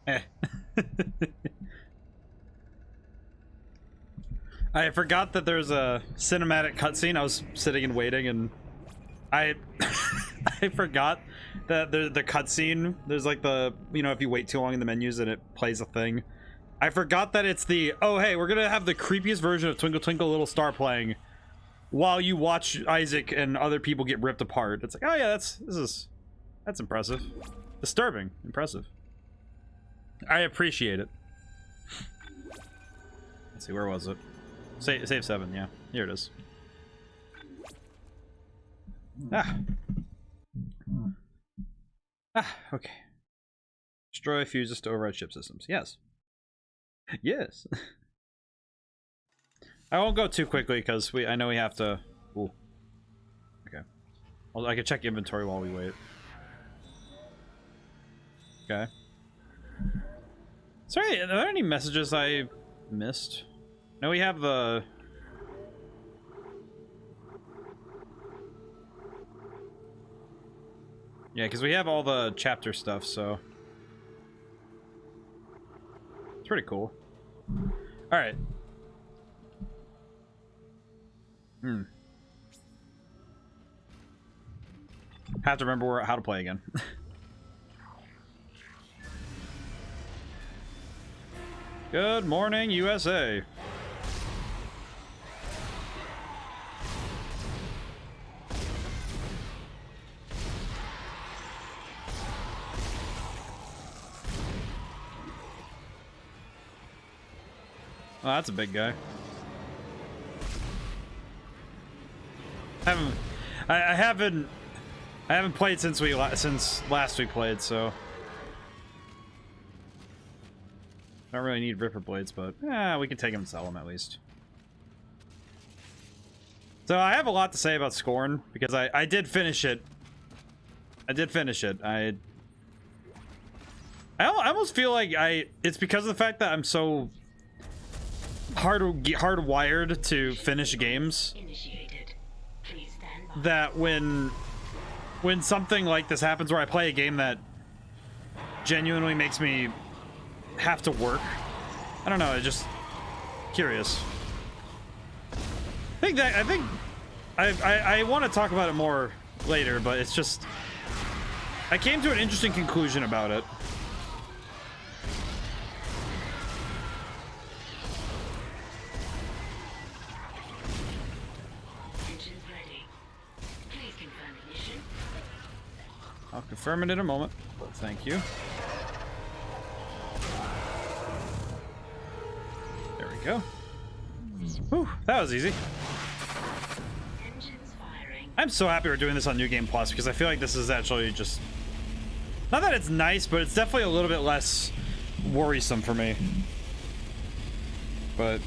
Eh. I forgot that there's a cinematic cutscene. I was sitting and waiting, and I I forgot that the cutscene. There's like the, you know, if you wait too long in the menus and it plays a thing. I forgot that it's the, oh hey, we're gonna have the creepiest version of Twinkle Twinkle Little Star playing while you watch Isaac and other people get ripped apart. It's like, oh yeah, that's impressive, disturbing, impressive. I appreciate it. Let's see, where was it? Save 7, yeah. Here it is. Okay. Destroy fuses to override ship systems. Yes. Yes. I won't go too quickly because I know we have to. Ooh. Okay. Well, I can check inventory while we wait. Okay. Sorry, are there any messages I missed? No, we have the. Yeah, because we have all the chapter stuff, so it's pretty cool. All right. Have to remember how to play again. Good morning, USA. Oh, that's a big guy. I haven't played since last we played, so I don't really need Ripper Blades, but we can take them and sell them at least. So I have a lot to say about Scorn because I did finish it. I almost feel like it's because of the fact that I'm so hardwired to finish games that when something like this happens where I play a game that genuinely makes me have to work, I don't know, it's just curious. I want to talk about it more later, but it's just I came to an interesting conclusion about it. I'll confirm it in a moment, but thank you. There we go. Whew, that was easy. I'm so happy we're doing this on New Game Plus because I feel like this is actually just... Not that it's nice, but it's definitely a little bit less worrisome for me. But...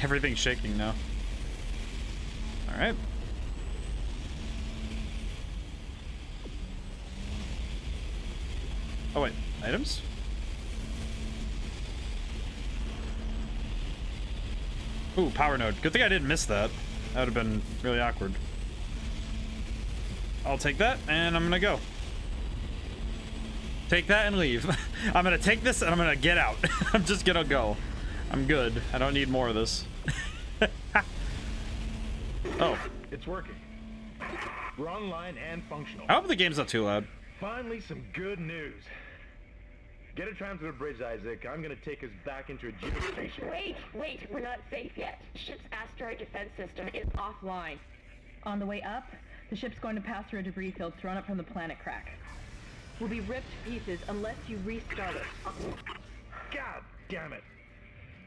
everything's shaking now. Alright. Oh wait, items? Ooh, power node. Good thing I didn't miss that. That would have been really awkward. I'll take that, and I'm gonna go. Take that and leave. I'm gonna take this, and I'm gonna get out. I'm just gonna go. I'm good. I don't need more of this. Oh. It's working. We're online and functional. I hope the game's not too loud. Finally, some good news. Get a tram to the bridge, Isaac. I'm gonna take us back into a geostation. Wait, we're not safe yet. Ship's asteroid defense system is offline. On the way up, the ship's going to pass through a debris field thrown up from the planet crack. We'll be ripped to pieces unless you restart it. God damn it.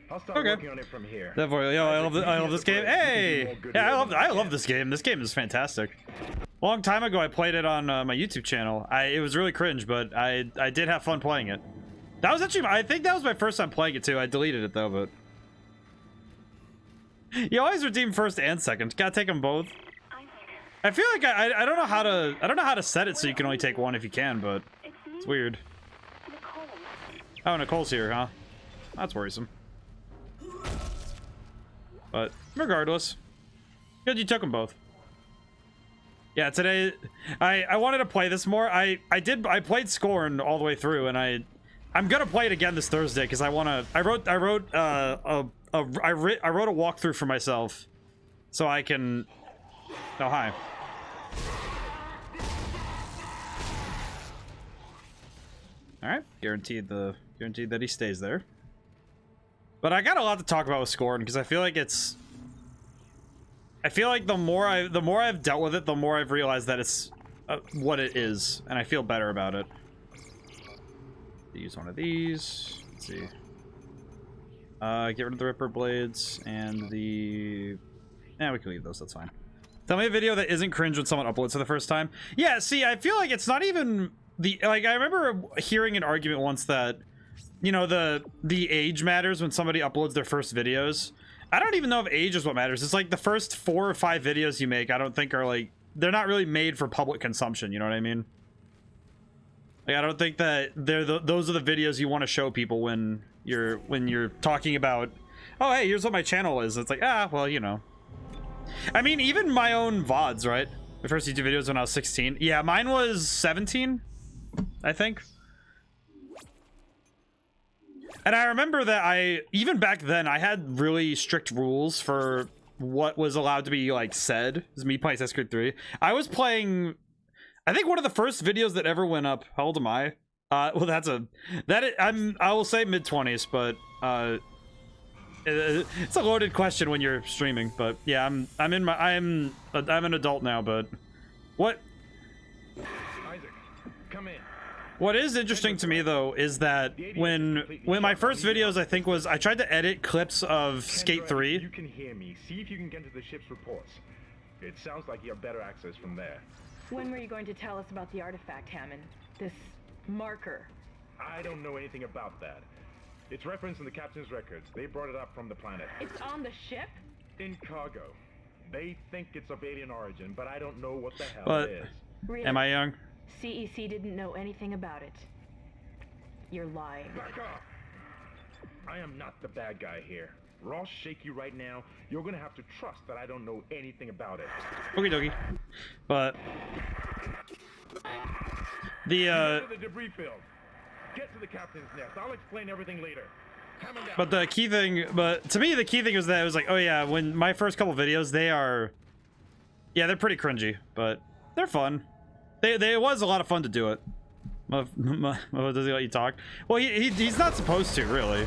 I'll start working on it from here. Definitely. Yo, I love this game. Hey! Yeah, I love this game. This game is fantastic. A long time ago, I played it on my YouTube channel. It was really cringe, but I did have fun playing it. That was actually, I think that was my first time playing it too. I deleted it though, but you always redeem first and second. Gotta take them both. I feel like I don't know how to set it so you can only take one if you can, but it's weird. Oh, Nicole's here, huh? That's worrisome. But regardless, good you took them both. Yeah, today I wanted to play this more. I played Scorn all the way through, and I'm gonna play it again this Thursday because I wrote a walkthrough for myself, so I can. Oh, hi. All right, guaranteed that he stays there. But I got a lot to talk about with Scorn because I feel like the more I've dealt with it, the more I've realized that it's what it is, and I feel better about it. Use one of these. Let's see. Get rid of the Ripper blades and the. Yeah, we can leave those. That's fine. Tell me a video that isn't cringe when someone uploads for the first time. Yeah, see, I feel like it's not even the like. I remember hearing an argument once that, you know, the age matters when somebody uploads their first videos. I don't even know if age is what matters. It's like the first 4 or 5 videos you make, I don't think are like, they're not really made for public consumption. You know what I mean? Like, I don't think that those are the videos you want to show people when you're talking about, oh, hey, here's what my channel is. It's like, ah, well, you know. I mean, even my own VODs, right? My first YouTube videos when I was 16. Yeah, mine was 17, I think. And I remember that even back then, I had really strict rules for what was allowed to be, like, said. It was me playing Assassin's Creed 3. I was playing, I think one of the first videos that ever went up. How old am I? Well, I will say mid-20s, but, it's a loaded question when you're streaming, but yeah, I'm an adult now, but what? Isaac, come in. What is interesting to me though is that when my first videos, I think, was I tried to edit clips of Skate 3. You can hear me. See if you can get to the ship's reports. It sounds like you have better access from there. When were you going to tell us about the artifact, Hammond? This marker? I don't know anything about that. It's referenced in the captain's records. They brought it up from the planet. It's on the ship? In cargo. They think it's of alien origin, but I don't know what the hell But- it is. Really? Am I young? CEC didn't know anything about it. You're lying. Back off! I am not the bad guy here. Ross shake you right now. You're gonna have to trust that I don't know anything about it. Okie dokie. But the Get to the debris field. Get to the captain's nest. I'll explain everything later. Coming down. but the key thing, but to me the key thing was that it was like, oh yeah, when my first couple videos, they're pretty cringy, but they're fun. It was a lot of fun to do it. Does he let you talk? Well, he's not supposed to, really.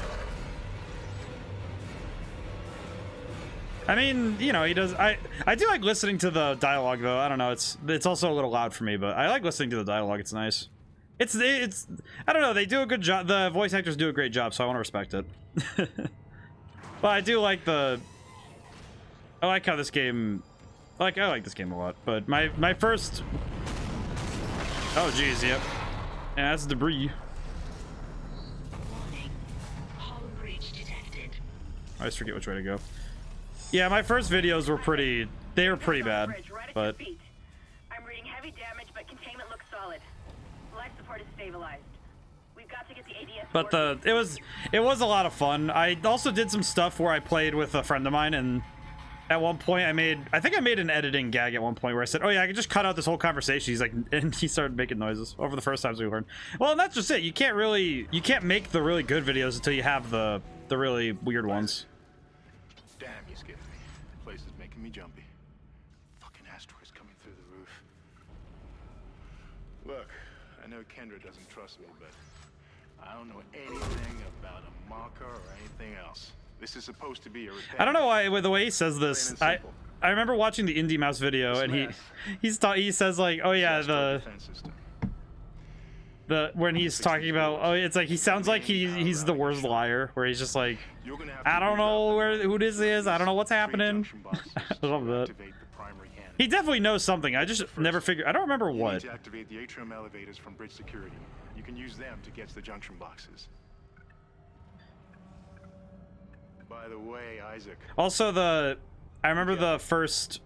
I mean, you know, he does. I do like listening to the dialogue, though. I don't know. It's also a little loud for me, but I like listening to the dialogue. It's nice. It's I don't know. They do a good job. The voice actors do a great job, so I want to respect it. But I do like I like how this game. I like this game a lot. But my first. Oh geez, yep. Yeah, that's debris. Warning. Hull breach detected. I always forget which way to go. Yeah, my first videos were pretty. They were pretty bad, but. I'm reading heavy damage, but containment looks solid. Life support is stabilized. We've got to get the ADS. But it was a lot of fun. I also did some stuff where I played with a friend of mine, and at one point I think I made an editing gag at one point where I said, oh yeah, I can just cut out this whole conversation. He's like, and he started making noises over the first times we learned. Well, and that's just it. You can't make the really good videos until you have the really weird ones. Damn, you scared me. The place is making me jumpy. Fucking asteroids coming through the roof. Look, I know Kendra doesn't trust me, but I don't know anything about a marker or anything else. This is supposed to be a repair. I don't know why, with the way he says this, Plain and simple. I remember watching the Indie Mouse video, and he says like, oh yeah, Defense system. when he's talking about, oh, it's like he sounds like he's the worst liar, where he's just like, You're gonna have to I don't know reroute who this is, I don't know what's three happening. junction boxes I love to that. activate the primary cannon. He definitely knows something. I just never figured. I don't remember You what. need to activate the atrium elevators from bridge security. You can use them to get to the junction boxes. By the way, Isaac, Also, I remember the first.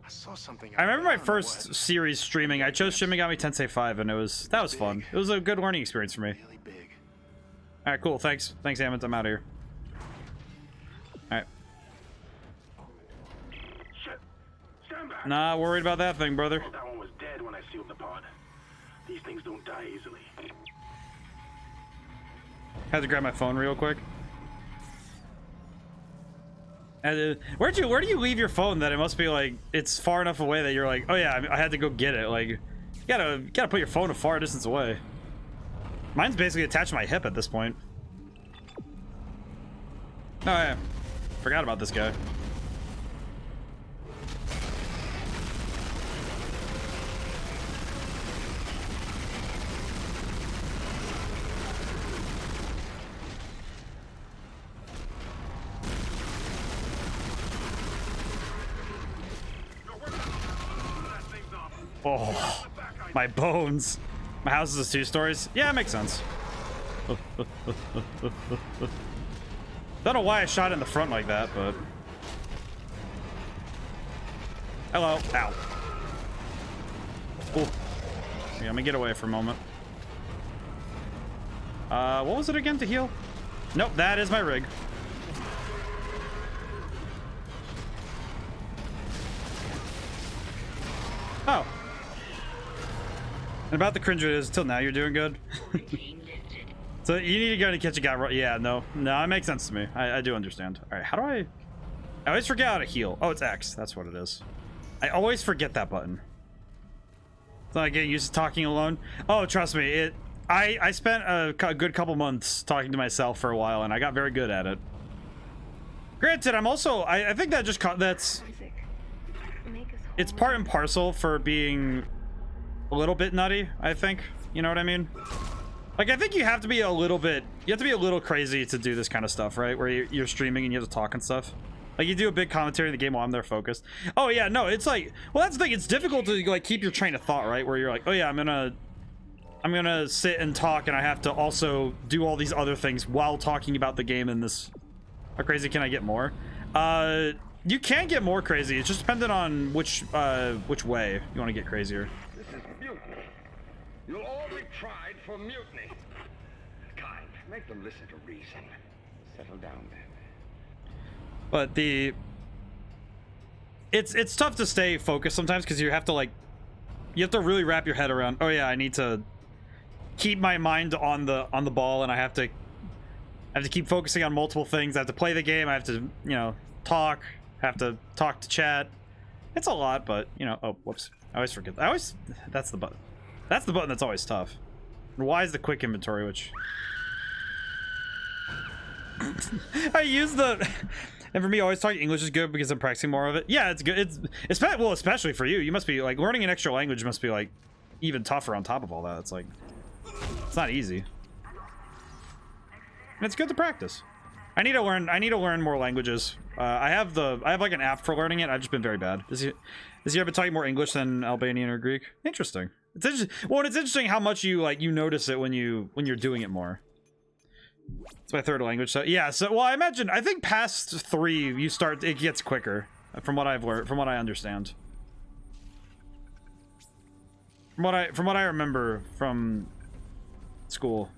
I saw something. I remember my don't know first what. series streaming. I chose Shin Megami Tensei 5, and that was fun. It was a good learning experience for me. Really big. All right, cool. Thanks, Hammond. I'm out of here. All right. Shit! Stand back! Not worried about that thing, brother. That one was dead when I sealed the pod. These things don't die easily. Had to grab my phone real quick. Where do you leave your phone that it must be like it's far enough away that you're like, oh yeah, I had to go get it. Like, you gotta put your phone a far distance away. Mine's basically attached to my hip at this point. Oh yeah, forgot about this guy. Oh, my bones. My house is 2 stories. Yeah, it makes sense. Don't know why I shot in the front like that, but... Hello. Ow. Ooh. Yeah, let me get away for a moment. What was it again to heal? Nope, that is my rig. Oh. And about the cringe it is, till now you're doing good. So you need to go and catch a guy right. Yeah, no, it makes sense to me. I do understand. All right, how do I always forget how to heal. Oh, it's X. That's what it is. I always forget that button. So I get used to talking alone. Oh, trust me, I spent a good couple months talking to myself for a while, and I got very good at it. Granted, I'm also I think that just it's part and parcel for being a little bit nutty, I think. You know what I mean? Like, I think you have to be a little crazy to do this kind of stuff, right? Where you're streaming and you have to talk and stuff. Like, you do a big commentary in the game while I'm there focused. Oh, yeah, no, it's like... Well, that's the thing. It's difficult to, like, keep your train of thought, right? Where you're like, oh, yeah, I'm gonna sit and talk, and I have to also do all these other things while talking about the game in this... How crazy can I get more? You can get more crazy. It's just dependent on which way you want to get crazier. This is mutiny. You'll all be tried for mutiny. Kind, make them listen to reason. Settle down then. But it's tough to stay focused sometimes because you have to really wrap your head around, oh yeah, I need to keep my mind on the ball, and I have to keep focusing on multiple things. I have to play the game, I have to, talk, have to talk to chat. It's a lot, but oh, whoops. I always forget. That's the button. That's the button that's always tough. And why is the quick inventory, which I use the... And for me, always talking English is good because I'm practicing more of it. Yeah, it's good. It's well, especially for you. You must be like learning an extra language must be like even tougher on top of all that. It's like it's not easy. And it's good to practice. I need to learn more languages. I have like an app for learning it. I've just been very bad. This year I've been talking more English than Albanian or Greek. Interesting. It's interesting. Well, it's interesting how much you notice it when you're doing it more. It's my third language, so yeah. So, well, I think past 3, it gets quicker, from what I've learned, from what I understand, from what I remember from school.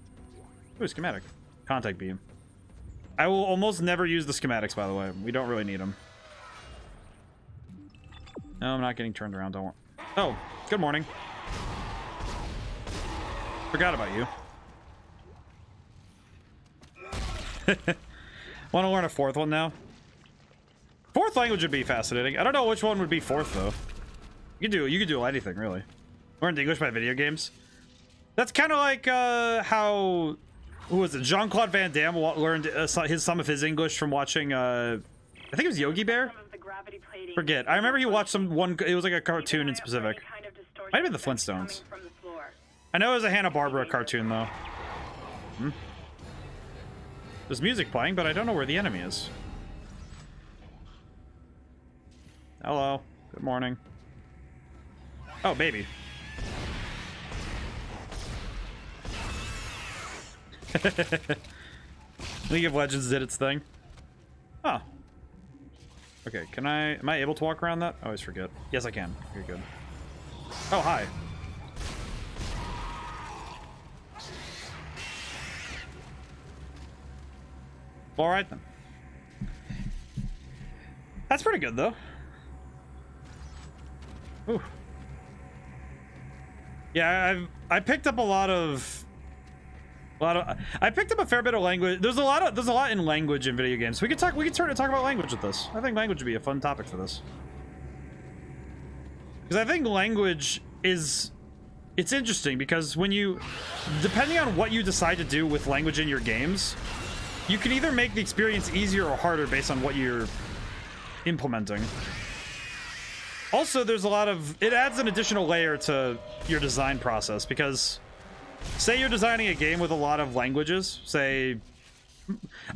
Ooh, schematic, contact beam. I will almost never use the schematics, by the way. We don't really need them. No, I'm not getting turned around. Don't worry. Oh, good morning. Forgot about you. Want to learn a 4th one now? 4th language would be fascinating. I don't know which one would be 4th though. You could do anything really. Learned English by video games. That's kind of like how who was it? Jean-Claude Van Damme learned some of his English from watching. I think it was Yogi Bear. Forget. I remember he watched one. It was like a cartoon in specific. Might have been the Flintstones. I know it was a Hanna-Barbera cartoon though. There's music playing, but I don't know where the enemy is. Hello. Good morning. Oh, baby. League of Legends did its thing. Oh. Okay, am I able to walk around that? I always forget. Yes, I can. You're good. Oh, hi. All right then. That's pretty good though. Ooh. Yeah, I picked up I picked up a fair bit of language. There's a lot in language in video games. We could turn to talk about language with this. I think language would be a fun topic for this. Because I think language is, it's interesting because when you, depending on what you decide to do with language in your games, you can either make the experience easier or harder based on what you're implementing. Also, there's a lot of, it adds an additional layer to your design process because say you're designing a game with a lot of languages, say,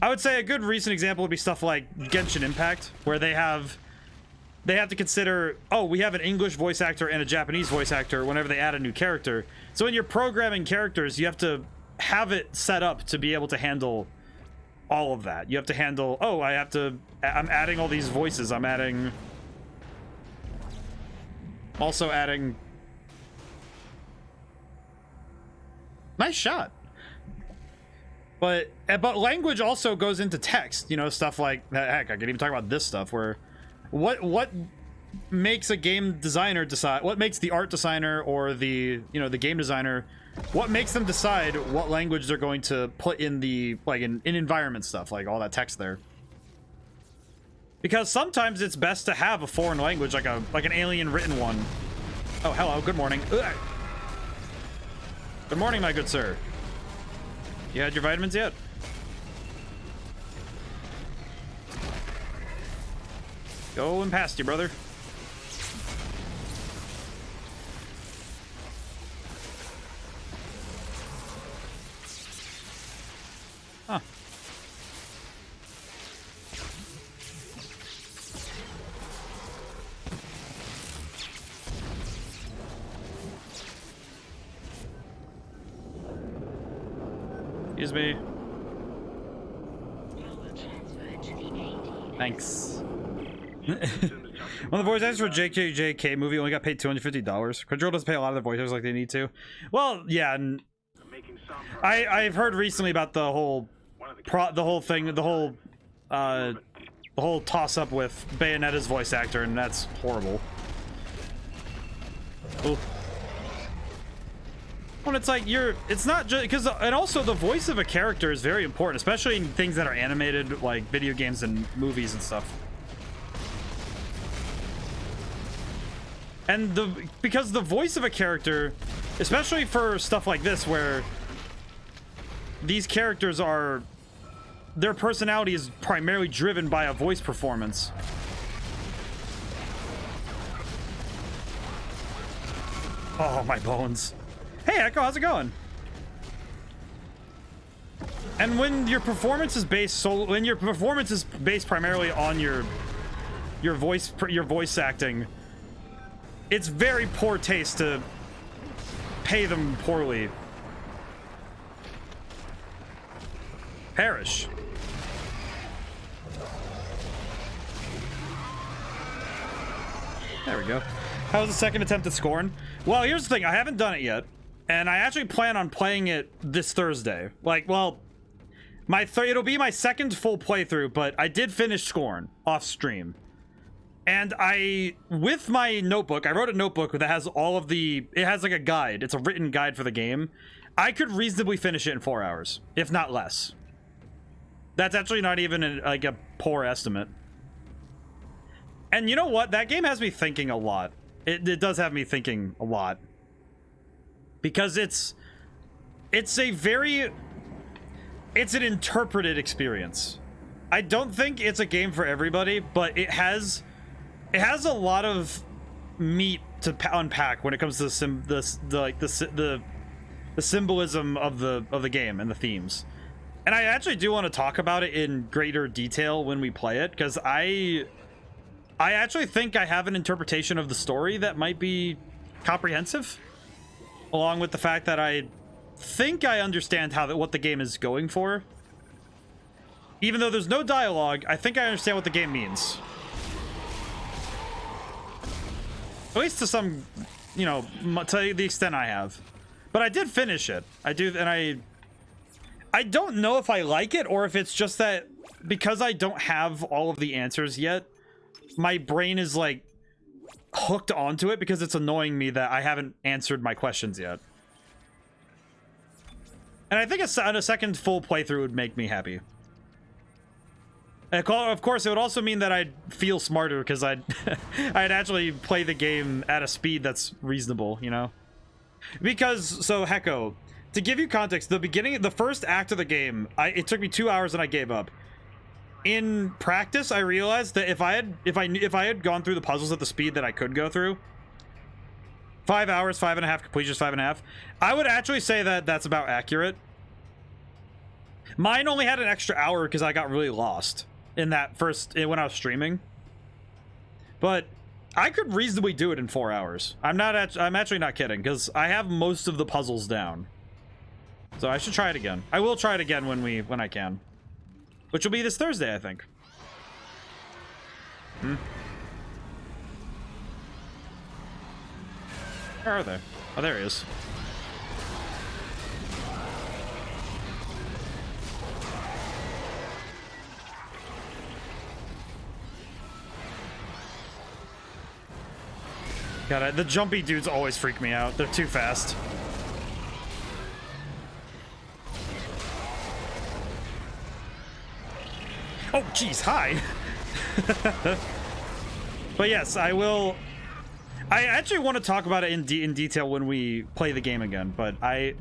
I would say a good recent example would be stuff like Genshin Impact, where they have to consider, oh, we have an English voice actor and a Japanese voice actor whenever they add a new character. So when you're programming characters, you have to have it set up to be able to handle all of that. You have to handle, oh, I'm adding all these voices. Also adding... Nice shot. But language also goes into text, you know, stuff like, heck, I could even talk about this stuff where what makes a game designer decide, what makes the art designer or the, you know, the game designer, what makes them decide what language they're going to put in the, like in environment stuff, like all that text there. Because sometimes it's best to have a foreign language, like an alien written one. Oh, hello, good morning. Ugh. Good morning, my good sir. You had your vitamins yet? Going past you, brother. Huh. Excuse me. Thanks. One of the voice actors for JKJK movie only got paid $250. Crunchyroll doesn't pay a lot of their voice actors like they need to. Well, yeah, and I've heard recently about the whole toss up with Bayonetta's voice actor, and that's horrible. Ooh. When it's like it's not just because, and also the voice of a character is very important, especially in things that are animated, like video games and movies and stuff. And because the voice of a character, especially for stuff like this, where these characters are, their personality is primarily driven by a voice performance. Oh, my bones. Hey, Echo, how's it going? And when your performance is based primarily on your voice acting, it's very poor taste to pay them poorly. Perish. There we go. How was the second attempt at Scorn? Well, here's the thing. I haven't done it yet. And I actually plan on playing it this Thursday. Like, well, it'll be my second full playthrough, but I did finish Scorn off stream. And with my notebook, I wrote a notebook that has it has like a guide. It's a written guide for the game. I could reasonably finish it in 4 hours, if not less. That's actually not even like a poor estimate. And you know what? That game has me thinking a lot. It does have me thinking a lot. Because it's an interpreted experience. I don't think it's a game for everybody, but it has a lot of meat to unpack when it comes to the symbolism of the game and the themes. And I actually do want to talk about it in greater detail when we play it, because I actually think I have an interpretation of the story that might be comprehensive, along with the fact that I think I understand what the game is going for. Even though there's no dialogue, I think I understand what the game means. At least to some, you know, to the extent I have. But I did finish it. I do, and I don't know if I like it, or if it's just that because I don't have all of the answers yet, my brain is like hooked onto it because it's annoying me that I haven't answered my questions yet. And I think a second full playthrough would make me happy. And of course, it would also mean that I'd feel smarter because I'd actually play the game at a speed that's reasonable, you know? Because, so Hecko, to give you context, the first act of the game, it took me 2 hours and I gave up. In practice, I realized that if I had gone through the puzzles at the speed that I could go through, 5 hours, 5.5 completions, 5.5, I would actually say that that's about accurate. Mine only had an extra hour because I got really lost in that when I was streaming. But I could reasonably do it in 4 hours. I'm actually not kidding because I have most of the puzzles down. So I should try it again. I will try it again when I can. Which will be this Thursday, I think. Where are they? Oh, there he is. God, the jumpy dudes always freak me out. They're too fast. Oh, geez, hi. But yes, I will. I actually want to talk about it in detail when we play the game again, but I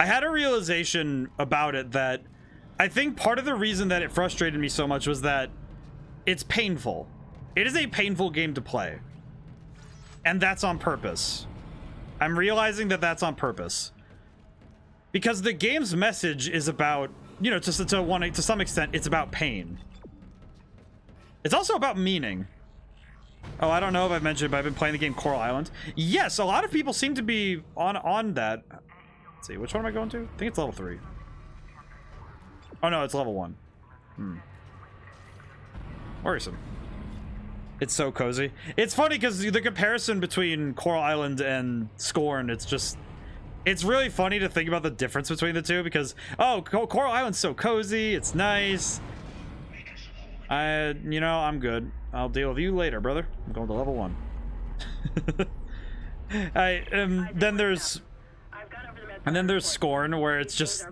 had a realization about it that I think part of the reason that it frustrated me so much was that it's painful. It is a painful game to play. And that's on purpose. I'm realizing that that's on purpose. Because the game's message is about, you know, to some extent, it's about pain. It's also about meaning. Oh, I don't know if I've mentioned it, but I've been playing the game Coral Island. Yes, a lot of people seem to be on that. Let's see, which one am I going to? I think it's level 3. Oh no, it's level 1. Worrisome. It's so cozy. It's funny because the comparison between Coral Island and Scorn, it's really funny to think about the difference between the two because, oh, Coral Island's so cozy, it's nice. You know, I'm good. I'll deal with you later, brother. I'm going to level 1. Then there's Scorn, where it's just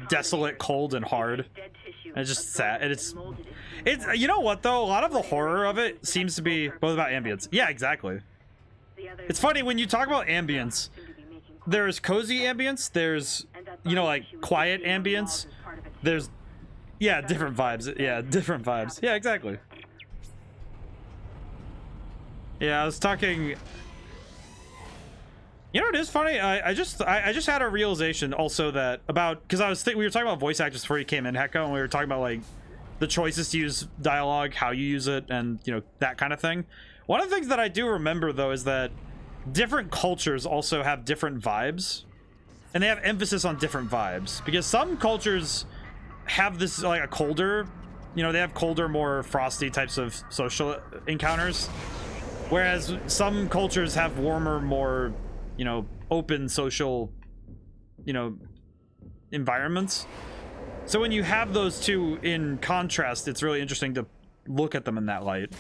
desolate, cold, and hard. And it's just sad. And it's you know what though? A lot of the horror of it seems to be both about ambience. Yeah, exactly. It's funny when you talk about ambience. There's cozy ambience. There's, you know, like quiet ambience. There's, yeah, different vibes. Yeah, different vibes. Yeah, exactly. Yeah, I was talking. You know, it is funny. I just had a realization also that because we were talking about voice actors before you came in, Hecko, and we were talking about like the choices to use dialogue, how you use it, and you know, that kind of thing. One of the things that I do remember though is that different cultures also have different vibes, and they have emphasis on different vibes because some cultures have this like a colder, you know, they have colder, more frosty types of social encounters, whereas some cultures have warmer, more, you know, open social, you know, environments. So when you have those two in contrast, it's really interesting to look at them in that light.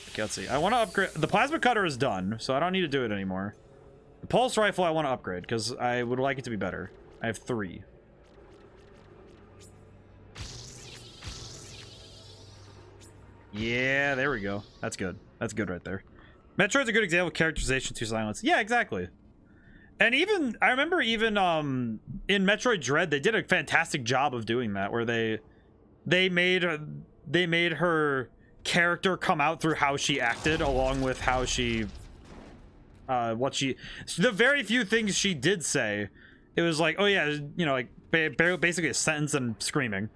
Okay, let's see. I want to upgrade. The plasma cutter is done, so I don't need to do it anymore. The pulse rifle I want to upgrade because I would like it to be better. I have 3. Yeah, there we go. That's good. That's good right there. Metroid's a good example of characterization to silence. Yeah, exactly. And even I remember even in Metroid Dread, they did a fantastic job of doing that, where they made her character come out through how she acted, along with how she the very few things she did say. It was like, oh yeah, you know, like basically a sentence and screaming,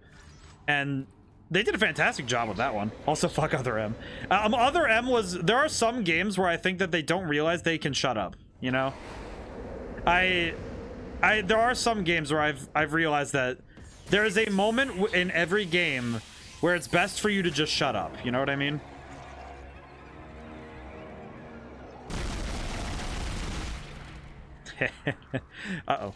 and they did a fantastic job with that one. Also, fuck ODaM. ODaM there are some games where I think that they don't realize they can shut up, you know? there are some games where I've realized that there is a moment in every game where it's best for you to just shut up, you know what I mean? Uh-oh.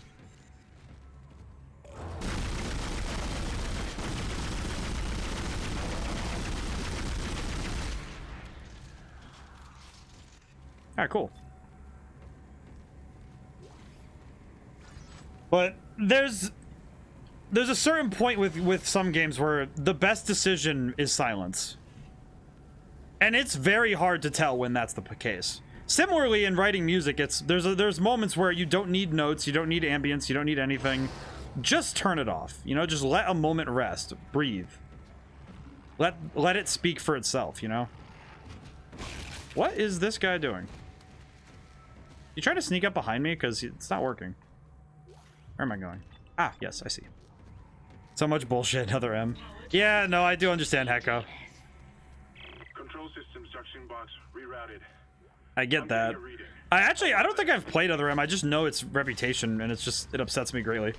Alright, cool. But there's a certain point with some games where the best decision is silence. And it's very hard to tell when that's the case. Similarly, in writing music, there's moments where you don't need notes, you don't need ambience, you don't need anything. Just turn it off. You know, just let a moment rest. Breathe. Let it speak for itself, you know? What is this guy doing? You trying to sneak up behind me? Because it's not working. Where am I going? Ah, yes, I see. So much bullshit, another M. Yeah, no, I do understand, Hecko. Control system suction box rerouted. I get that. I don't think I've played other M. I just know its reputation, and it upsets me greatly.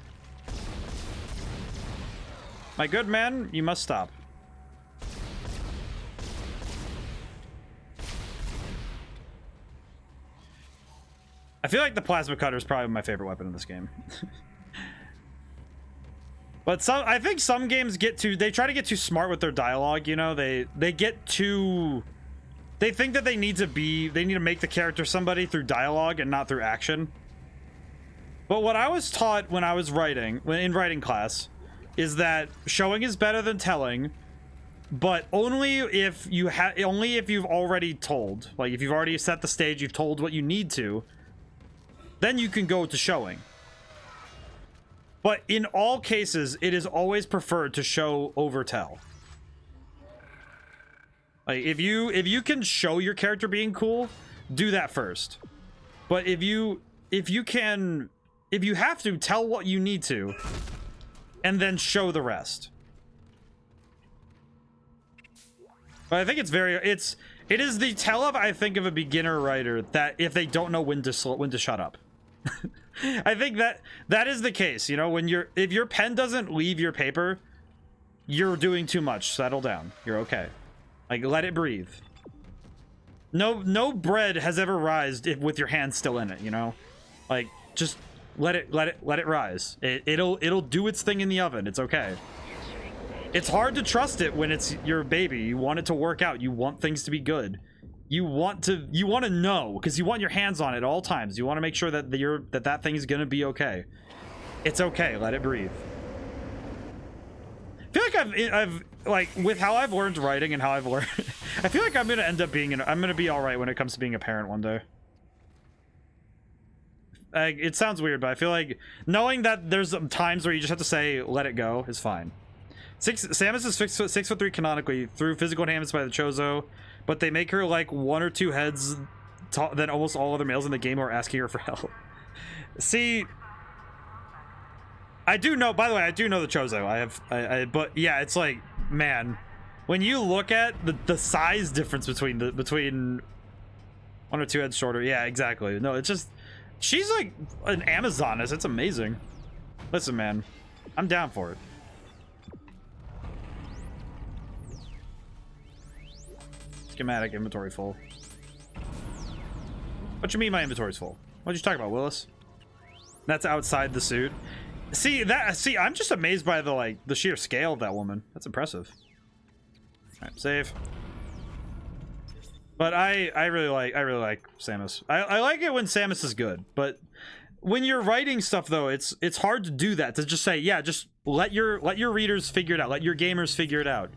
My good man, you must stop. I feel like the plasma cutter is probably my favorite weapon in this game. But I think some games they try to get too smart with their dialogue, you know? They get too... They think that they need to make the character somebody through dialogue and not through action. But what I was taught when I was in writing class, is that showing is better than telling, but only if you've already told. Like, if you've already set the stage, you've told what you need to, then you can go to showing. But in all cases, it is always preferred to show over tell. Like, if you can show your character being cool, do that first. But if you have to, tell what you need to, and then show the rest. But I think it is the tell of, I think, of a beginner writer that if they don't know when to shut up. I think that is the case, you know, if your pen doesn't leave your paper, you're doing too much. Settle down. You're okay. Like, let it breathe. No bread has ever rised with your hand still in it, you know? Like, just let it rise. It'll do its thing in the oven. It's okay. It's hard to trust it when it's your baby. You want it to work out. You want things to be good. You want to know, because you want your hands on it at all times. You want to make sure that that thing is going to be okay. It's okay. Let it breathe. I feel like I've like, with how I've learned writing and how I've learned, I feel like I'm going to end up I'm going to be all right when it comes to being a parent one day. It sounds weird, but I feel like knowing that there's times where you just have to say, let it go, is fine. Samus is 6'3" canonically, through physical enhancements by the Chozo, but they make her like 1 or 2 heads than almost all other males in the game who are asking her for help. See, I do know, by the way, I do know the Chozo. But yeah, it's like, man, when you look at the size difference between 1 or 2 heads shorter, yeah, exactly. No, it's just, she's like an Amazoness. It's amazing. Listen, man, I'm down for it. Schematic inventory full. What you mean my inventory's full? What you talking about, Willis? That's outside the suit. See, I'm just amazed by the sheer scale of that woman. That's impressive. All right, save. But I really like Samus. I like it when Samus is good, but when you're writing stuff though, it's hard to do that, to just say, yeah, just let your readers figure it out, let your gamers figure it out.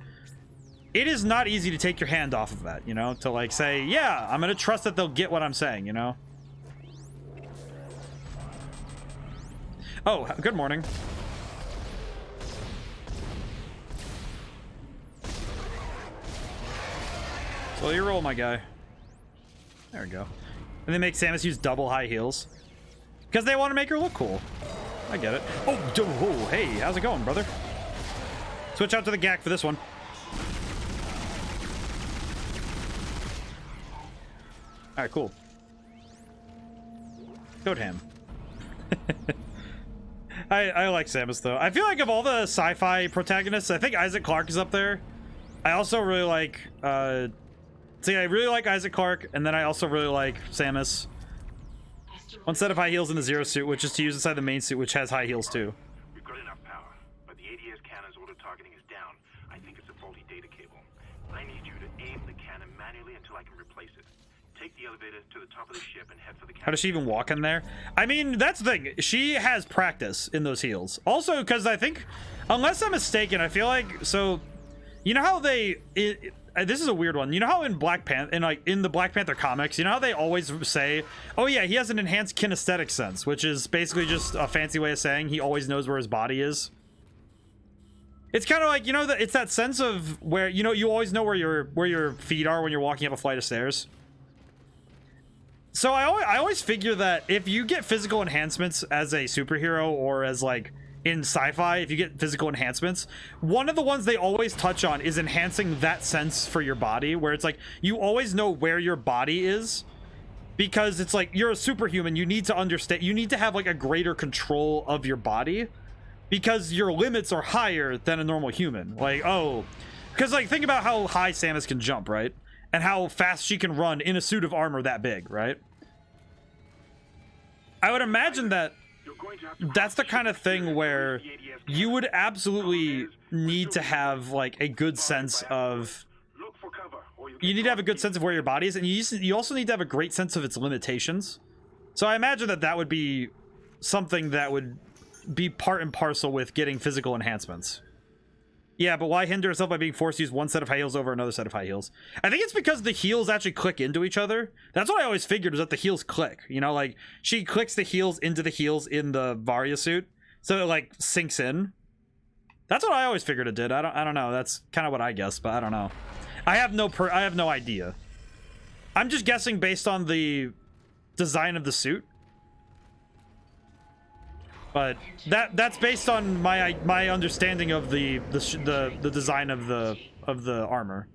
It is not easy to take your hand off of that, you know, to like say, yeah, I'm gonna trust that they'll get what I'm saying, you know. Oh, good morning. So you roll, my guy. There we go. And they make Samus use double high heels because they want to make her look cool. I get it. Oh, hey, how's it going, brother? Switch out to the GAC for this one. All right, cool. Goat ham. I like Samus though. I feel like of all the sci-fi protagonists, I think Isaac Clarke is up there. I also really like I really like Isaac Clarke, and then I also really like Samus. One set of high heels in the Zero suit, which is to use inside the main suit, which has high heels too. We've got enough power, but the ADS cannon's auto-targeting is down. I think it's a faulty data cable. I need you to aim the cannon manually until I can replace it. Take the elevator to the top of the ship and head for the How does she even walk in there? I mean, that's the thing. She has practice in those heels. Also, because I think, unless I'm mistaken, I feel like, so, you know how they, this is a weird one. You know how in Black Panther, in the Black Panther comics, you know how they always say, oh yeah, he has an enhanced kinesthetic sense, which is basically just a fancy way of saying he always knows where his body is. It's kind of like, you know, it's that sense of where, you know, you always know where your feet are when you're walking up a flight of stairs. So I always figure that if you get physical enhancements as a superhero, or as like in sci-fi, if you get physical enhancements, one of the ones they always touch on is enhancing that sense for your body, where it's like you always know where your body is, because it's like you're a superhuman. You need to understand, you need to have like a greater control of your body, because your limits are higher than a normal human. Like, oh, because like think about how high Samus can jump, right? And how fast she can run in a suit of armor that big, right? I would imagine that that's the kind of thing where you would absolutely need to have like a good sense of, you need to have a good sense of where your body is, and you also need to have a great sense of its limitations. So I imagine that that would be something that would be part and parcel with getting physical enhancements. Yeah, but why hinder yourself by being forced to use one set of high heels over another set of high heels? I think it's because the heels actually click into each other. That's what I always figured, was that the heels click. You know, like, she clicks the heels into the heels in the Varia suit, so it, like, sinks in. That's what I always figured it did. I don't know. That's kind of what I guessed, but I don't know. I have no idea. I'm just guessing based on the design of the suit. But that's based on my understanding of the design of the armor.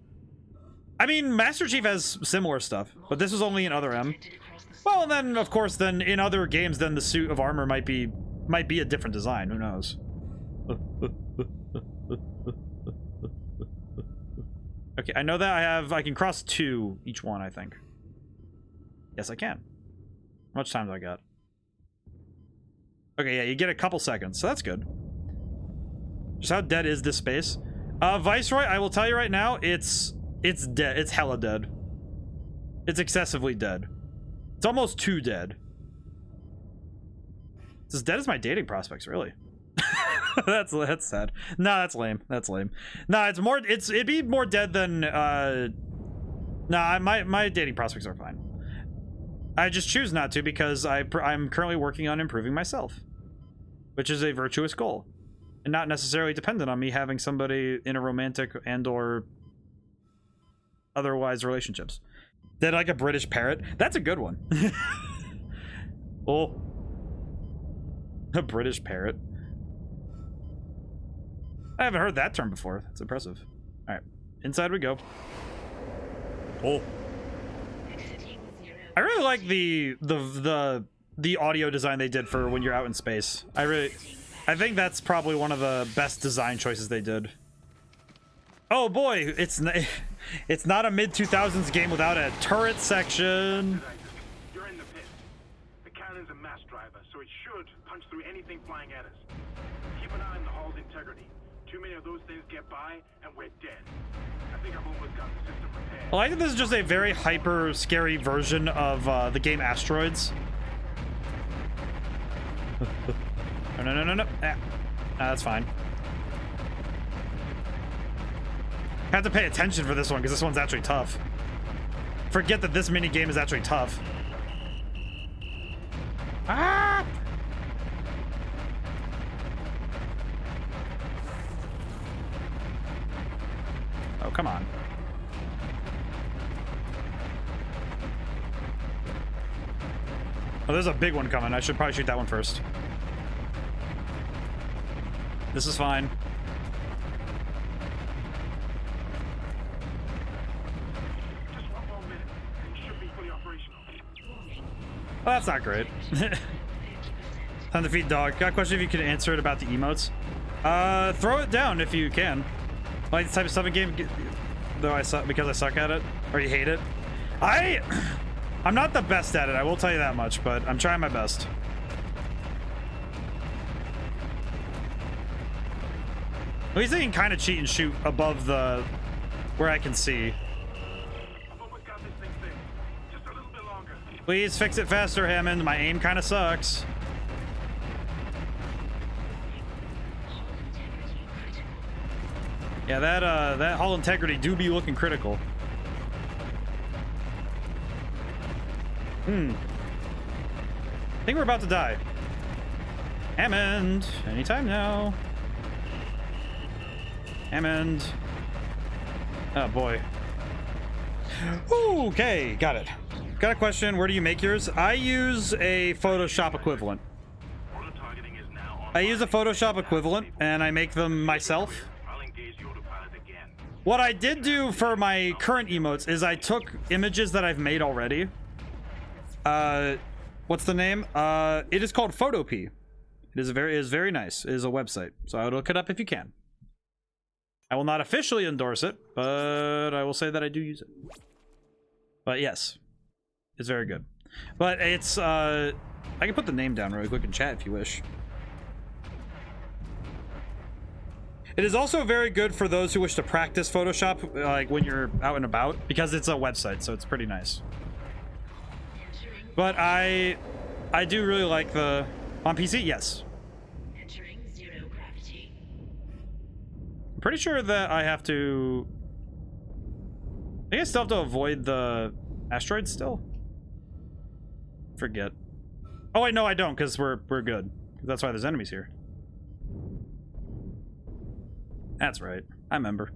I mean, Master Chief has similar stuff, but this was only in ODaM. Well, and then of course, then in other games, then the suit of armor might be a different design. Who knows? Okay, I know that I can cross 2 each one. I think. Yes, I can. How much time do I got? Okay, yeah, you get a couple seconds, so that's good. Just how dead is this space? Viceroy, I will tell you right now, it's dead. It's hella dead. It's excessively dead. It's almost too dead. It's as dead as my dating prospects, really. That's sad. No, that's lame. That's lame. No, it'd be more dead than my dating prospects are fine. I just choose not to because I'm currently working on improving myself, which is a virtuous goal, and not necessarily dependent on me having somebody in a romantic and or otherwise relationships. Did like a British parrot? That's a good one. Oh, a British parrot. I haven't heard that term before. That's impressive. All right, inside we go. Oh. I really like the audio design they did for when you're out in space. I think that's probably one of the best design choices they did. Oh boy, it's not a mid-2000s game without a turret section. You're in the pit. The cannon's a mass driver, so it should punch through anything flying at us. Keep an eye on the hull's integrity. Too many of those things get by, and we're dead. I think I've almost got the system repaired. Well, I think this is just a very hyper scary version of the game Asteroids. No. That's fine. I have to pay attention for this one because this one's actually tough. Forget that this mini game is actually tough. Ah! Oh, come on. Oh, there's a big one coming. I should probably shoot that one first. This is fine. Just one more minute, and it should be fully operational. Well, that's not great. Time to feed dog. Got a question if you can answer it about the emotes. Throw it down if you can. Like this type of stuff in game, though I suck because I suck at it, or you hate it. I'm not the best at it, I will tell you that much, but I'm trying my best. At least I can kind of cheat and shoot above the where I can see. I've almost got this thing fixed. Just a little bit longer. Please fix it faster, Hammond. My aim kind of sucks. Yeah, that hull integrity do be looking critical. I think we're about to die. Hammond, anytime now. Hammond. Oh boy. Okay, got it. Got a question. Where do you make yours? I use a Photoshop equivalent. I use a Photoshop equivalent and I make them myself. What I did do for my current emotes is I took images that I've made already. What's the name? It is called Photopea. It is very nice. It is a website, so I would look it up if you can. I will not officially endorse it, but I will say that I do use it. But yes, it's very good. But it's I can put the name down really quick in chat if you wish. It is also very good for those who wish to practice Photoshop, like when you're out and about, because it's a website, so it's pretty nice. But I do really like the on PC. Yes. I'm pretty sure that I have to. I think I still have to avoid the asteroids still. Forget. Oh wait, no, I don't, because we're good. That's why there's enemies here. That's right. I remember.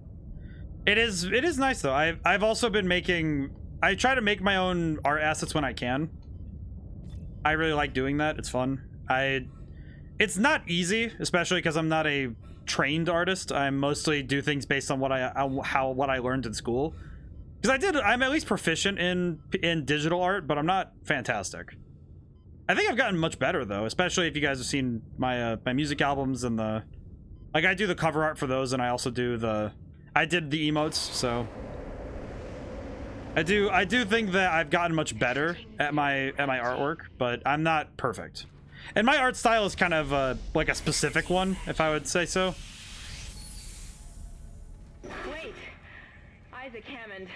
It is nice though. I've also been making. I try to make my own art assets when I can. I really like doing that. It's fun. It's not easy, especially because I'm not a trained artist. I mostly do things based on what I learned in school. Because I'm at least proficient in digital art, but I'm not fantastic. I think I've gotten much better though, especially if you guys have seen my my music albums and the. Like, I do the cover art for those, and I also do I did the emotes, so I do think that I've gotten much better at my artwork, but I'm not perfect. And my art style is kind of like a specific one, if I would say so. Wait, Isaac Hammond,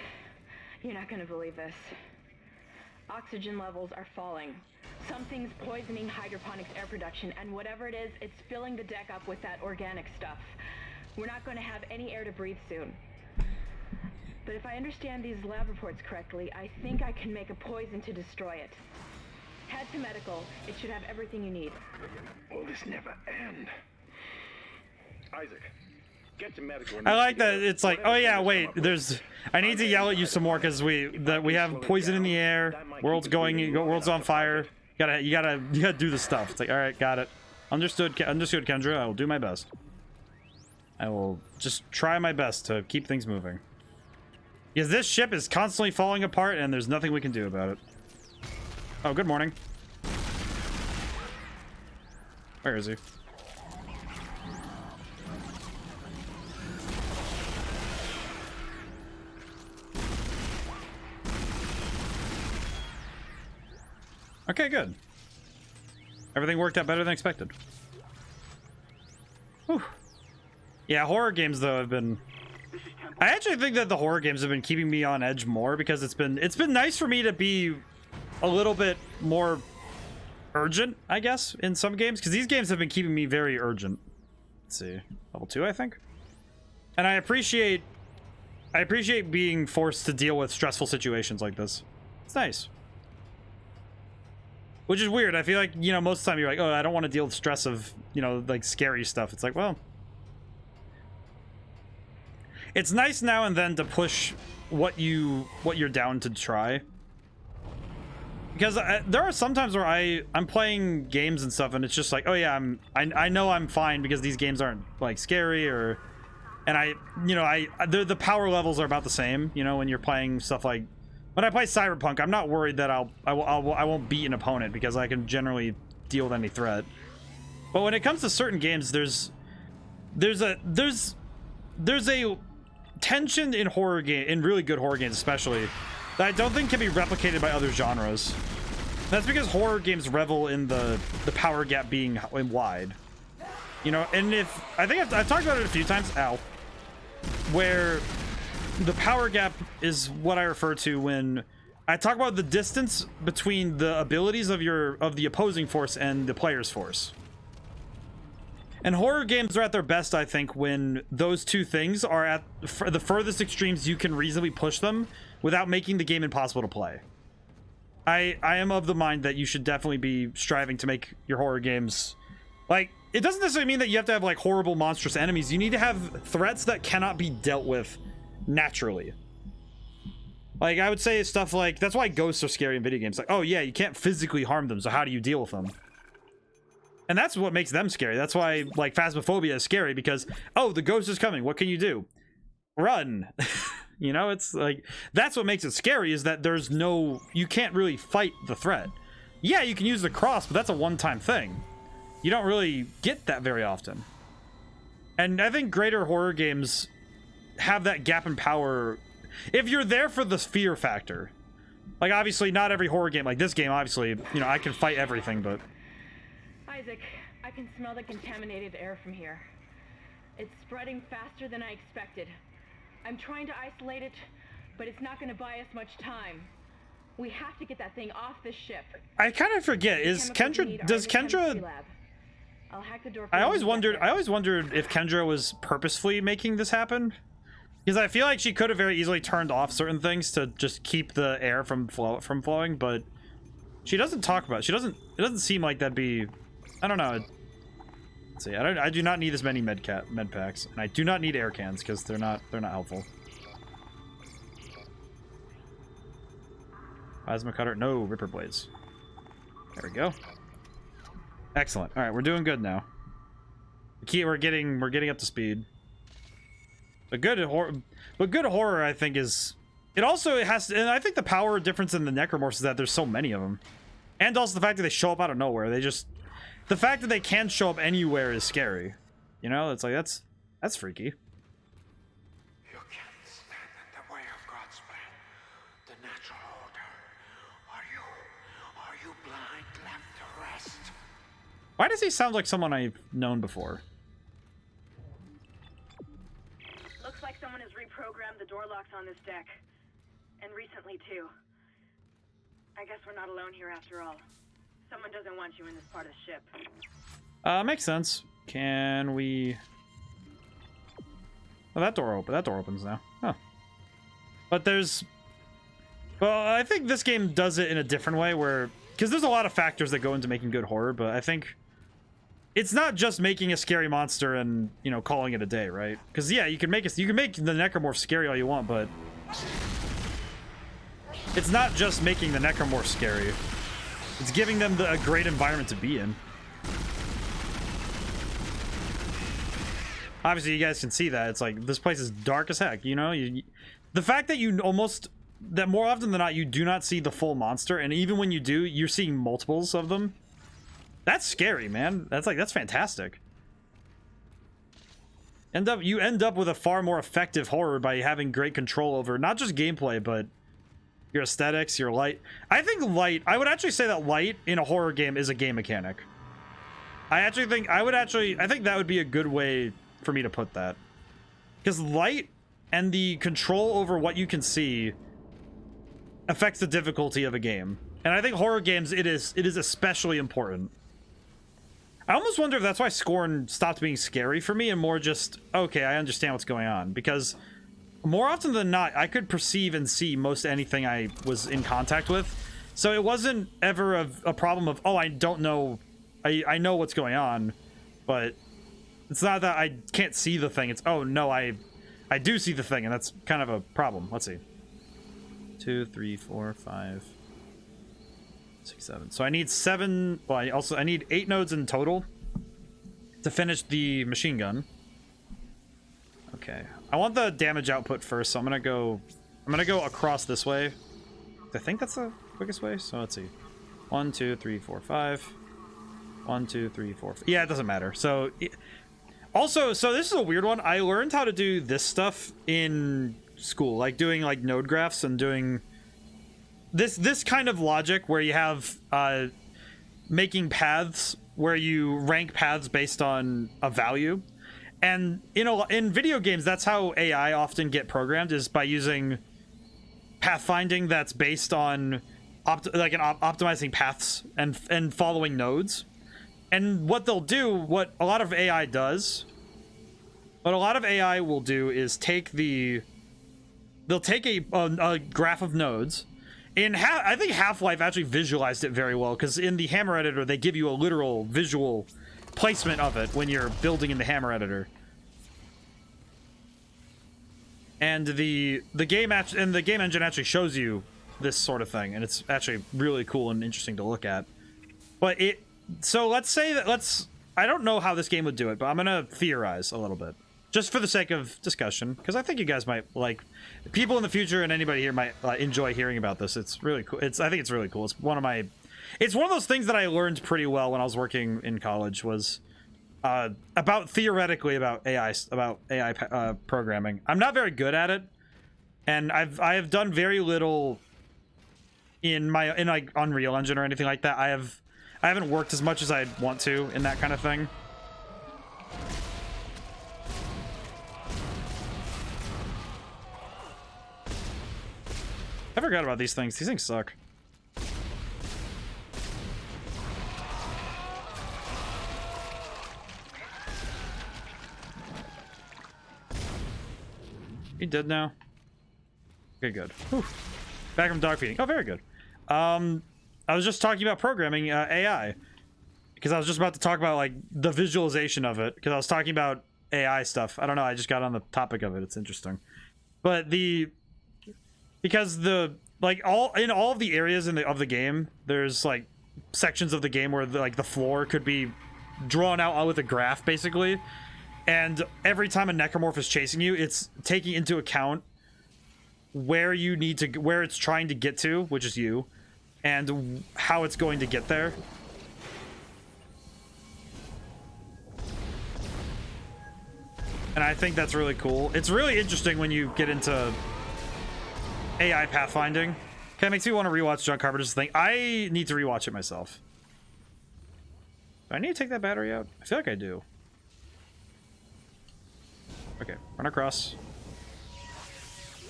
you're not gonna believe this. Oxygen levels are falling. Something's poisoning hydroponics air production, and whatever it is, it's filling the deck up with that organic stuff. We're not going to have any air to breathe soon. But if I understand these lab reports correctly, I think I can make a poison to destroy it. Head to medical. It should have everything you need. Will this never end? Isaac, get to medical. I like that it's like, oh yeah, wait, I need to yell at you some more because we have poison in the air. World's on fire. You gotta do the stuff. It's like, all right, got it. Understood, Kendra. I will do my best. I will just try my best to keep things moving. Because this ship is constantly falling apart and there's nothing we can do about it. Oh, good morning. Where is he? Okay, good. Everything worked out better than expected. Whew. Yeah, horror games though have been. I actually think that the horror games have been keeping me on edge more because it's been nice for me to be a little bit more urgent, I guess, in some games, because these games have been keeping me very urgent. Let's see, level 2, I think. And I appreciate being forced to deal with stressful situations like this. It's nice. Which is weird. I feel like, you know, most of the time you're like, oh, I don't want to deal with stress of, you know, like scary stuff. It's like, well, it's nice now and then to push what you're down to try. Because there are some times where I'm playing games and stuff and it's just like, oh yeah, I know I'm fine because these games aren't like scary or, and the power levels are about the same, you know, when you're playing stuff like. When I play Cyberpunk, I'm not worried that I won't beat an opponent because I can generally deal with any threat. But when it comes to certain games, there's a tension in really good horror games especially, that I don't think can be replicated by other genres. That's because horror games revel in the power gap being wide. You know, and I think I've talked about it a few times, where the power gap is what I refer to when I talk about the distance between the abilities of the opposing force and the player's force. And horror games are at their best, I think, when those two things are at the furthest extremes you can reasonably push them without making the game impossible to play. I am of the mind that you should definitely be striving to make your horror games, like, it doesn't necessarily mean that you have to have like horrible monstrous enemies. You need to have threats that cannot be dealt with naturally. Like, I would say stuff like, that's why ghosts are scary in video games. Like, oh yeah, you can't physically harm them, so how do you deal with them? And that's what makes them scary. That's why, like, Phasmophobia is scary, because, oh, the ghost is coming. What can you do? Run. You know, it's like, that's what makes it scary, is that there's no, you can't really fight the threat. Yeah, you can use the cross, but that's a one-time thing. You don't really get that very often. And I think greater horror games have that gap in power if you're there for the fear factor. Like, obviously, not every horror game, like this game, obviously, you know, I can fight everything, but... Isaac, I can smell the contaminated air from here. It's spreading faster than I expected. I'm trying to isolate it, but it's not going to buy us much time. We have to get that thing off this ship. I kind of forget, is Kendra, does Kendra... I'll hack the door. I always wondered if Kendra was purposefully making this happen. Because I feel like she could have very easily turned off certain things to just keep the air from flowing, but she doesn't talk about it. It doesn't seem like that'd be... I don't know. Let's see. I do not need as many med packs, and I do not need air cans because they're not helpful. Plasma cutter, no ripper blades. There we go. Excellent. All right, we're doing good now. We're getting up to speed. But good horror, I think, is... It also has to... And I think the power difference in the Necromorphs is that there's so many of them. And also the fact that they show up out of nowhere. They just... The fact that they can show up anywhere is scary. You know? It's like, that's freaky. You can't stand in the way of God's plan. The natural order. Are you blind, left to rest? Why does he sound like someone I've known before? Looks like someone has reprogrammed the door locks on this deck. And recently, too. I guess we're not alone here after all. Someone doesn't want you in this part of the ship. Makes sense. Can we... Oh, that door opens now. Huh. But there's... Well, I think this game does it in a different way where... Because there's a lot of factors that go into making good horror, but I think... It's not just making a scary monster and, you know, calling it a day, right? Because, yeah, you can make the Necromorph scary all you want, but... It's not just making the Necromorph scary. It's giving them a great environment to be in. Obviously, you guys can see that. It's like, this place is dark as heck, you know? The fact that that more often than not, you do not see the full monster, and even when you do, you're seeing multiples of them. That's scary, man. That's fantastic. You end up with a far more effective horror by having great control over not just gameplay, but your aesthetics, your light. I think I would actually say that light in a horror game is a game mechanic. I think that would be a good way for me to put that. Because light and the control over what you can see affects the difficulty of a game. And I think horror games, it is especially important. I almost wonder if that's why Scorn stopped being scary for me and more just, okay, I understand what's going on. Because more often than not, I could perceive and see most anything I was in contact with. So it wasn't ever a problem of, oh, I don't know, I know what's going on. But it's not that I can't see the thing. It's, oh, no, I do see the thing, and that's kind of a problem. Let's see. 2, 3, 4, 5... 6, 7. So I need 7. Well, I need 8 nodes in total to finish the machine gun. Okay. I want the damage output first, so I'm gonna go across this way. I think that's the quickest way. So let's see. 1, 2, 3, 4, 5. 1, 2, 3, 4. Yeah, it doesn't matter. So also, so this is a weird one. I learned how to do this stuff in school, like doing like node graphs and doing this kind of logic where you have making paths where you rank paths based on a value. And in video games, that's how AI often get programmed, is by using pathfinding that's based on optimizing paths and following nodes. And what they'll do, what a lot of AI does, what a lot of AI will do is they'll take a graph of nodes. I think Half-Life actually visualized it very well, because in the Hammer Editor they give you a literal visual placement of it when you're building in the Hammer Editor. And the game engine actually shows you this sort of thing, and it's actually really cool and interesting to look at. But so let's say that I don't know how this game would do it, but I'm gonna theorize a little bit, just for the sake of discussion, because I think you guys might like, people in the future and anybody here might enjoy hearing about this. It's really cool. I think it's really cool. It's one of those things that I learned pretty well when I was working in college, was theoretically about AI programming. I'm not very good at it, and I have done very little in like Unreal Engine or anything like that. I haven't worked as much as I want to in that kind of thing. I forgot about these things. These things suck. You dead now? Okay, good. Whew. Back from dog feeding. Oh, very good. I was just talking about programming AI, because I was just about to talk about like the visualization of it, because I was talking about AI stuff. I don't know, I just got on the topic of it. It's interesting. But because in all of the areas of the game, there's like sections of the game where the floor could be drawn out with a graph, basically. And every time a necromorph is chasing you, it's taking into account where it's trying to get to, which is you, and how it's going to get there. And I think that's really cool. It's really interesting when you get into AI pathfinding. Kind of makes me want to rewatch John Carpenter's thing. I need to rewatch it myself. Do I need to take that battery out? I feel like I do. Okay, run across.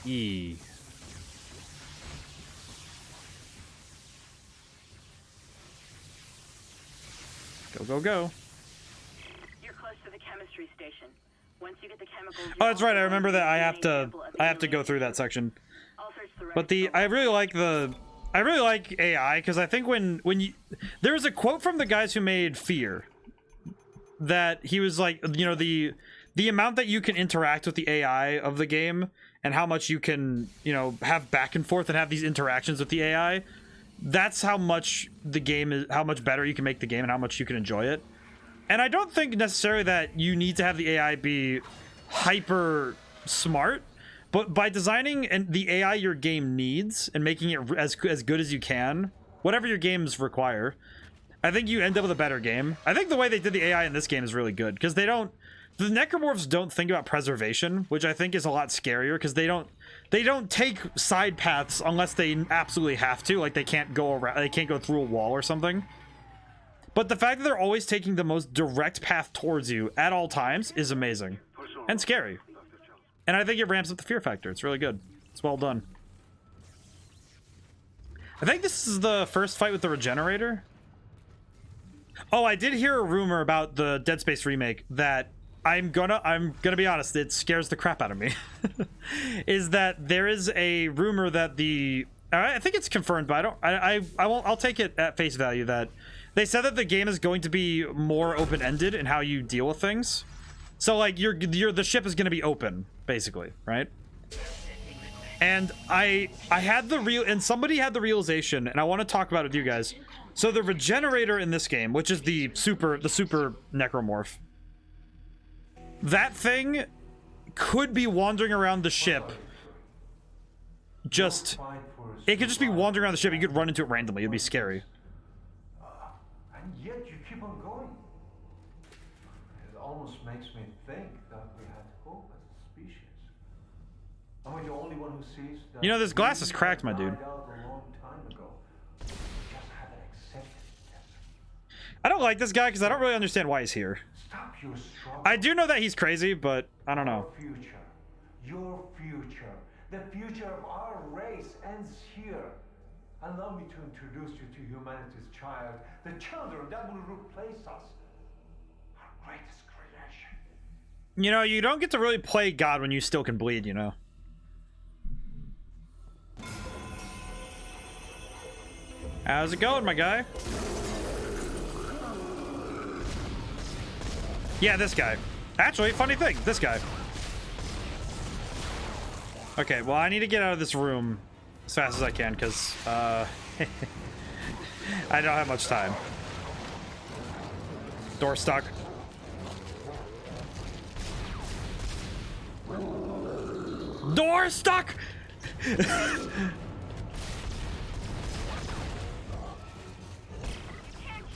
E. Go, go, go. You're close to the chemistry station. Once you get the chemicals... Oh, that's right. I remember that I have to go through that section. But I really like AI, because I think when there was a quote from the guys who made Fear, that he was like, you know, the amount that you can interact with the AI of the game, and how much you can, you know, have back and forth and have these interactions with the AI, that's how much the game is, how much better you can make the game and how much you can enjoy it. And I don't think necessarily that you need to have the AI be hyper smart, but by designing the AI your game needs and making it as good as you can, whatever your games require, I think you end up with a better game. I think the way they did the AI in this game is really good, because the necromorphs don't think about preservation, which I think is a lot scarier, because they don't take side paths unless they absolutely have to, like they can't go around, they can't go through a wall or something. But the fact that they're always taking the most direct path towards you at all times is amazing and scary. And I think it ramps up the fear factor. It's really good. It's well done. I think this is the first fight with the regenerator. Oh, I did hear a rumor about the Dead Space remake that I'm gonna be honest, it scares the crap out of me. Is that there is a rumor that I think it's confirmed, but I'll take it at face value that they said that the game is going to be more open-ended in how you deal with things. So like the ship is going to be open, basically, right? And I had somebody had the realization, and I want to talk about it with you guys. So the regenerator in this game, which is the super necromorph, that thing could be wandering around the ship. It could just be wandering around the ship. You could run into it randomly. It'd be scary. And yet you keep on going. It almost makes me think that we had hope as a species. Am I the only one who sees that? You know, this glass is cracked, my dude. A long time ago. We just haven't accepted it. I don't like this guy because I don't really understand why he's here. Stop your struggle. I do know that he's crazy, but I don't know. Your future The future of our race ends here. Allow me to introduce you to humanity's child, the children that will replace us. Our greatest creation. You know, you don't get to really play God when you still can bleed, you know. How's it going, my guy? Yeah, this guy. Actually, funny thing, this guy. Okay, well, I need to get out of this room as fast as I can, because, I don't have much time. Door stuck. Door stuck! Can't kill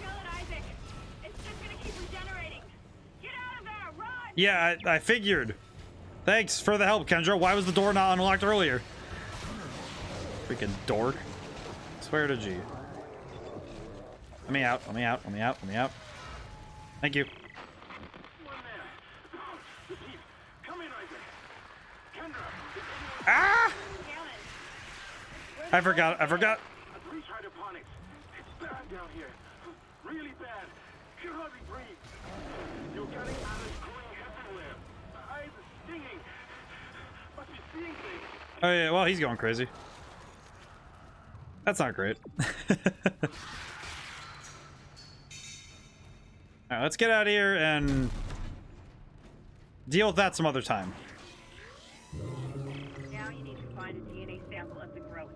it, Isaac. It's just gonna keep regenerating. Get out of there, run! Yeah, I figured. Thanks for the help, Kendra. Why was the door not unlocked earlier? Freaking dork. Swear to G. Let me out, let me out, let me out, let me out. Thank you. One there. Come in, Isaac. Kendra. Ah! Hammond. I forgot. A breach hydroponics. It's bad down here. Really bad. Can hardly breathe. You're getting Alice growing everywhere. Eyes are stinging. Must be seeing things. Oh yeah, well, he's going crazy. That's not great. Alright, let's get out of here and deal with that some other time. Now you need to find a DNA sample of the growth.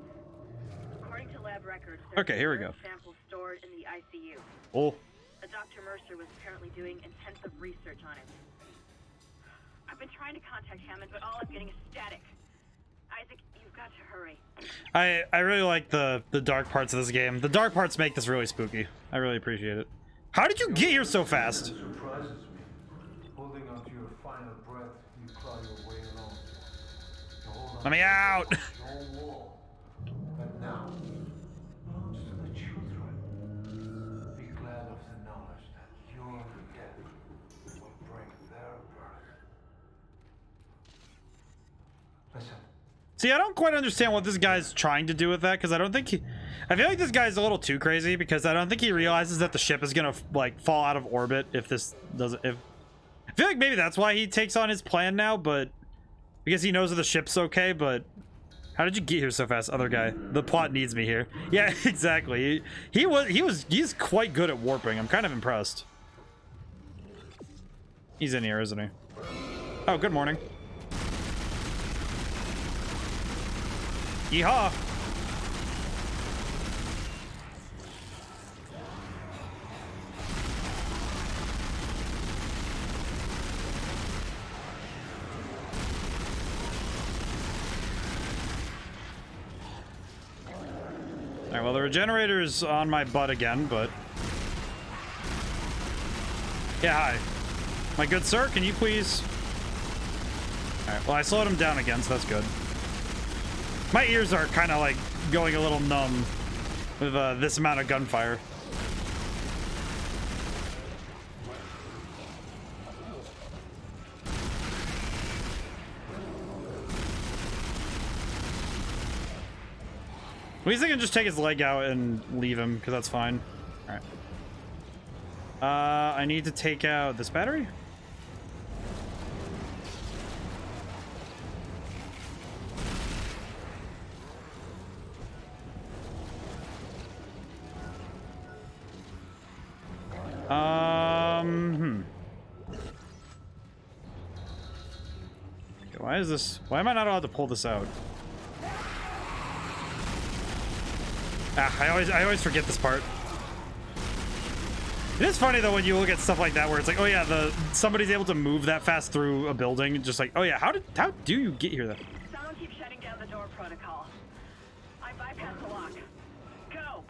According to lab records, there's Okay, here we a go. sample stored in the ICU. Oh. A Dr. Mercer was apparently doing intensive research on it. I've been trying to contact Hammond, but all I'm getting is static. Isaac, you've got to hurry. I really like the dark parts of this game. The dark parts make this really spooky. I really appreciate it. How did you get here so fast? It surprises me. Holding on to your final breath, you cry your way along. You hold on Let me out! to your wall. But now, belongs to the children. Be glad of the knowledge that your death will break their birth. Listen. See, I don't quite understand what this guy's trying to do with that, because I don't think he... I feel like this guy's a little too crazy, because I don't think he realizes that the ship is gonna, like, fall out of orbit if this doesn't... I feel like maybe that's why he takes on his plan now, but... Because he knows that the ship's okay, but... How did you get here so fast, other guy? The plot needs me here. Yeah, exactly. He's quite good at warping. I'm kind of impressed. He's in here, isn't he? Oh, good morning. Yeehaw! Alright, well, the regenerator's on my butt again, but... Yeah, hi. My good sir, can you please... Alright, well, I slowed him down again, so that's good. My ears are kind of, like, going a little numb with this amount of gunfire. At least I can just take his leg out and leave him, because that's fine. Alright. I need to take out this battery? Okay, why is this... Why am I not allowed to pull this out? Ah, I always forget this part. It is funny though when you look at stuff like that where it's like, oh yeah, somebody's able to move that fast through a building, just like, oh yeah, how do you get here then? Someone keeps shutting down the door protocol. I bypassed the lock. Go. All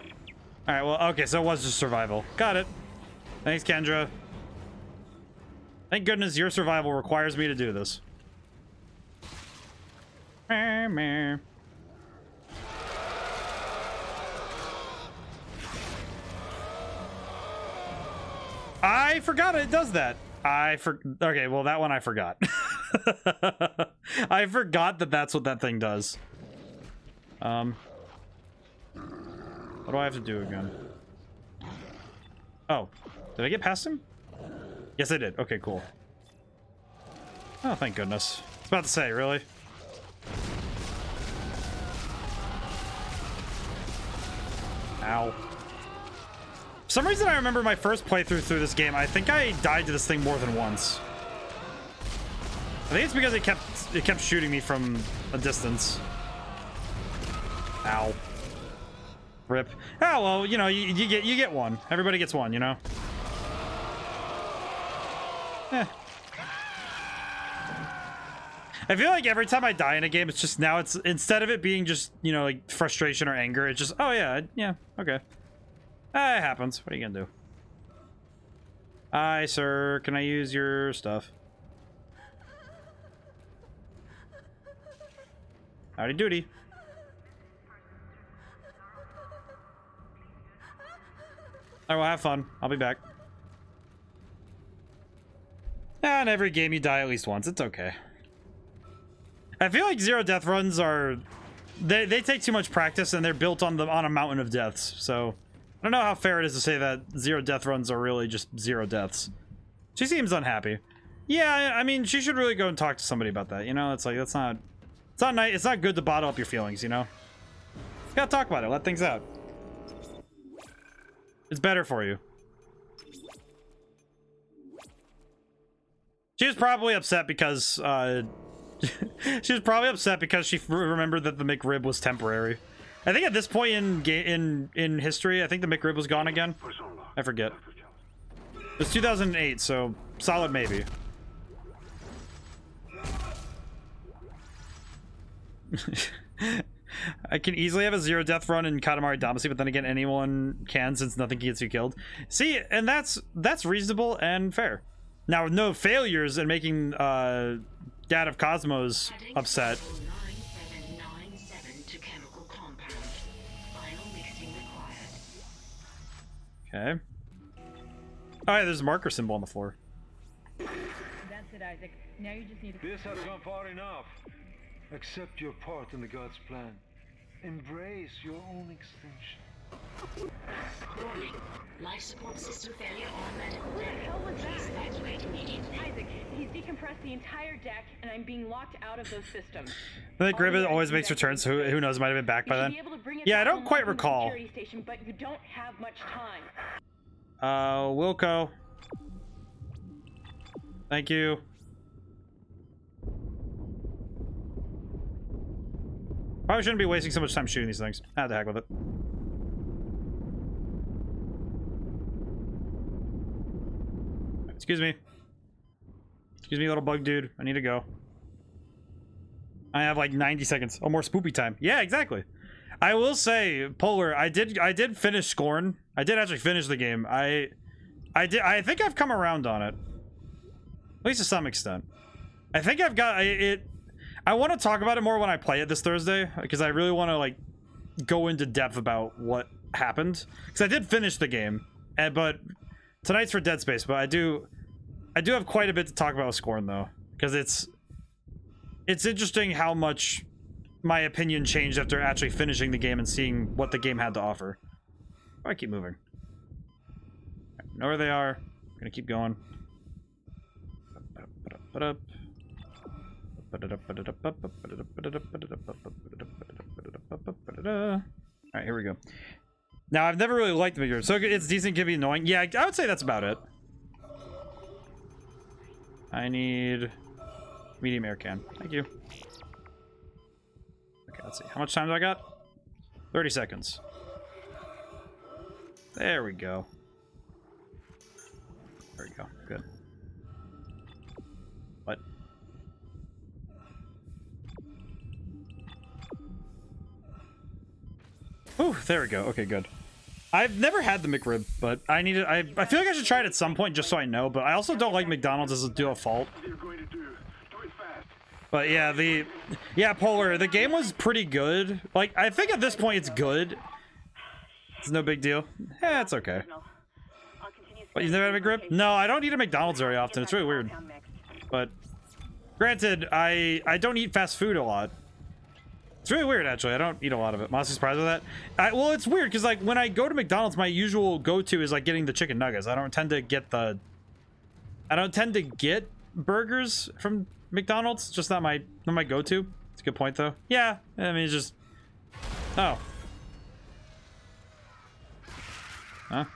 right, well, okay, so it was just survival. Got it. Thanks, Kendra. Thank goodness your survival requires me to do this. Meh, meh. I forgot it does that. Okay, well, that one I forgot. I forgot that that's what that thing does. What do I have to do again? Oh, did I get past him? Yes, I did. Okay, cool. Oh, thank goodness. I was about to say, really? Ow. For some reason, I remember my first playthrough through this game. I think I died to this thing more than once. I think it's because it kept shooting me from a distance. Ow. Rip. Oh well, you know, you get one. Everybody gets one, you know. Eh. I feel like every time I die in a game, it's just now it's instead of it being just, you know, like frustration or anger, it's just, oh yeah, okay. It happens. What are you gonna do? Hi, sir. Can I use your stuff? Howdy doody. Alright, well, have fun. I'll be back. And every game you die at least once. It's okay. I feel like zero death runs are... They take too much practice and they're built on a mountain of deaths. So, I don't know how fair it is to say that zero death runs are really just zero deaths. She seems unhappy. Yeah, I mean, she should really go and talk to somebody about that, you know? It's like, that's not... It's not nice. It's not good to bottle up your feelings, you know? You gotta talk about it. Let things out. It's better for you. She was probably upset because, she was probably upset because she remembered that the McRib was temporary. I think at this point in history, I think the McRib was gone again. I forget. It was 2008, so solid maybe. I can easily have a zero death run in Katamari Damacy, but then again, anyone can since nothing gets you killed. See, and that's reasonable and fair. Now, with no failures and making Dad of Cosmos upset. Okay. Oh yeah, there's a marker symbol on the floor. That's it, Isaac. Now you just need to... This has gone far enough. Accept your part in the God's plan. Embrace your own extinction. Warning. Life support system failure on medical What the deck. hell was Please that? evacuate immediately. Isaac, he's decompressed the entire deck, and I'm being locked out of those systems. I think Gribbon always makes returns, so who knows, might have been back by then. Yeah, I don't quite recall. Station, but you don't have much time. Wilco. Thank you. Probably shouldn't be wasting so much time shooting these things. I had to heck with it. Excuse me. Excuse me, little bug dude. I need to go. I have like 90 seconds. Oh, more spoopy time. Yeah, exactly. I will say, Polar, I did finish Scorn. I did actually finish the game. I think I've come around on it. At least to some extent. I think I've got it. I want to talk about it more when I play it this Thursday, because I really want to like go into depth about what happened. Because I did finish the game, but tonight's for Dead Space. But I do have quite a bit to talk about with Scorn though, because it's interesting how much my opinion changed after actually finishing the game and seeing what the game had to offer. Oh, I keep moving. I know where they are. I'm gonna keep going. Alright, here we go. Now, I've never really liked the bigger, so it's decent, can be annoying. Yeah, I would say that's about it. I need medium air can. Thank you. Okay, let's see. How much time do I got? 30 seconds. There we go. There we go. Good. What? Ooh, there we go. Okay, good. I've never had the McRib, but I need it. I feel like I should try it at some point just so I know, but I also don't like McDonald's as a default. But yeah, Polar, the game was pretty good. Like, I think at this point it's good. It's no big deal. Yeah, it's okay. What, you've never had a McRib? No, I don't eat a McDonald's very often. It's really weird. But Granted, I don't eat fast food a lot. It's really weird, actually. I don't eat a lot of it. I'm honestly surprised with that. Well, it's weird because like when I go to McDonald's, my usual go-to is like getting the chicken nuggets. I don't tend to get burgers from McDonald's. Just not my go-to. It's a good point though. Yeah, I mean it's just. Oh. Huh? What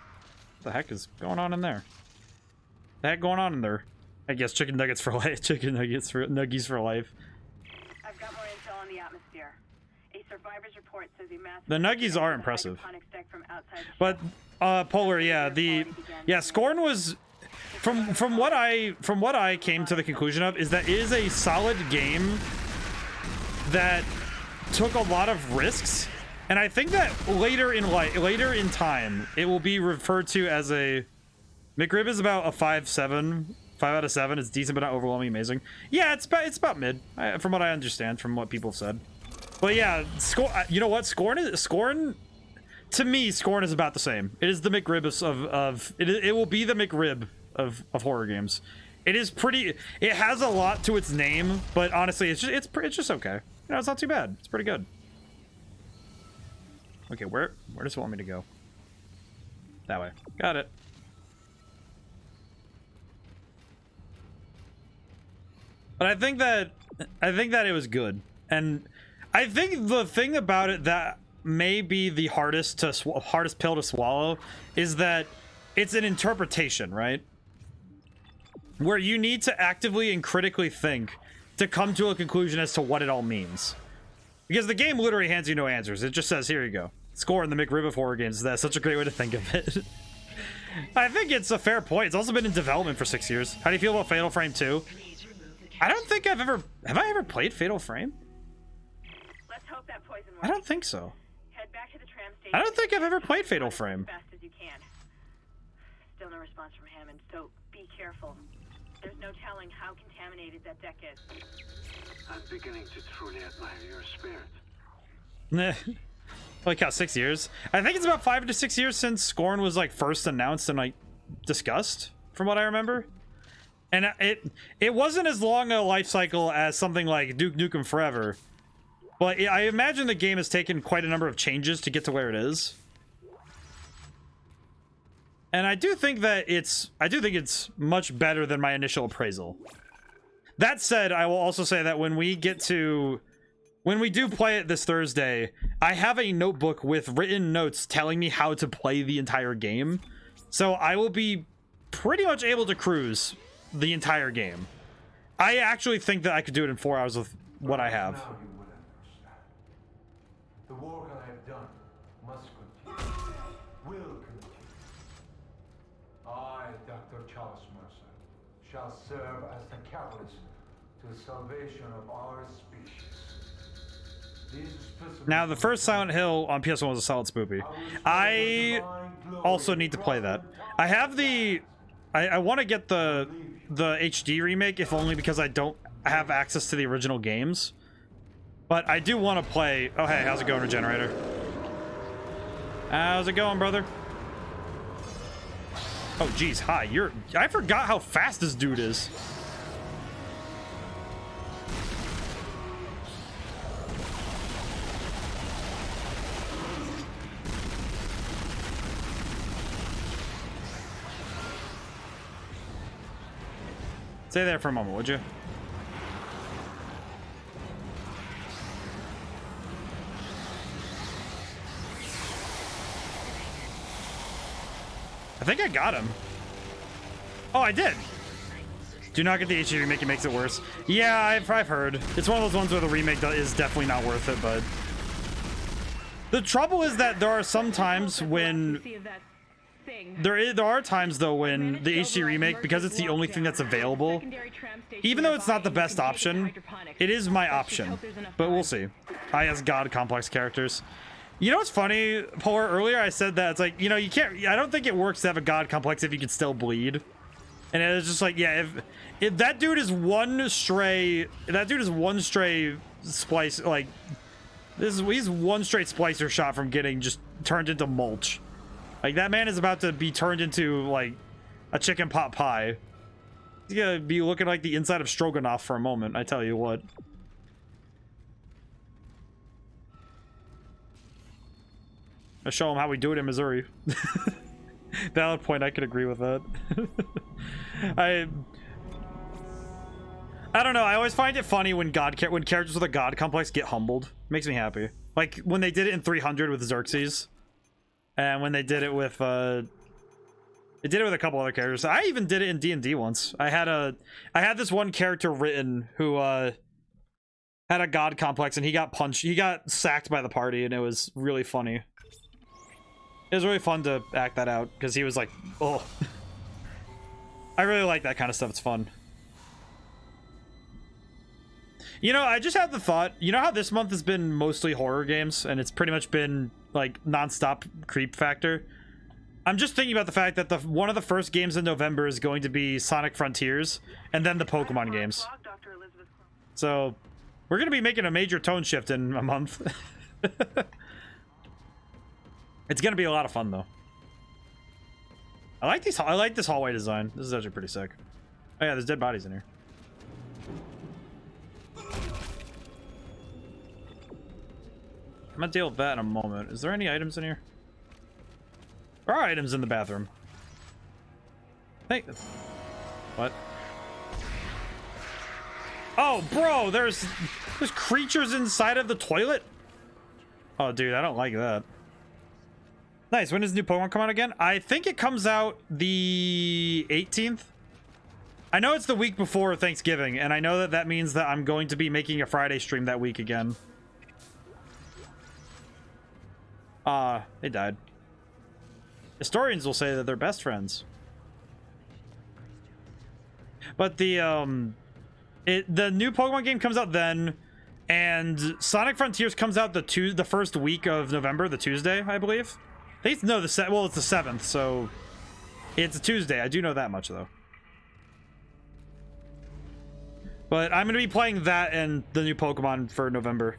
the heck is going on in there? What the heck going on in there? I guess chicken nuggets for life. Chicken nuggets for nuggies for life. I've got more intel on the atmosphere. A survivor's report says a massive... The nuggies are impressive. But Polar, yeah, Scorn was from what I came to the conclusion of is that it is a solid game that took a lot of risks, and I think that later in time it will be referred to as a McRib is about a 5/7. 5 out of 7. It's decent, but not overwhelmingly amazing. Yeah, it's about mid, from what I understand, from what people have said. But yeah, you know what? Scorn. To me, Scorn is about the same. It is the McRib it will be the McRib of horror games. It is pretty. It has a lot to its name, but honestly, it's just okay. You know, it's not too bad. It's pretty good. Okay, where does it want me to go? That way. Got it. But I think that it was good, and I think the thing about it that may be the hardest pill to swallow is that it's an interpretation, right? Where you need to actively and critically think to come to a conclusion as to what it all means, because the game literally hands you no answers. It just says, "Here you go, score in the McRib of horror games." That's such a great way to think of it. I think it's a fair point. It's also been in development for 6 years. How do you feel about Fatal Frame 2? I don't think have I ever played Fatal Frame? Let's hope that poison works. I don't think so. Head back to the tram station. I don't think I've ever played Fatal Frame. As fast as you can. Still no response from Hammond, so be careful. There's no telling how contaminated that deck is. I'm beginning to truly admire your spirit. Like how 6 years? I think it's about 5 to 6 years since Scorn was like first announced and like discussed, from what I remember. And it wasn't as long a life cycle as something like Duke Nukem Forever, but I imagine the game has taken quite a number of changes to get to where it is. And I do think it's much better than my initial appraisal. That said, I will also say that when we do play it this Thursday, I have a notebook with written notes telling me how to play the entire game. So I will be pretty much able to cruise the entire game. I actually think that I could do it in 4 hours with what I have. Now you will understand. The work I have done must continue. Will continue. I, Dr. Charles Mercer, shall serve as the catalyst to the salvation of our species. Now, the first Silent Hill on PS1 was a solid spoopy. I also need to play that. I have the... I want to get the HD remake, if only because I don't have access to the original games. But I do want to play... Oh, hey, how's it going, Regenerator? How's it going, brother? Oh, geez, hi. I forgot how fast this dude is. Stay there for a moment, would you? I think I got him. Oh, I did. Do not get the HD remake, it makes it worse. Yeah, I've heard. It's one of those ones where the remake is definitely not worth it, but... The trouble is that there are some times when... There are times, though, when the HD remake, because it's the only thing that's available, even though it's not the best option, it is my option. But we'll see. I as God complex characters. You know what's funny, Polar? Earlier I said that it's like, you know, you can't... I don't think it works to have a God complex if you can still bleed. And it's just like, yeah, if that dude is one stray... That dude is one stray splice, like... He's one straight splicer shot from getting just turned into mulch. Like, that man is about to be turned into, like, a chicken pot pie. He's gonna be looking like the inside of Stroganoff for a moment, I tell you what. I'll show him how we do it in Missouri. Valid point, I could agree with that. I don't know, I always find it funny when when characters with a god complex get humbled. Makes me happy. Like when they did it in 300 with Xerxes. And when they did it with they did it with a couple other characters. I even did it in D&D once. I had this one character written who had a god complex, and he got sacked by the party, and it was really funny. It was really fun to act that out, because he was like, oh. I really like that kind of stuff. It's fun. You know, I just had the thought, you know how this month has been mostly horror games, and it's pretty much been, like, non-stop creep factor? I'm just thinking about the fact that one of the first games in November is going to be Sonic Frontiers, and then the Pokemon games. So, we're going to be making a major tone shift in a month. It's going to be a lot of fun, though. I like this hallway design. This is actually pretty sick. Oh yeah, there's dead bodies in here. I'm gonna deal with that in a moment. Is there any items in here? There are items in the bathroom. Hey. What? Oh, bro, there's creatures inside of the toilet? Oh, dude, I don't like that. Nice. When does new Pokemon come out again? I think it comes out the 18th. I know it's the week before Thanksgiving, and I know that means that I'm going to be making a Friday stream that week again. They died. Historians will say that they're best friends. But the new Pokemon game comes out then, and Sonic Frontiers comes out the first week of November, the Tuesday, I believe. It's the 7th, so it's a Tuesday. I do know that much, though. But I'm gonna be playing that and the new Pokemon for November.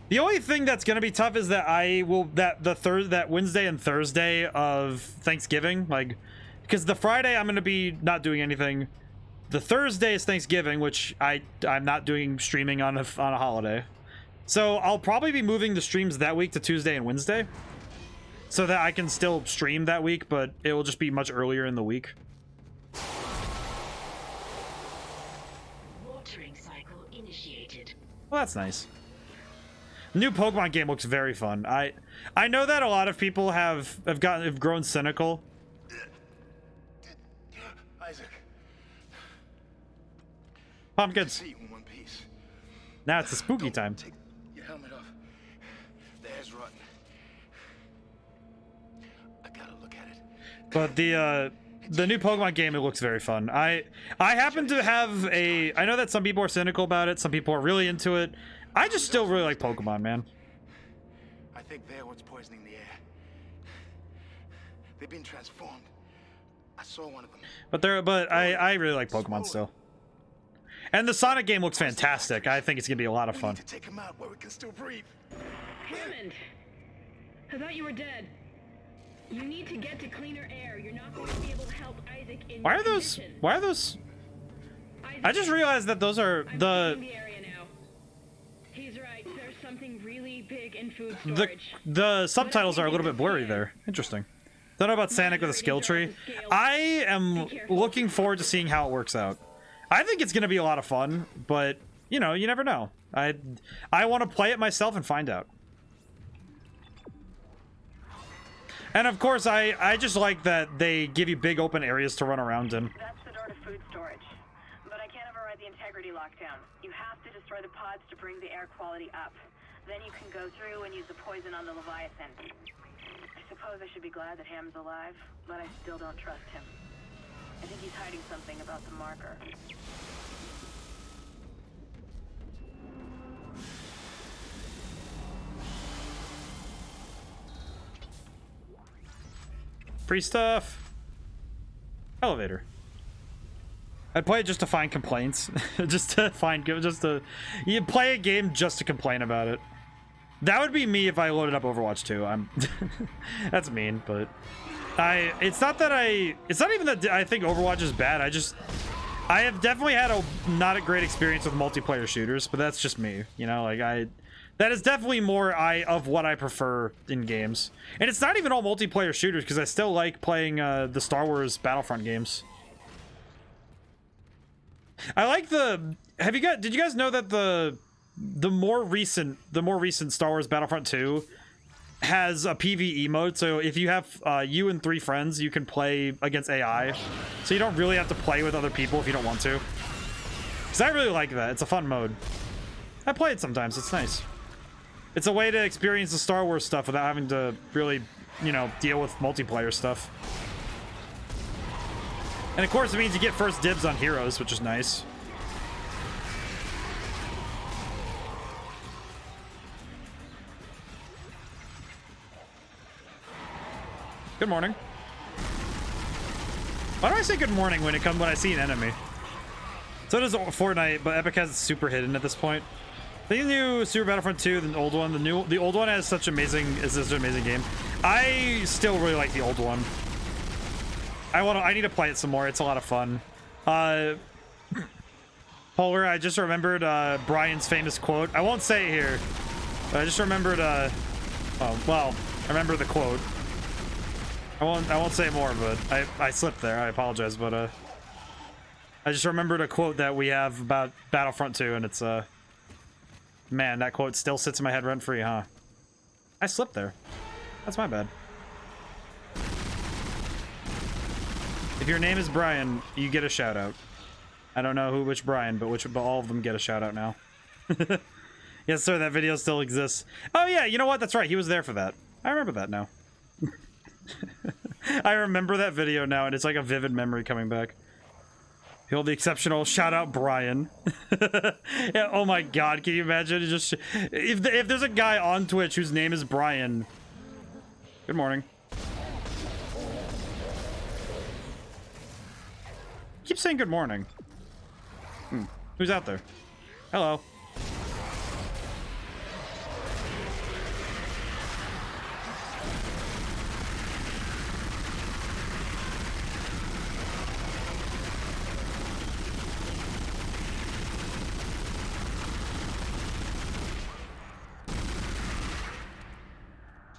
The only thing that's gonna be tough is that that Wednesday and Thursday of Thanksgiving, like, because the Friday I'm gonna be not doing anything. The Thursday is Thanksgiving, which I'm not doing streaming on a holiday. So I'll probably be moving the streams that week to Tuesday and Wednesday, so that I can still stream that week, but it will just be much earlier in the week. Watering cycle initiated. Well, that's nice. The new Pokemon game looks very fun. I know that a lot of people have grown cynical. Isaac. Pumpkins. See you in one piece. Now it's the spooky time. Take your helmet off. The hair's rotten. I gotta look at it. But the new Pokemon game, it looks very fun. I happen to have I know that some people are cynical about it, some people are really into it. I just still really like Pokemon, man. I think they're what's poisoning the air. They've been transformed. I saw one of them. But I really like Pokemon still. And the Sonic game looks fantastic. I think it's gonna be a lot of fun. We need to take him out where we can still breathe. Hammond! I thought you were dead. You need to get to cleaner air. You're not going to be able to help Isaac in Why your are those? condition. Why are those? Isaac, I just realized that those are I'm the cleaning the area now. He's right. There's something really big in food storage. the subtitles are a little bit blurry there. Interesting. Don't know about Sonic with a skill tree. I am looking forward to seeing how it works out. I think it's gonna be a lot of fun, but you know, you never know. I want to play it myself and find out. And of course, I just like that they give you big open areas to run around in. That's the door to food storage. But I can't override the integrity lockdown. You have to destroy the pods to bring the air quality up. Then you can go through and use the poison on the Leviathan. I suppose I should be glad that Ham's alive, but I still don't trust him. I think he's hiding something about the marker. Free stuff. Elevator. I'd play it just to find complaints. You play a game just to complain about it. That would be me if I loaded up Overwatch 2. That's mean, but it's not even that I think Overwatch is bad. I have definitely had not a great experience with multiplayer shooters, but that's just me, you know, like that is definitely more of what I prefer in games. And it's not even all multiplayer shooters, because I still like playing the Star Wars Battlefront games. I like did you guys know that the more recent Star Wars Battlefront 2 has a PvE mode, so if you have you and 3 friends, you can play against AI, so you don't really have to play with other people if you don't want to. Because I really like that. It's a fun mode. I play it sometimes. It's nice. It's a way to experience the Star Wars stuff without having to really, you know, deal with multiplayer stuff. And of course it means you get first dibs on heroes, which is nice. Good morning. Why do I say good morning when I see an enemy? So does Fortnite, but Epic has it super hidden at this point. The new Super Battlefront 2, the old one, the old one is such an amazing game. I still really like the old one. I need to play it some more. It's a lot of fun. Polar, I just remembered Brian's famous quote. I won't say it here, but I just remembered I remember the quote. I won't say more, but I slipped there. I apologize, but I just remembered a quote that we have about Battlefront 2, and it's man, that quote still sits in my head rent free, huh? I slipped there. That's my bad. If your name is Brian, you get a shout out. I don't know which Brian, but all of them get a shout out now. Yes, sir, that video still exists. Oh yeah, you know what? That's right. He was there for that. I remember that now. I remember that video now, and it's like a vivid memory coming back. He'll the exceptional shout out Brian. Yeah, oh my god, can you imagine? Just if there's a guy on Twitch whose name is Brian. Good morning. Keep saying good morning. Who's out there? Hello.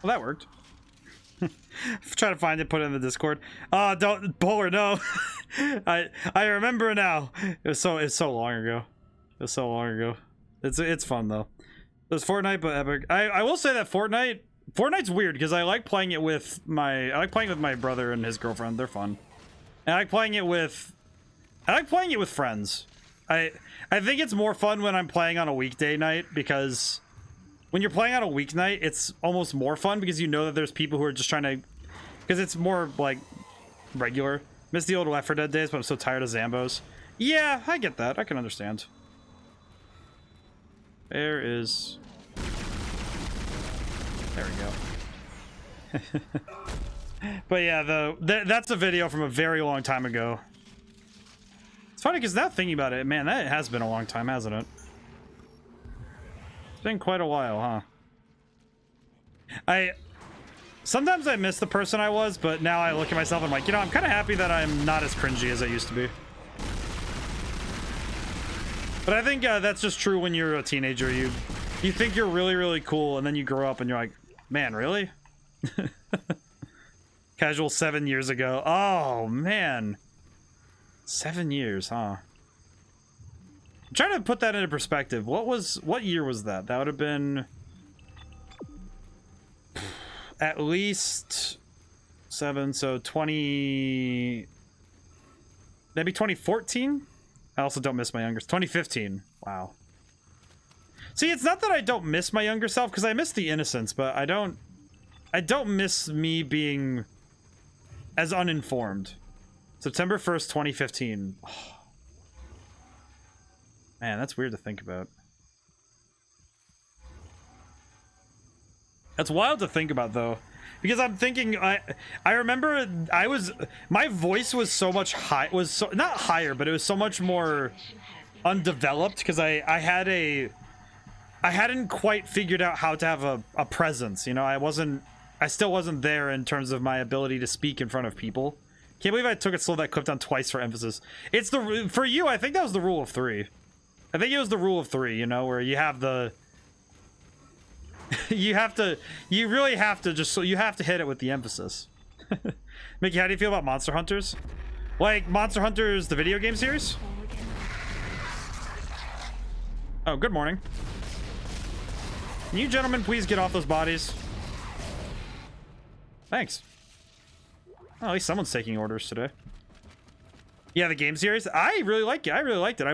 Well, that worked. Try to find it, put it in the Discord. Don't, Polar, no. I remember now. It's so long ago. It's so long ago. It's fun though. There's Fortnite, but Epic. I will say that Fortnite's weird because I like playing it with my brother and his girlfriend. They're fun. And I like playing it with friends. I think it's more fun when I'm playing on a weekday night, because when you're playing on a weeknight, it's almost more fun because you know that there's people who are just trying to, because it's more like regular. Miss the old Left 4 Dead days, but I'm so tired of Zambos. Yeah, I get that. I can understand. There we go. But yeah, that's a video from a very long time ago. It's funny because now thinking about it, man, that has been a long time, hasn't it? It's been quite a while, huh? Sometimes I miss the person I was, but now I look at myself and I'm like, you know, I'm kind of happy that I'm not as cringy as I used to be. But I think that's just true when you're a teenager. You think you're really, really cool, and then you grow up and you're like, man, really? Casual 7 years ago. Oh, man. 7 years, huh? I'm trying to put that into perspective. What year was that? That would have been at least 7, so 20, maybe 2014. I also don't miss my younger. 2015. Wow. See, it's not that I don't miss my younger self, because I miss the innocence, but I don't miss me being as uninformed. September 1st, 2015. Oh. Man, that's weird to think about. That's wild to think about, though, because I'm thinking I remember my voice was so much not higher, but it was so much more undeveloped because I hadn't quite figured out how to have a presence, you know. I still wasn't there in terms of my ability to speak in front of people Can't believe I took it slow that clip down twice for emphasis. It's the for you. I think that was the rule of 3. I think it was the rule of 3. You know, where you have the you really have to just you have to hit it with the emphasis. Mickey, how do you feel about Monster Hunters? Like Monster Hunters, the video game series? Oh, good morning. Can you gentlemen please get off those bodies? Thanks. Oh, at least someone's taking orders today. Yeah, the game series. I really like it. I really liked it. I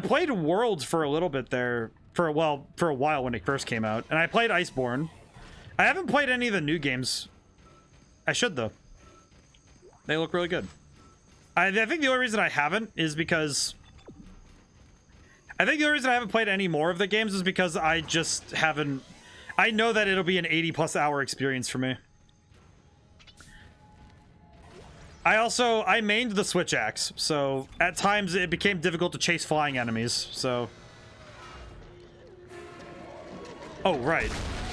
played Worlds for a little bit there for a while when it first came out, and I played Iceborne. I haven't played any of the new games. I should though. They look really good. I think the only reason I haven't is because I think the only reason I haven't played any more of the games is because I just haven't. I know that it'll be an 80+ hour experience for me. I mained the switch axe, so at times it became difficult to chase flying enemies, so. Oh, right.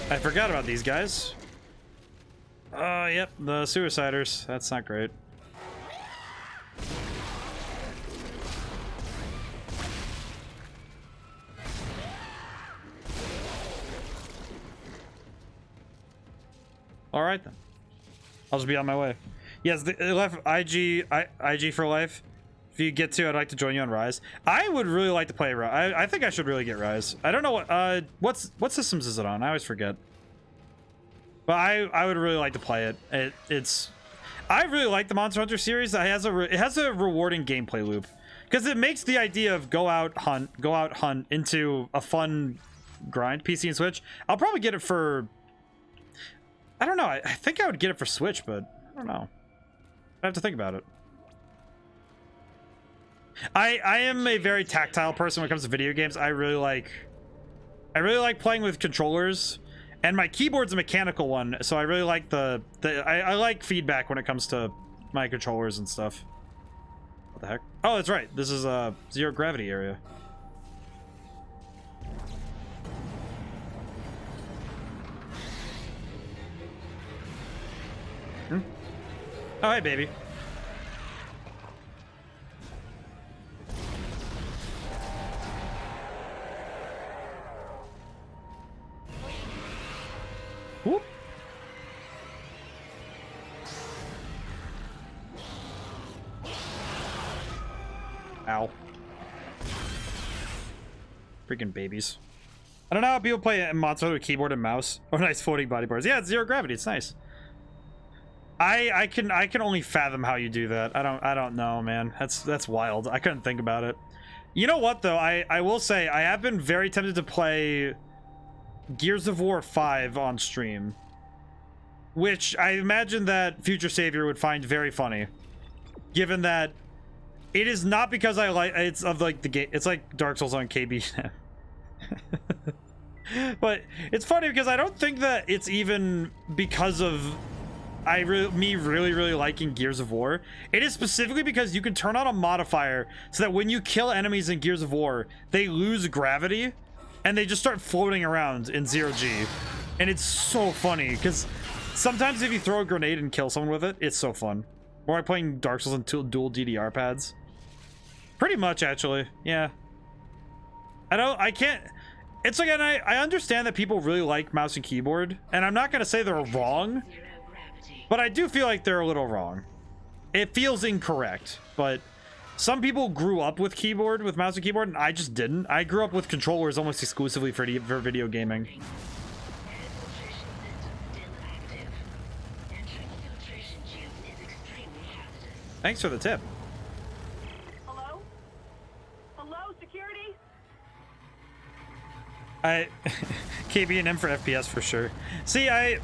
I forgot about these guys. Yep, the suiciders. That's not great. All right then. I'll just be on my way. Yes, the left IG for life. If you get to, I'd like to join you on Rise. I would really like to play Rise. I think I should really get Rise. I don't know what systems is it on? I always forget. But I would really like to play it. I really like the Monster Hunter series. It has a rewarding gameplay loop because it makes the idea of go out hunt into a fun grind. PC and Switch. I'll probably get it for. I don't know. I think I would get it for Switch, but I don't know. I have to think about it. I am a very tactile person when it comes to video games. I really like playing with controllers, and my keyboard's a mechanical one, so I really like I like feedback when it comes to my controllers and stuff. What the heck? Oh, that's right. This is a zero gravity area. Oh, hey, baby. Whoop. Ow. Freaking babies. I don't know how people play Monster with keyboard and mouse. Or nice floating body parts. Yeah, it's zero gravity. It's nice. I can only fathom how you do that. I don't know, man. That's wild. I couldn't think about it. You know what though? I will say I have been very tempted to play Gears of War 5 on stream, which I imagine that Future Savior would find very funny, given that it is not because I like it's of like the game. It's like Dark Souls on KB. But it's funny because I don't think that it's even because of me really liking Gears of War. It is specifically because you can turn on a modifier so that when you kill enemies in Gears of War, they lose gravity and they just start floating around in 0G. And it's so funny because sometimes if you throw a grenade and kill someone with it, it's so fun. Or like playing Dark Souls on dual DDR pads. Pretty much, actually. Yeah. I can't. It's like, and I understand that people really like mouse and keyboard, and I'm not gonna say they're wrong, but I do feel like they're a little wrong. It feels incorrect, but some people grew up with mouse and keyboard, and I just didn't. I grew up with controllers almost exclusively for video gaming. Thanks for the tip. Hello? Hello, security? KB and M for FPS for sure. See, I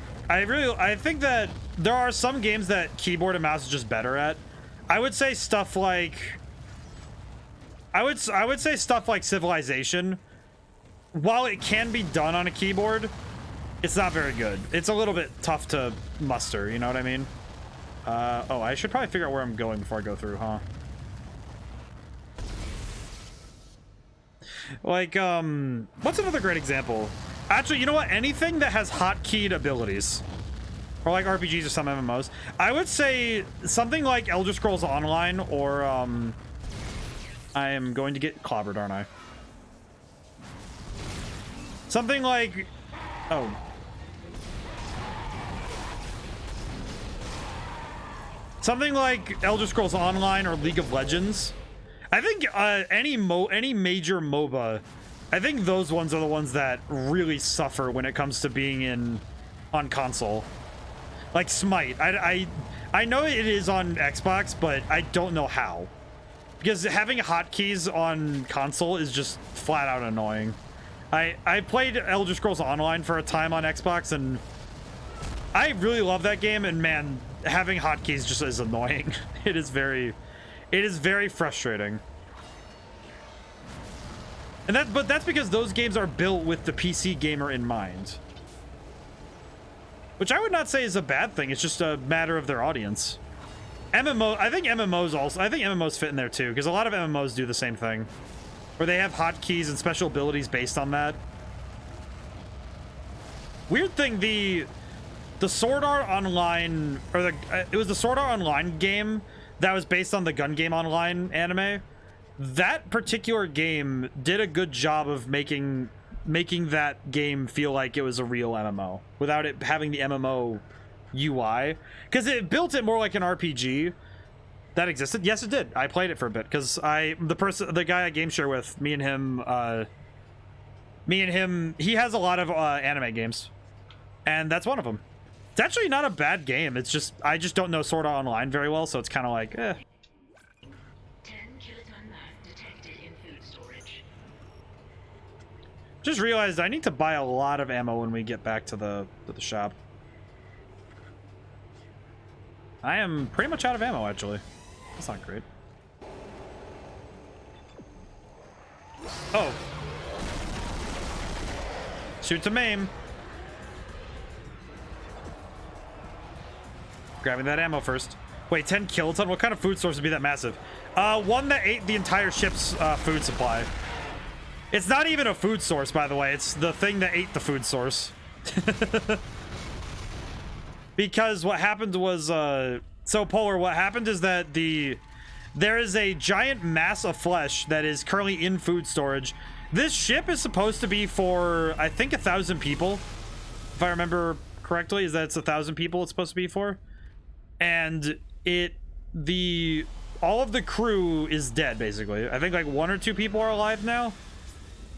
think that there are some games that keyboard and mouse is just better at. I would say stuff like Civilization, while it can be done on a keyboard, it's not very good. It's a little bit tough to muster, you know what I mean? Oh, I should probably figure out where I'm going before I go through, huh? Like, what's another great example? Actually, you know what? Anything that has hotkeyed abilities. Or like RPGs or some MMOs. I would say something like Elder Scrolls Online or I am going to get clobbered, aren't I? Something like something like Elder Scrolls Online or League of Legends. I think any major MOBA, I think those ones are the ones that really suffer when it comes to being on console. Like Smite. I know it is on Xbox, but I don't know how. Because having hotkeys on console is just flat out annoying. I played Elder Scrolls Online for a time on Xbox, and I really love that game, and man, having hotkeys just is annoying. It is very frustrating. And but that's because those games are built with the PC gamer in mind. Which I would not say is a bad thing. It's just a matter of their audience. I think MMOs fit in there too, because a lot of MMOs do the same thing. Where they have hotkeys and special abilities based on that. Weird thing, the Sword Art Online, or it was the Sword Art Online game that was based on the Gun Game Online anime. That particular game did a good job of making that game feel like it was a real MMO without it having the MMO UI, because it built it more like an RPG that existed. Yes, it did. I played it for a bit because the guy I game share with, me and him, he has a lot of anime games, and that's one of them. It's actually not a bad game. It's just I just don't know Sword Art Online very well, so it's kind of like 10 kiloton mass detected in food storage. Just realized I need to buy a lot of ammo when we get back to the shop. I am pretty much out of ammo, actually. That's not great. Oh. Shoot to maim. Grabbing that ammo first. Wait, 10 kiloton? What kind of food source would be that massive? One that ate the entire ship's food supply. It's not even a food source, by the way. It's the thing that ate the food source. Because what happened was, so Polar, what happened is that there is a giant mass of flesh that is currently in food storage. This ship is supposed to be for, I think, 1,000 people. If I remember correctly, is that it's 1,000 people it's supposed to be for? And all of the crew is dead, basically. I think like 1 or 2 people are alive now.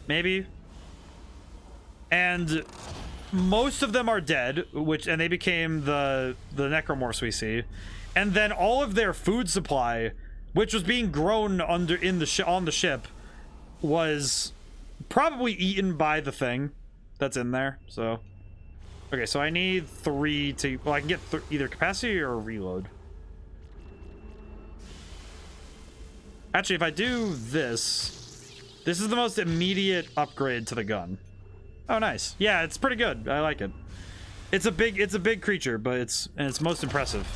Maybe. And most of them are dead, and they became the necromorphs we see. And then all of their food supply, which was being grown on the ship, was probably eaten by the thing that's in there. So, okay, so I need 3 to, well, I can get either capacity or reload. Actually, if I do this is the most immediate upgrade to the gun. Oh, nice. Yeah, it's pretty good. I like it. It's a big creature, but it's most impressive.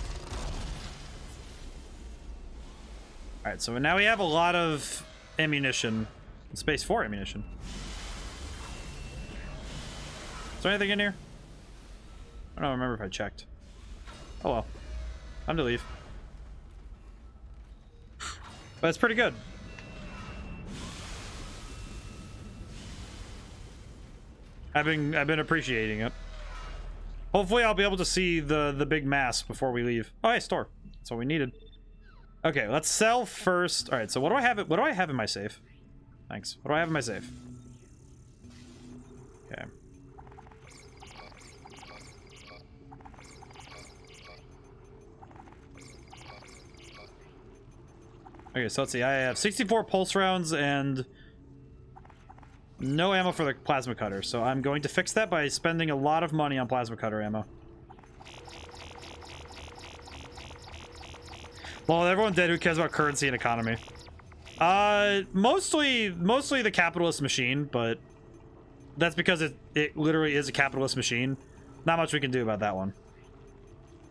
All right, so now we have a lot of ammunition. Space for ammunition. Is there anything in here? I don't remember if I checked. Oh well. Time to leave. But it's pretty good. I've been appreciating it. Hopefully I'll be able to see the big mass before we leave. Oh, hey, store. That's what we needed. Okay, let's sell first. All right, so what do I have? What do I have in my safe? Thanks. What do I have in my safe? Okay. Okay, so let's see. I have 64 pulse rounds and no ammo for the plasma cutter. So I'm going to fix that by spending a lot of money on plasma cutter ammo. Well, everyone dead. Who cares about currency and economy? Mostly the capitalist machine, but that's because it literally is a capitalist machine. Not much we can do about that one.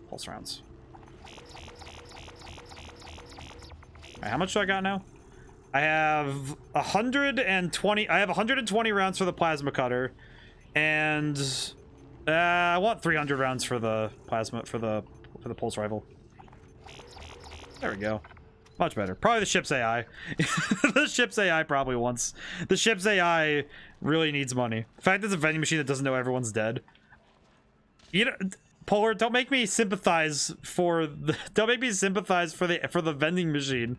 Pulse rounds. All right, how much do I got now? I have 120. I have 120 rounds for the plasma cutter, and I want 300 rounds for the plasma for the pulse rifle. There we go. Much better. Probably the ship's AI. The ship's AI probably wants. The ship's AI really needs money. The fact that it's a vending machine that doesn't know everyone's dead. You know, Polar, don't make me sympathize for the. Don't make me sympathize for the vending machine.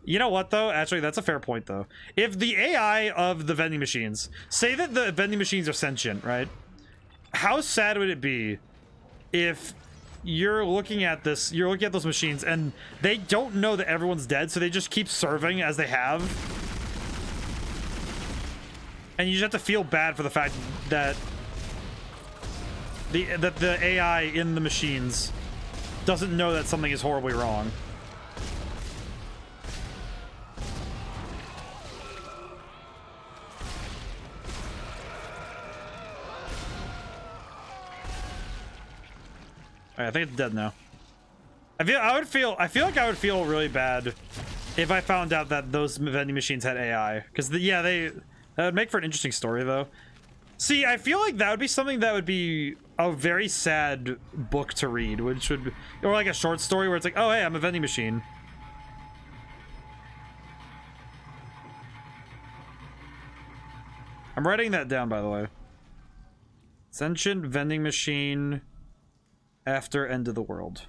You know what though? Actually, that's a fair point though. If the AI of the vending machines, say that the vending machines are sentient, right? How sad would it be if you're looking at this, you're looking at those machines and they don't know that everyone's dead, so they just keep serving as they have. And you just have to feel bad for the fact that the AI in the machines doesn't know that something is horribly wrong. Alright, I think it's dead now. I feel like I would feel really bad if I found out that those vending machines had AI. Because that would make for an interesting story though. See, I feel like that would be something that would be a very sad book to read, which would, or like a short story where it's like, oh hey, I'm a vending machine. I'm writing that down, by the way. Sentient vending machine after end of the world.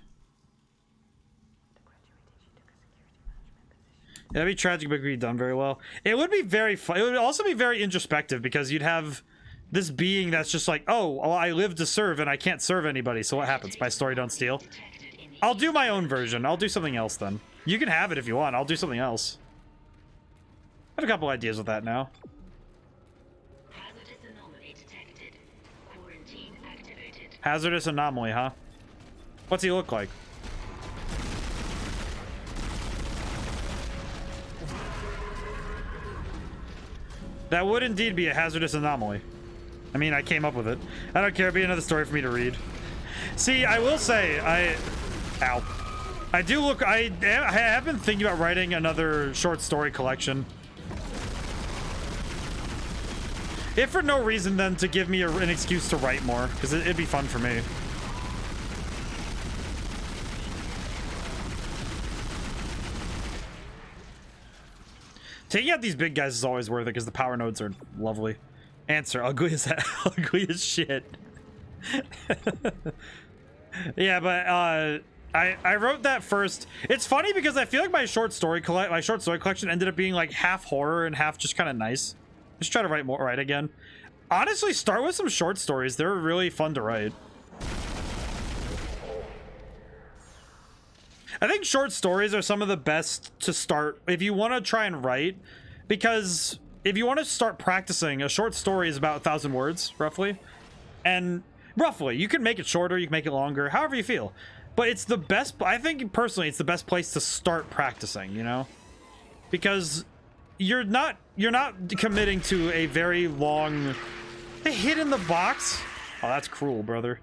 Yeah, that'd be tragic, but it would be done very well. It would be very fun. It would also be very introspective because you'd have this being that's just like, oh, well, I live to serve and I can't serve anybody, so what happens? My story don't steal? I'll do my own version. I'll do something else then. You can have it if you want. I'll do something else. I have a couple ideas with that now. Hazardous anomaly detected. Quarantine activated. Hazardous anomaly, huh? What's he look like? That would indeed be a hazardous anomaly. I mean, I came up with it. I don't care. It'd be another story for me to read. See, I will say, I have been thinking about writing another short story collection. If for no reason, then to give me an excuse to write more, because it'd be fun for me. Taking out these big guys is always worth it because the power nodes are lovely. Answer, ugly as hell, ugly as shit. Yeah, but I wrote that first. It's funny because I feel like my short story collection ended up being like half horror and half just kind of nice. Just try to write again. Honestly, start with some short stories. They're really fun to write. I think short stories are some of the best to start if you want to try and write, because if you want to start practicing, a short story is about 1,000 words, roughly. And roughly, you can make it shorter, you can make it longer, however you feel. But it's the best, I think personally, it's the best place to start practicing, you know? Because you're not committing to a very long, they hid in the box? Oh, that's cruel, brother.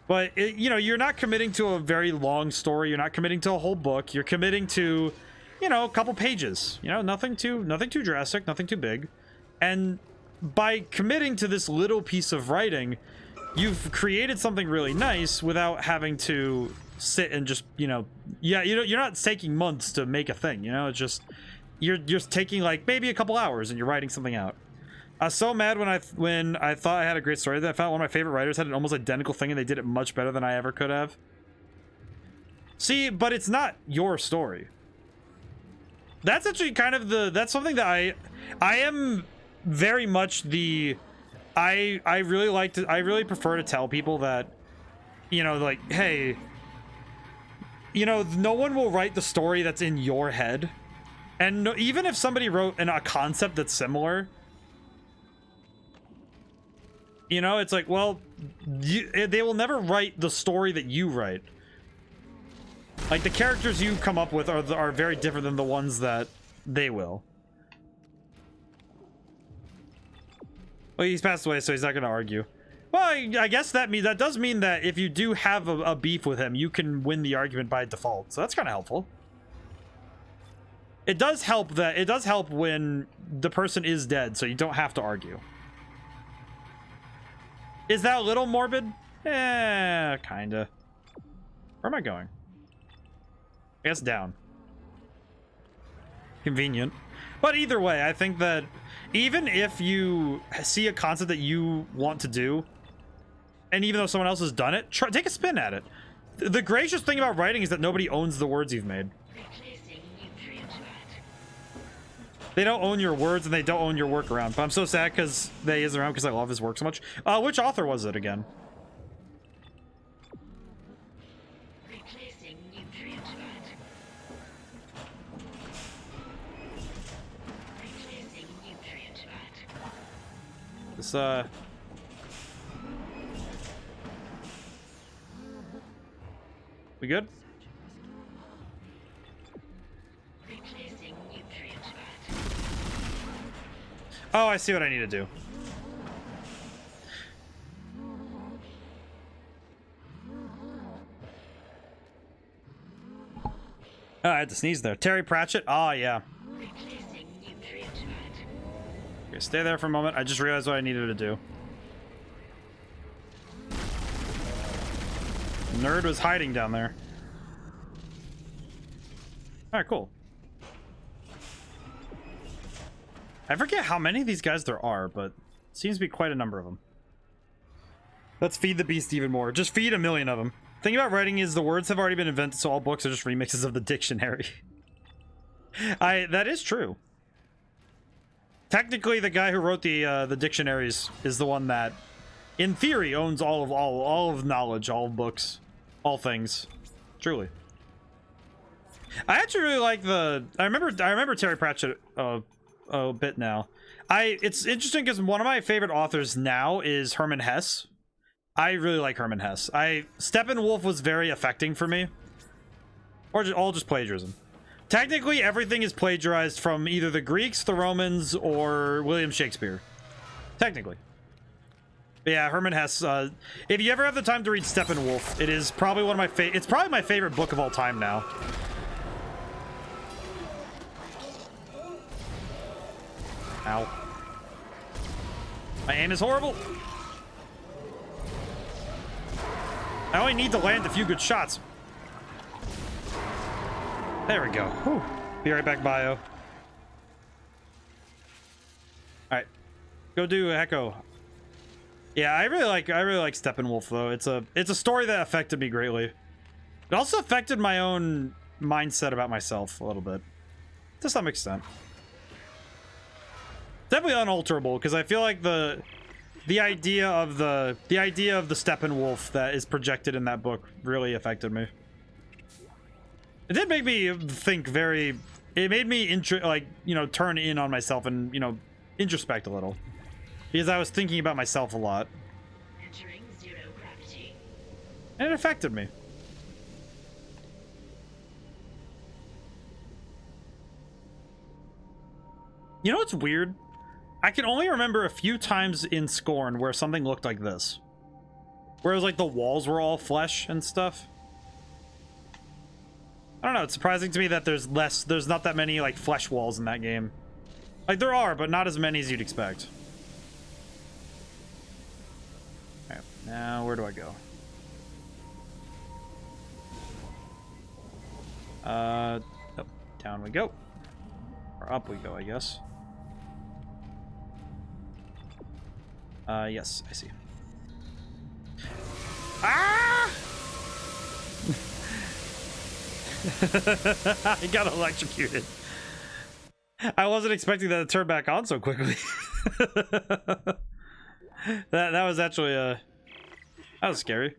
But, you know, you're not committing to a very long story. You're not committing to a whole book. You're committing to, you know, a couple pages. You know, nothing too drastic, nothing too big. And by committing to this little piece of writing, you've created something really nice without having to sit and just, you know, you're not taking months to make a thing, you know? It's just, you're just taking like maybe a couple hours and you're writing something out. I was so mad when I thought I had a great story that I found one of my favorite writers had an almost identical thing and they did it much better than I ever could have. See, but it's not your story. That's actually kind of that's something that I am very much I really prefer to tell people that, you know, like, hey, you know, no one will write the story that's in your head. And no, even if somebody wrote a concept that's similar, you know, it's like, well, they will never write the story that you write. Like, the characters you come up with are very different than the ones that they will. Well, he's passed away, so he's not going to argue. Well, I guess that does mean that if you do have a beef with him, you can win the argument by default. So that's kind of helpful. It does help when the person is dead, so you don't have to argue. Is that a little morbid? Eh, kinda. Where am I going? I guess down. Convenient. But either way, I think that even if you see a concept that you want to do, and even though someone else has done it, take a spin at it. The gracious thing about writing is that nobody owns the words you've made. They don't own your words and they don't own your work around. But I'm so sad because they is around because I love his work so much. Which author was it again? This we good? Oh, I see what I need to do. Oh, I had to sneeze there. Terry Pratchett? Oh, yeah. Okay, stay there for a moment. I just realized what I needed to do. Nerd was hiding down there. Alright, cool. I forget how many of these guys there are, but it seems to be quite a number of them. Let's feed the beast even more. Just feed a million of them. The thing about writing is the words have already been invented, so all books are just remixes of the dictionary. That is true. Technically, the guy who wrote the dictionaries is the one that, in theory, owns all of knowledge, all of books, all things. Truly. I actually really like the. I remember Terry Pratchett a bit now. It's interesting because one of my favorite authors now is Herman Hesse. I really like Herman Hesse. Steppenwolf was very affecting for me. Or all just plagiarism. Technically, everything is plagiarized from either the Greeks, the Romans, or William Shakespeare. Technically. But yeah, Herman Hesse. If you ever have the time to read Steppenwolf, it is probably one of my it's probably my favorite book of all time now. Ow. My aim is horrible. I only need to land a few good shots. There we go. Whew. Be right back, bio. Alright. Go do Echo. Yeah, I really like Steppenwolf though. It's a story that affected me greatly. It also affected my own mindset about myself a little bit. To some extent. Definitely unalterable, because I feel like the idea of the Steppenwolf that is projected in that book really affected me. It did make me think very. It made me turn in on myself and introspect a little, because I was thinking about myself a lot, and it affected me. You know what's weird? I can only remember a few times in Scorn where something looked like this. Where it was like the walls were all flesh and stuff. I don't know, it's surprising to me that there's not that many like flesh walls in that game. Like there are, but not as many as you'd expect. Alright, now where do I go? Oh, down we go. Or up we go, I guess. Yes, I see. Ah! I got electrocuted. I wasn't expecting that to turn back on so quickly. that was actually that was scary.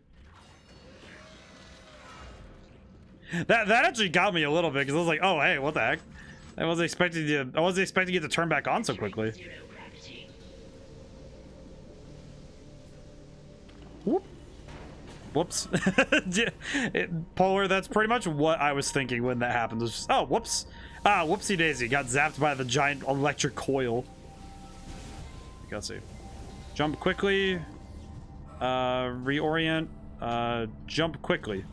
That actually got me a little bit because I was like, oh hey, what the heck? I wasn't expecting it to turn back on so quickly. Whoop. Whoops. Polar, that's pretty much what I was thinking when that happened. It was just, oh, whoops. Ah, whoopsie daisy. Got zapped by the giant electric coil. Let's see. Jump quickly. Reorient. Jump quickly.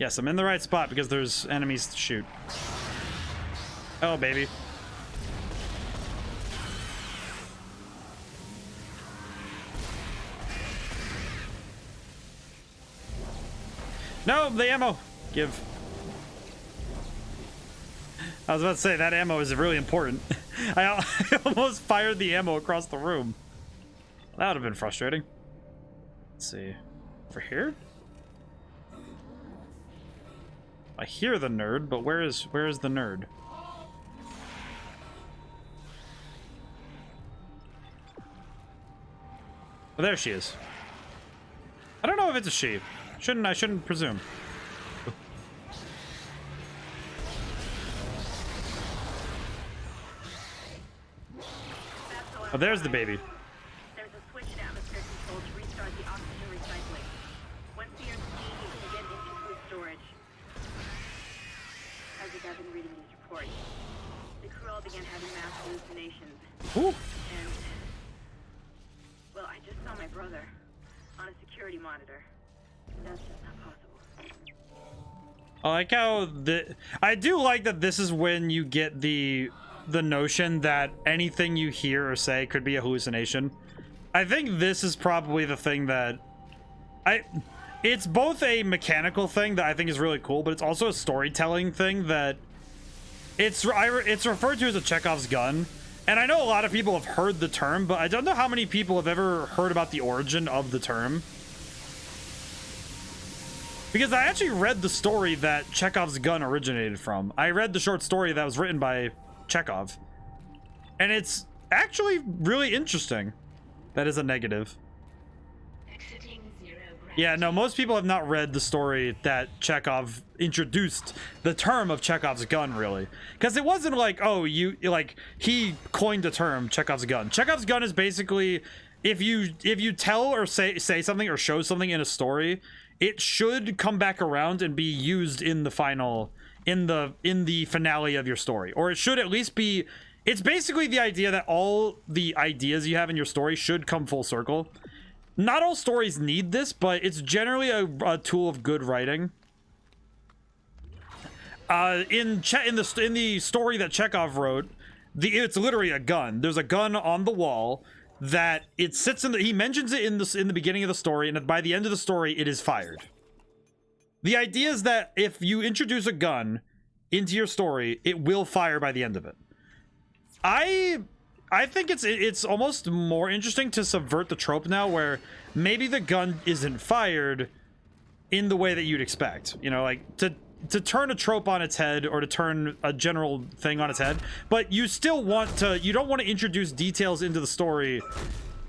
Yes, I'm in the right spot because there's enemies to shoot. Oh, baby. No, the ammo. Give. I was about to say, that ammo is really important. I almost fired the ammo across the room. That would have been frustrating. Let's see. For here? I hear the nerd, but where is the nerd? Oh, there she is. I don't know if it's a she. I shouldn't presume. Oh, there's the baby. There's a switch in atmosphere control to restart the oxygen recycling. Once the air's clean, you can get into food storage. As you guys have been reading these reports, the crew all began having mass hallucinations. Ooh. And, well, I just saw my brother on a security monitor. That's just not possible. I like how I do like that this is when you get the notion that anything you hear or say could be a hallucination. I think this is probably the thing that it's both a mechanical thing that I think is really cool, but it's also a storytelling thing that it's referred to as a Chekhov's gun. And I know a lot of people have heard the term, but I don't know how many people have ever heard about the origin of the term. Because I actually read the story that Chekhov's gun originated from. I read the short story that was written by Chekhov. And it's actually really interesting. That is a negative. Yeah, no, most people have not read the story that Chekhov introduced the term of Chekhov's gun, really. Because it wasn't like, oh, he coined the term Chekhov's gun. Chekhov's gun is basically, if you tell or say something or show something in a story, it should come back around and be used in the final, in the finale of your story. Or it should at least be, it's basically the idea that all the ideas you have in your story should come full circle. Not all stories need this, but it's generally a tool of good writing. In the story that Chekhov wrote, it's literally a gun. There's a gun on the wall that it sits in. He mentions it in the beginning of the story, and by the end of the story, it is fired. The idea is that if you introduce a gun into your story, it will fire by the end of it. I think it's almost more interesting to subvert the trope now, where maybe the gun isn't fired in the way that you'd expect. You know, like to turn a trope on its head, or to turn a general thing on its head, but you still you don't want to introduce details into the story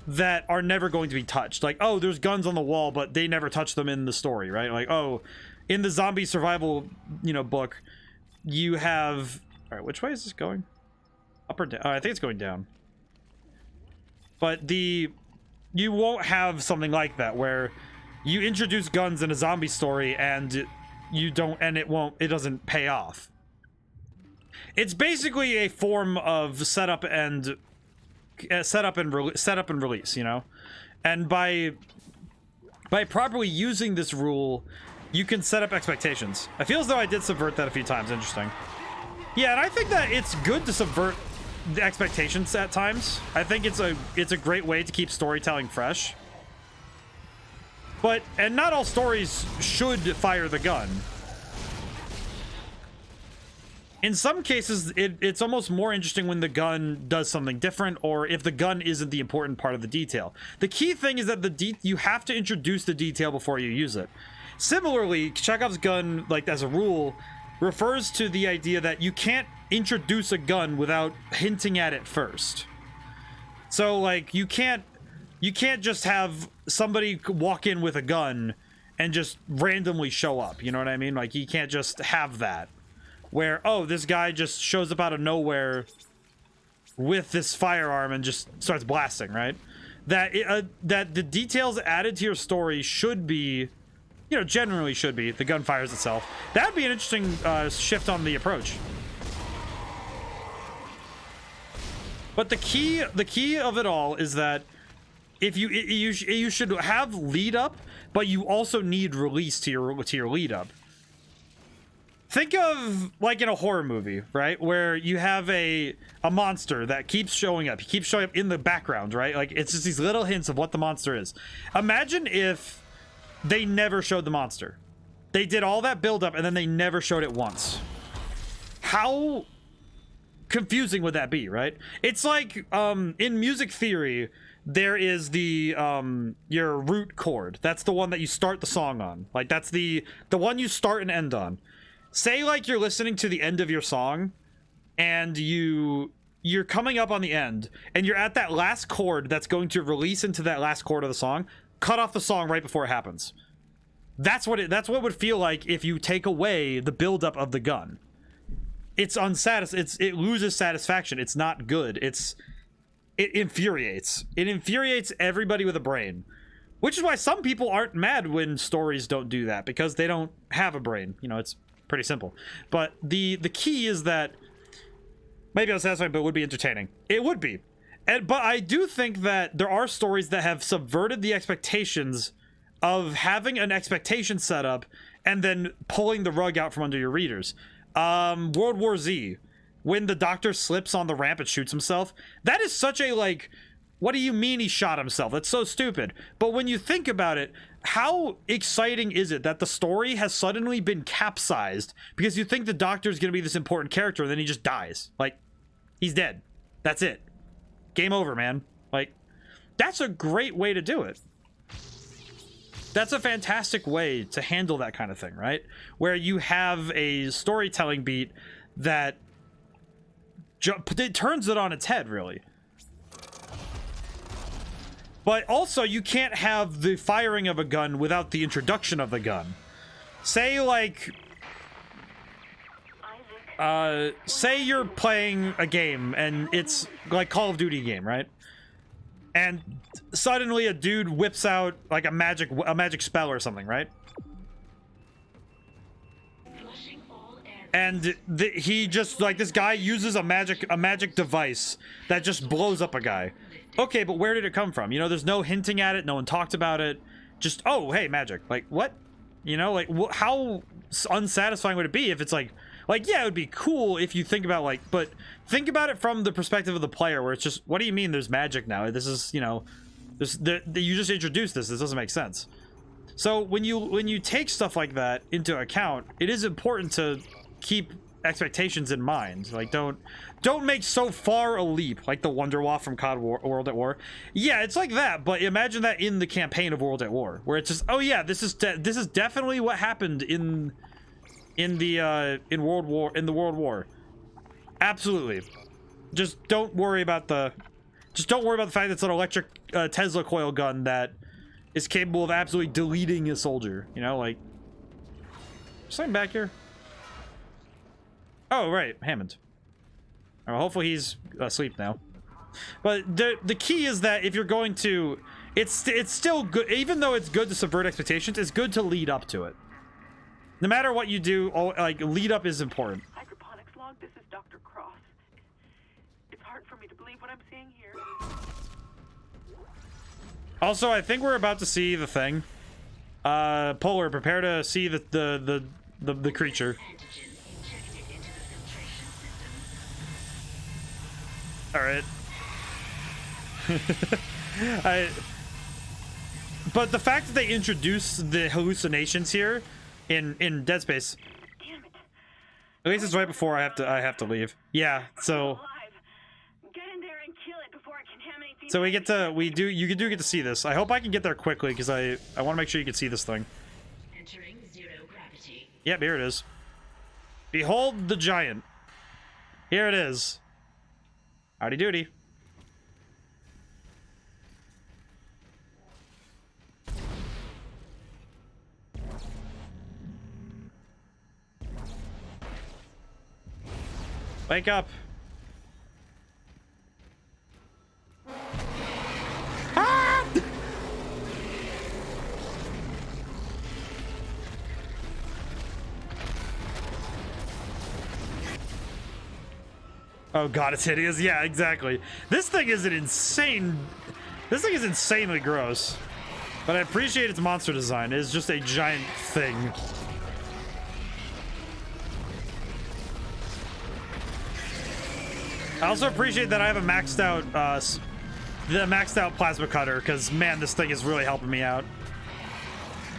that are never going to be touched. Like, oh, there's guns on the wall, but they never touch them in the story, right? Like, oh, in the zombie survival, book, you have... All right, which way is this going? Up or down? I think it's going down. But you won't have something like that where you introduce guns in a zombie story and it doesn't pay off. It's basically a form of setup and release, and by properly using this rule, you can set up expectations. I feel as though I did subvert that a few times. Interesting. Yeah, and I think that it's good to subvert the expectations at times. I think it's a great way to keep storytelling fresh. And not all stories should fire the gun. In some cases, it's almost more interesting when the gun does something different, or if the gun isn't the important part of the detail. The key thing is that you have to introduce the detail before you use it. Similarly, Chekhov's gun, like as a rule, refers to the idea that you can't introduce a gun without hinting at it first. So, like, you can't just have somebody walk in with a gun and just randomly show up, you know what I mean? Like, you can't just have that, where, oh, this guy just shows up out of nowhere with this firearm and just starts blasting, right? That the details added to your story should be, generally should be, the gun fires itself. That'd be an interesting shift on the approach. But the key of it all is that if you should have lead up, but you also need release to your lead up. Think of like in a horror movie, right? Where you have a monster that keeps showing up. He keeps showing up in the background, right? Like, it's just these little hints of what the monster is. Imagine if they never showed the monster. They did all that build-up, and then they never showed it once. How confusing would that be, right? It's like, in music theory, there is the, your root chord. That's the one that you start the song on. Like, that's the one you start and end on. Say, like, you're listening to the end of your song, and you're coming up on the end, and you're at that last chord that's going to release into that last chord of the song. Cut off the song right before it happens. That's what it would feel like if you take away the buildup of the gun. It loses satisfaction. It's not good. It infuriates. It infuriates everybody with a brain. Which is why some people aren't mad when stories don't do that, because they don't have a brain. You know, it's pretty simple. But the key is that maybe unsatisfying, but it would be entertaining. It would be. But I do think that there are stories that have subverted the expectations of having an expectation set up and then pulling the rug out from under your readers. World War Z, when the doctor slips on the ramp and shoots himself, that is such a, like, what do you mean he shot himself? That's so stupid. But when you think about it, how exciting is it that the story has suddenly been capsized because you think the doctor's gonna be this important character and then he just dies? Like, he's dead. That's it. Game over, man. Like, that's a great way to do it. That's a fantastic way to handle that kind of thing, right? Where you have a storytelling beat that it turns it on its head, really. But also, you can't have the firing of a gun without the introduction of the gun. Say, like, say you're playing a game and it's like Call of Duty game, right? And suddenly a dude whips out like a magic spell or something, right? And he just, like, this guy uses a magic device that just blows up a guy. Okay, but where did it come from? You know, there's no hinting at it. No one talked about it. Just, oh, hey, magic. Like, what? You know, like, how unsatisfying would it be if it's like, yeah, it would be cool if you think about, like, but think about it from the perspective of the player, where it's just, what do you mean there's magic now? This is, you know, you just introduced this. This doesn't make sense. So when you take stuff like that into account, it is important to keep expectations in mind. Like, don't make so far a leap like the Wonderwaff from COD World at War. Yeah, it's like that, but imagine that in the campaign of World at War, where it's just, oh yeah, this is definitely what happened in the World War. Absolutely. Just don't worry about the fact that it's an electric Tesla coil gun that is capable of absolutely deleting a soldier. You know, like, something back here. Oh, right, Hammond. Well, hopefully he's asleep now. But the key is that if you're going to, it's still good, even though it's good to subvert expectations, it's good to lead up to it. No matter what you do, like, lead up is important. Hydroponics log, this is Dr. Cross. It's hard for me to believe what I'm seeing here. Also, I think we're about to see the thing. Polar, prepare to see the creature. All right. But the fact that they introduced the hallucinations here in Dead Space, Damn it. at least it's right before I have to leave. Yeah, so Get in there and kill it before it contaminates the so you do get to see this. I hope I can get there quickly because I want to make sure you can see this thing. Entering zero gravity. Yep, here it is. Behold the giant. Here it is. Howdy doody. Wake up. Ah! Oh god, it's hideous. Yeah, exactly. This thing is insanely gross. But I appreciate its monster design. It is just a giant thing. I also appreciate that I have a maxed out plasma cutter, because man, this thing is really helping me out.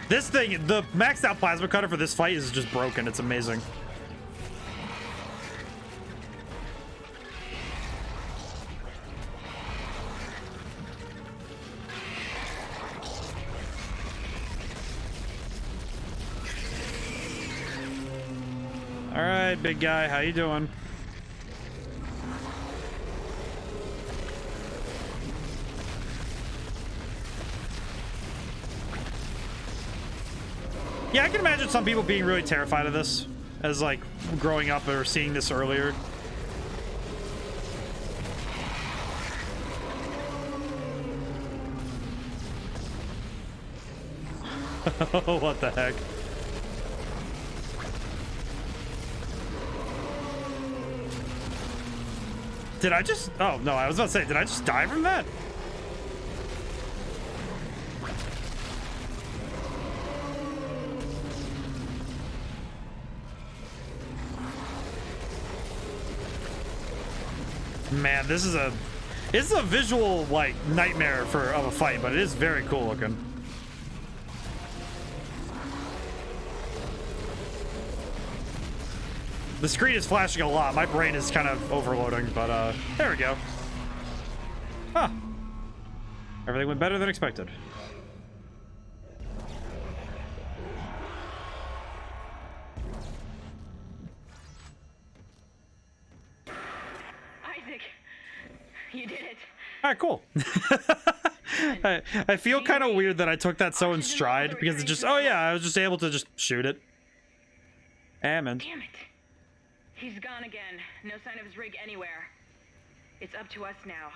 This thing, the maxed out plasma cutter for this fight is just broken. It's amazing. All right, big guy, how you doing? Yeah, I can imagine some people being really terrified of this, as like growing up or seeing this earlier. What the heck? Did I just... Oh, no, I was about to say, did I just die from that? Man, this is a... It's a visual, like, nightmare of a fight, but it is very cool looking. The screen is flashing a lot. My brain is kind of overloading, but there we go. Huh. Everything went better than expected. Isaac, you did it. All right, cool. I feel kind of weird that I took that so in stride because it just... Oh yeah, I was just able to just shoot it. Man. Damn it. He's gone again. No sign of his rig anywhere. It's up to us now.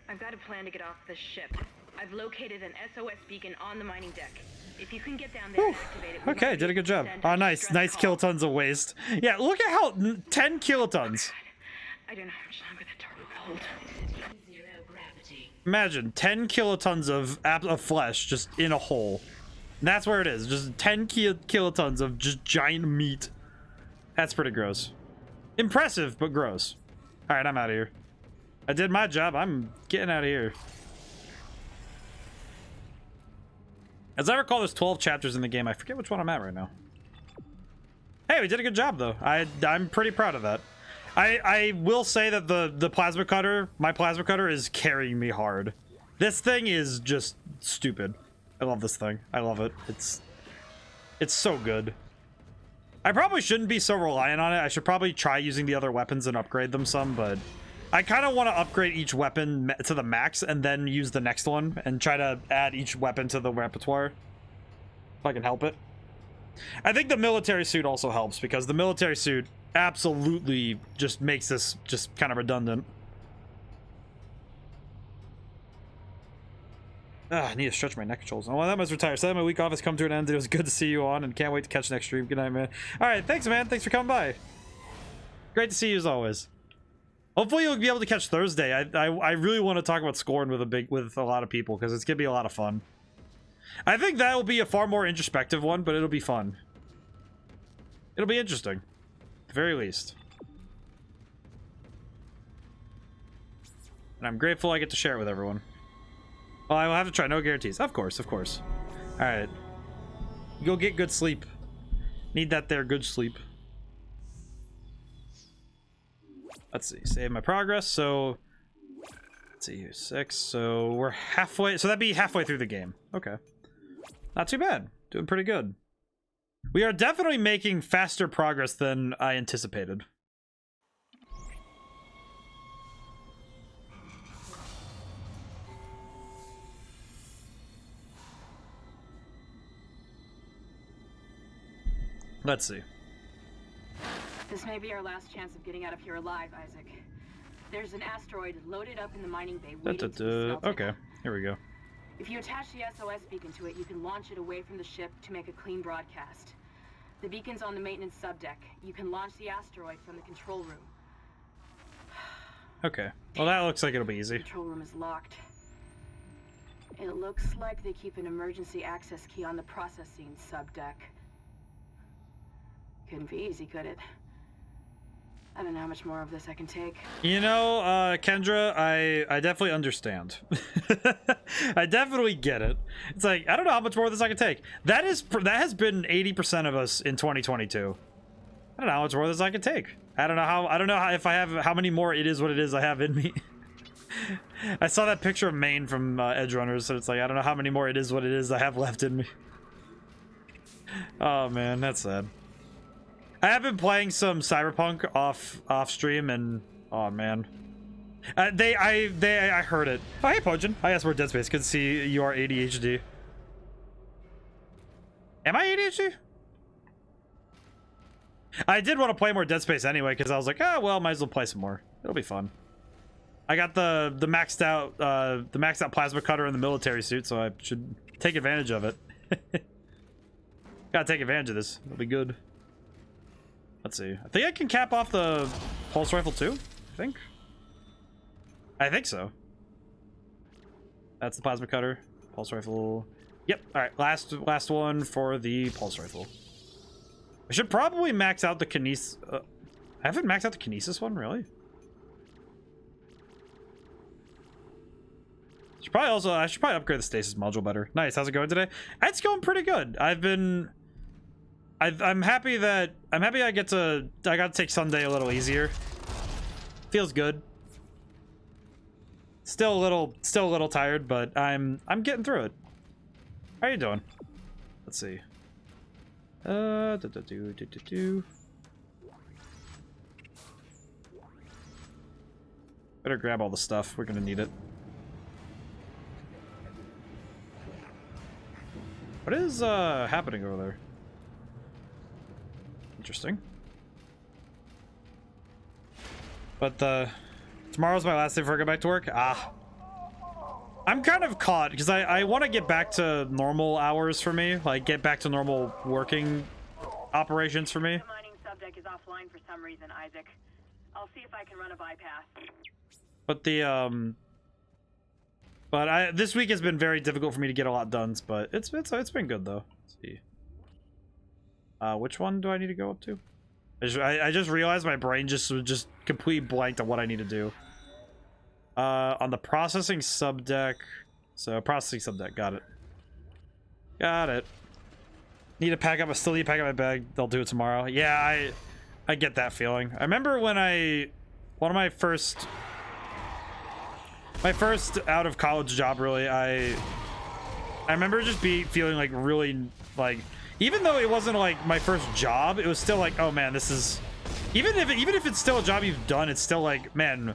I've got a plan to get off this ship. I've located an SOS beacon on the mining deck. If you can get down there and activate it... Okay, did a good job. Oh, nice. Nice kilotons of waste. Yeah, look at how... 10 kilotons. I don't know how much longer the turret will hold. Zero gravity. Imagine 10 kilotons of flesh just in a hole. And that's where it is. Just 10 kilotons of just giant meat. That's pretty gross. Impressive, but gross. All right, I'm out of here. I did my job. I'm getting out of here. As I recall, there's 12 chapters in the game. I forget which one I'm at right now. Hey, we did a good job, though. I'm pretty proud of that. I will say that the plasma cutter, my plasma cutter, is carrying me hard. This thing is just stupid. I love this thing. I love it. It's so good. I probably shouldn't be so reliant on it. I should probably try using the other weapons and upgrade them some, but I kind of want to upgrade each weapon to the max and then use the next one and try to add each weapon to the repertoire if I can help it. I think the military suit also helps because the military suit absolutely just makes this just kind of redundant. I need to stretch my neck controls. Well, that must retire. So my week off has come to an end. It was good to see you on and can't wait to catch next stream. Good night, man. All right, thanks, man. Thanks for coming by. Great to see you as always. Hopefully you'll be able to catch Thursday. I really want to talk about Scorn with a lot of people because it's gonna be a lot of fun. I think that will be a far more introspective one, but it'll be fun. It'll be interesting, at the very least. And I'm grateful I get to share it with everyone. Well, I will have to try. No guarantees. Of course, of course. All right. Go get good sleep. Need that there good sleep. Let's see. Save my progress. So, let's see here. 6. So, we're halfway. So, that'd be halfway through the game. Okay. Not too bad. Doing pretty good. We are definitely making faster progress than I anticipated. Let's see. This may be our last chance of getting out of here alive, Isaac. There's an asteroid loaded up in the mining bay waiting to be smelted. Okay, here we go. If you attach the SOS beacon to it, you can launch it away from the ship to make a clean broadcast. The beacon's on the maintenance subdeck. You can launch the asteroid from the control room. Okay. Well, that looks like it'll be easy. The control room is locked. It looks like they keep an emergency access key on the processing subdeck. Couldn't be easy, could it? I don't know how much more of this I can take. You know, Kendra, I definitely understand. I definitely get it. It's like, I don't know how much more of this I can take. That has been 80% of us in 2022. I don't know how much more of this I can take. I don't know how many more it is what it is I have in me. I saw that picture of Maine from Edge Runners, so it's like, I don't know how many more it is what it is I have left in me. Oh man, that's sad. I have been playing some Cyberpunk off stream, and oh man, I heard it. Oh hey Pojin, I asked for Dead Space. Good to see you are ADHD. Am I ADHD? I did want to play more Dead Space anyway, because I was like, oh well, might as well play some more. It'll be fun. I got the maxed out plasma cutter in the military suit, so I should take advantage of it. Gotta take advantage of this. It'll be good. Let's see. I think I can cap off the pulse rifle too. I think so. That's the plasma cutter. Pulse rifle. Yep. All right. Last one for the pulse rifle. I should probably max out the kinesis. I haven't maxed out the kinesis one, really. I should probably upgrade the stasis module better. Nice. How's it going today? It's going pretty good. I'm happy that I got to take Sunday a little easier. Feels good. Still a little tired, but I'm getting through it. How are you doing? Let's see. Better grab all the stuff. We're gonna need it. What is happening over there? Interesting. But tomorrow's my last day before I go back to work. I'm kind of caught because I want to get back to normal hours for me, like get back to normal working operations for me. The mining subdeck is offline for some reason, Isaac. I'll see if I can run a bypass. But this week has been very difficult for me to get a lot done, but it's been good though. Let's see. Which one do I need to go up to? I just realized my brain just completely blanked on what I need to do. On the processing subdeck. So processing subdeck, got it. Need to pack up. I still need to pack up my bag. They'll do it tomorrow. Yeah, I get that feeling. I remember when one of my first out of college job, really, I remember just feeling like really like, even though it wasn't like my first job, it was still like, oh man, this is, even if it's still a job you've done, it's still like, man,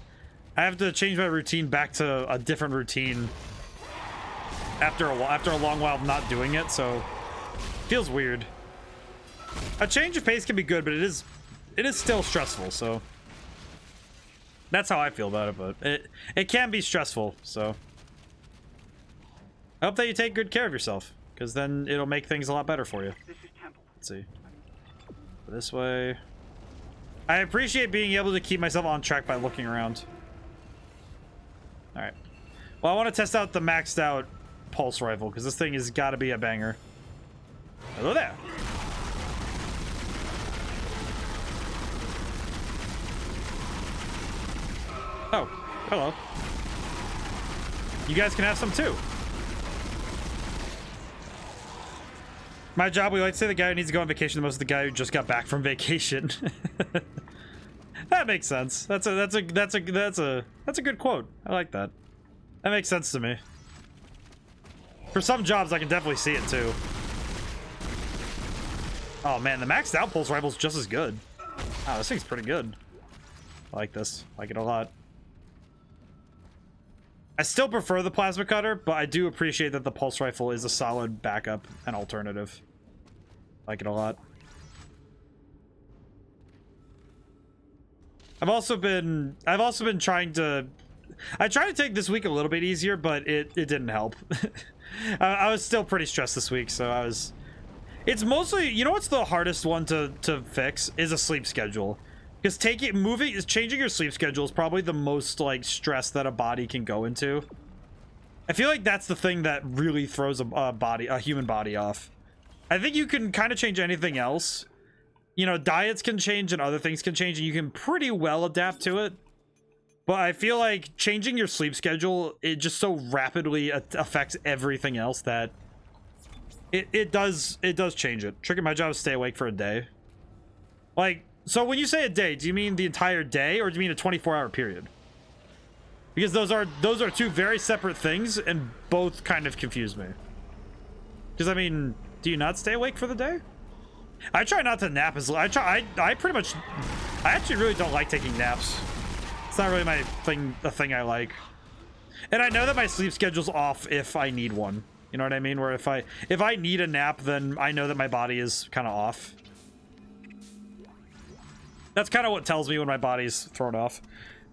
I have to change my routine back to a different routine after a long while of not doing it, so it feels weird. A change of pace can be good, but it is still stressful, so that's how I feel about it. But it can be stressful, so I hope that you take good care of yourself, because then it'll make things a lot better for you. Let's see. This way. I appreciate being able to keep myself on track by looking around. Alright. Well, I want to test out the maxed out pulse rifle, because this thing has got to be a banger. Hello there. Oh, hello. You guys can have some too. My job, we like to say the guy who needs to go on vacation the most is the guy who just got back from vacation. That makes sense. That's a good quote. I like that. That makes sense to me. For some jobs, I can definitely see it too. Oh man, the maxed out pulse rifle's just as good. Wow, this thing's pretty good. I like this. I like it a lot. I still prefer the plasma cutter, but I do appreciate that the pulse rifle is a solid backup and alternative. I like it a lot. I've also been trying to, I tried to take this week a little bit easier, but it didn't help. I was still pretty stressed this week, so it's mostly, you know what's the hardest one to fix is a sleep schedule. Because changing your sleep schedule is probably the most like stress that a body can go into. I feel like that's the thing that really throws a human body off. I think you can kind of change anything else. you know, diets can change and other things can change, and you can pretty well adapt to it. But I feel like changing your sleep schedule, it just so rapidly affects everything else that it does change it. Tricky, my job is stay awake for a day. Like, so when you say a day, do you mean the entire day, or do you mean a 24-hour period? Because those are two very separate things, and both kind of confuse me. Because I mean, do you not stay awake for the day? I try not to nap as I pretty much, I actually really don't like taking naps. It's not really my thing, the thing I like. And I know that my sleep schedule's off if I need one. You know what I mean? Where if I need a nap, then I know that my body is kind of off. That's kind of what tells me when my body's thrown off.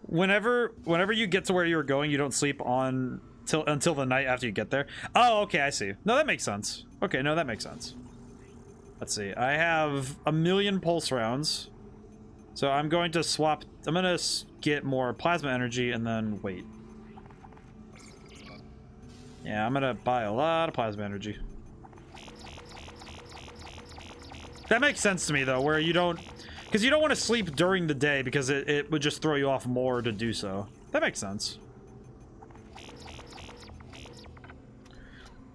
Whenever you get to where you're going, you don't sleep on until the night after you get there. Oh, okay, I see. No, that makes sense. Okay, no, that makes sense. Let's see. I have 1,000,000 pulse rounds. So I'm going to swap. I'm going to get more plasma energy and then wait. Yeah, I'm going to buy a lot of plasma energy. That makes sense to me, though, where you don't... Because you don't want to sleep during the day because it would just throw you off more to do so. That makes sense.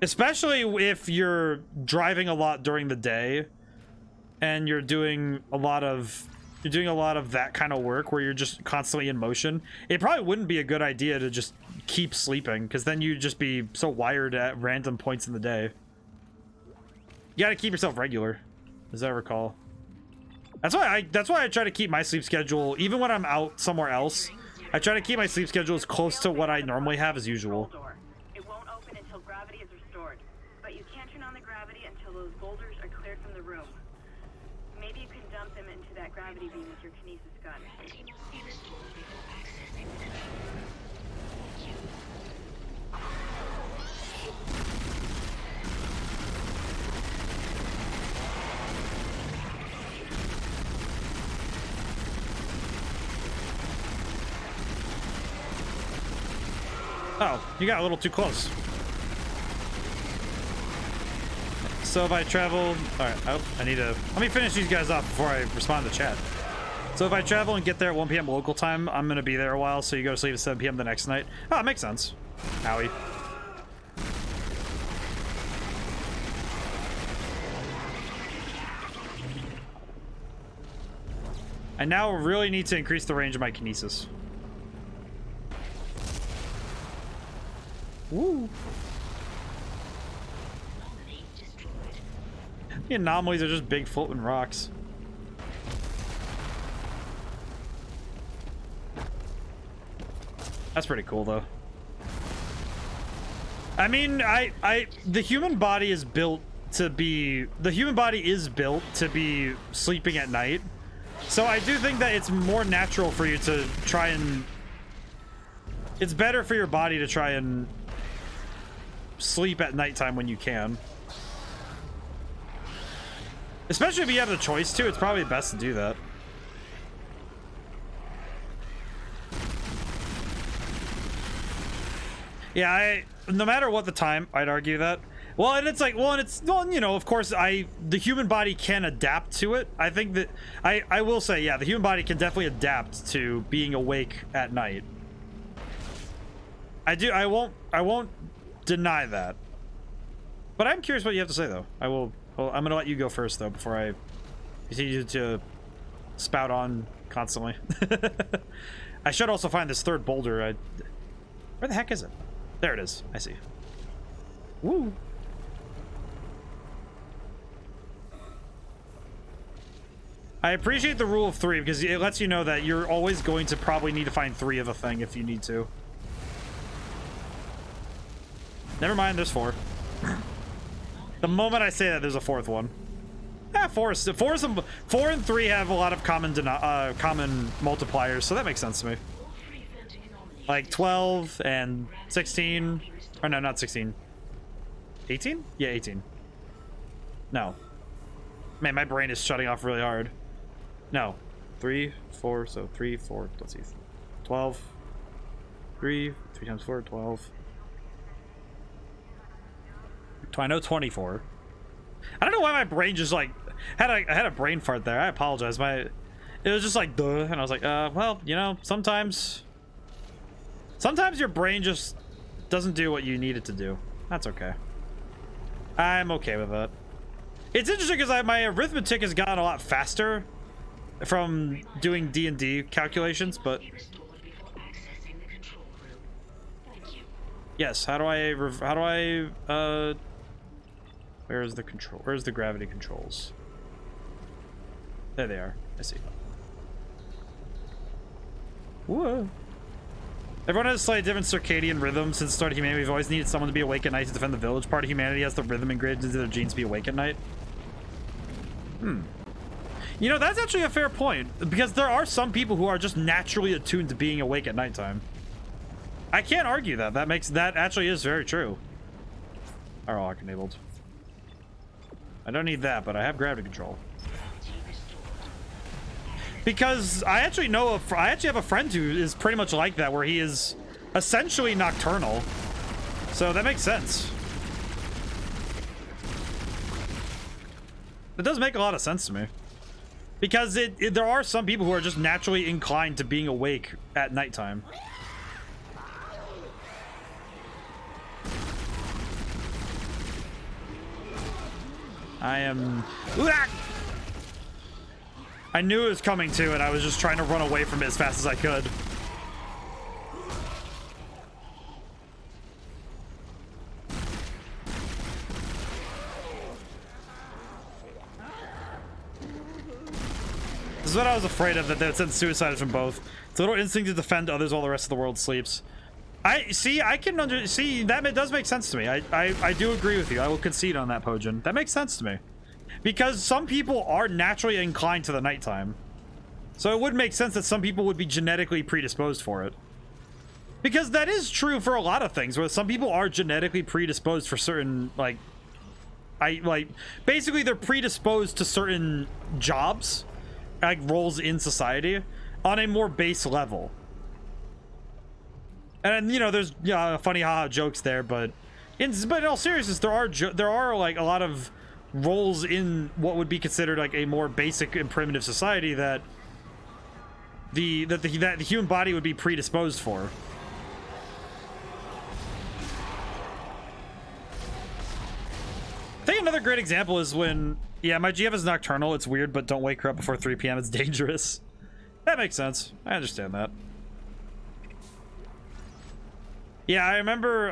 Especially if you're driving a lot during the day and you're doing a lot of that kind of work where you're just constantly in motion. It probably wouldn't be a good idea to just keep sleeping, because then you'd just be so wired at random points in the day. You gotta keep yourself regular, as I recall. That's why I try to keep my sleep schedule, even when I'm out somewhere else. I try to keep my sleep schedule as close to what I normally have as usual. It won't open until gravity is restored, but you can't turn on the gravity until those boulders are cleared from the room. Maybe you can dump them into that gravity beam with your kinesis gun. Oh, you got a little too close. So if I travel... Alright, I need to... Let me finish these guys off before I respond to chat. So if I travel and get there at 1 p.m. local time, I'm going to be there a while, so you go to sleep at 7 p.m. the next night. Oh, it makes sense. Howie. I now really need to increase the range of my kinesis. Woo! The anomalies are just big floating rocks. That's pretty cool, though. I mean, the human body is built to be... The human body is built to be sleeping at night. So I do think that it's more natural for you to try and... It's better for your body to try and sleep at nighttime when you can. Especially if you have the choice to, it's probably best to do that. Yeah, no matter what the time, I'd argue that. Well, and it's like, well, you know, of course, the human body can adapt to it. I think that, I will say, yeah, the human body can definitely adapt to being awake at night. I won't deny that. But I'm curious what you have to say, though. Well, I'm gonna let you go first, though, before I continue to spout on constantly. I should also find this third boulder. Where the heck is it? There it is. I see. Woo! I appreciate the rule of 3 because it lets you know that you're always going to probably need to find 3 of a thing if you need to. Never mind, there's 4. The moment I say that, there's a 4th one. Yeah, 4 and 3 have a lot of common multipliers, so that makes sense to me. Like 12 and 16. Or no, not 16. 18? Yeah, 18. No. Man, my brain is shutting off really hard. No. 3, 4, so 3, 4, let's see. 12. 3 times 4, 12. I know 24. I don't know why my brain just like... I had a brain fart there. I apologize. It was just like, duh. And I was like, well, you know, sometimes your brain just doesn't do what you need it to do. That's okay. I'm okay with that. It's interesting because my arithmetic has gotten a lot faster from doing D&D calculations, but yes, how do I where's the control? Where's the gravity controls? There they are. I see. Whoa. Everyone has a slightly different circadian rhythm. Since the start of humanity, we've always needed someone to be awake at night to defend the village. Part of humanity has the rhythm ingrained into their genes to be awake at night. You know, that's actually a fair point, because there are some people who are just naturally attuned to being awake at nighttime. I can't argue that. That actually is very true. Airlock enabled. I don't need that, but I have gravity control. Because I actually have a friend who is pretty much like that, where he is essentially nocturnal. So that makes sense. It does make a lot of sense to me. Because there are some people who are just naturally inclined to being awake at nighttime. I knew it was coming too, and I was just trying to run away from it as fast as I could. This is what I was afraid of, that they would send suicides from both. It's a little instinct to defend others while the rest of the world sleeps. I can see that it does make sense to me. I do agree with you. I will concede on that, Pojin. That makes sense to me. Because some people are naturally inclined to the nighttime. So it would make sense that some people would be genetically predisposed for it. Because that is true for a lot of things, where some people are genetically predisposed for certain, basically they're predisposed to certain jobs, like roles in society, on a more base level. And, you know, there's funny haha jokes there, but in all seriousness, there are like a lot of roles in what would be considered like a more basic and primitive society that the human body would be predisposed for. I think another great example is when, yeah, my GF is nocturnal. It's weird, but don't wake her up before 3 p.m. It's dangerous. That makes sense. I understand that. Yeah, I remember,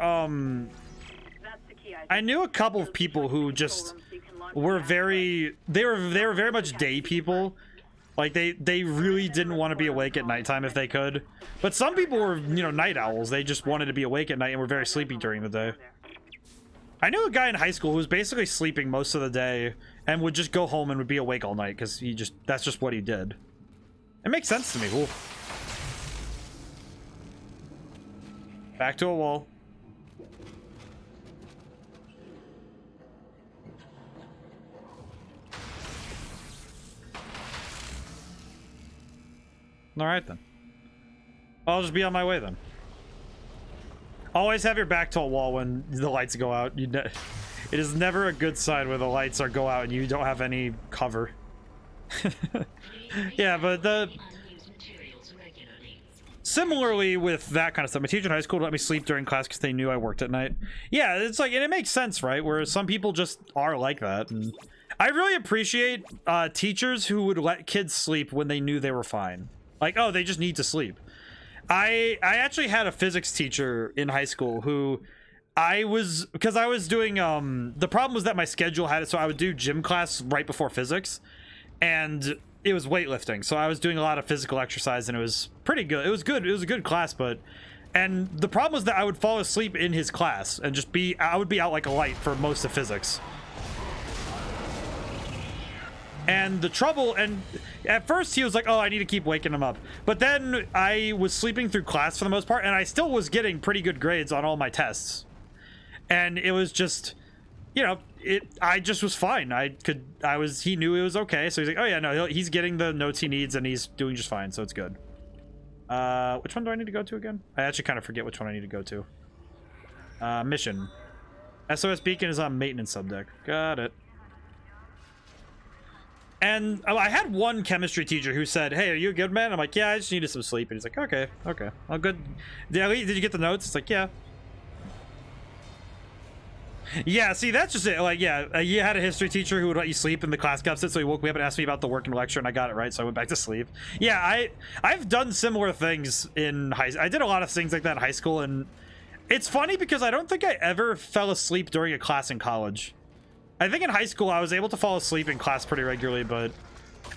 I knew a couple of people who just were they were very much day people. Like, they really didn't want to be awake at nighttime if they could. But some people were, you know, night owls. They just wanted to be awake at night and were very sleepy during the day. I knew a guy in high school who was basically sleeping most of the day and would just go home and would be awake all night because that's just what he did. It makes sense to me. Ooh. Back to a wall. All right, then. I'll just be on my way, then. Always have your back to a wall when the lights go out. It is never a good sign when the lights go out and you don't have any cover. Yeah, but similarly with that kind of stuff, my teacher in high school let me sleep during class because they knew I worked at night. Yeah, it's like, and it makes sense, right? Whereas some people just are like that. And I really appreciate teachers who would let kids sleep when they knew they were fine. Like, oh, they just need to sleep. I actually had a physics teacher in high school who because I was doing, the problem was that my schedule had it so I would do gym class right before physics, and it was weightlifting. So I was doing a lot of physical exercise and it was pretty good. It was good. It was a good class, and the problem was that I would fall asleep in his class and I would be out like a light for most of physics. And the trouble, and at first he was like, oh, I need to keep waking him up. But then I was sleeping through class for the most part, and I still was getting pretty good grades on all my tests. And it was just, you know, I just was fine. He knew it was okay. So he's like, oh yeah, no, he's getting the notes he needs and he's doing just fine. So it's good. Which one do I need to go to again? I actually kind of forget which one I need to go to. Mission. SOS Beacon is on maintenance subdeck. Got it. And I had one chemistry teacher who said, "Hey, are you a good man?" I'm like, "Yeah, I just needed some sleep." And he's like, "Okay, okay, well, good. Did you get the notes?" It's like, "Yeah." Yeah, see, that's just it. Like, yeah, you had a history teacher who would let you sleep in the class opposite, so he woke me up and asked me about the working lecture, and I got it right, so I went back to sleep. Yeah, I've done similar things in I did a lot of things like that in high school, and it's funny because I don't think I ever fell asleep during a class in college. I think in high school I was able to fall asleep in class pretty regularly, but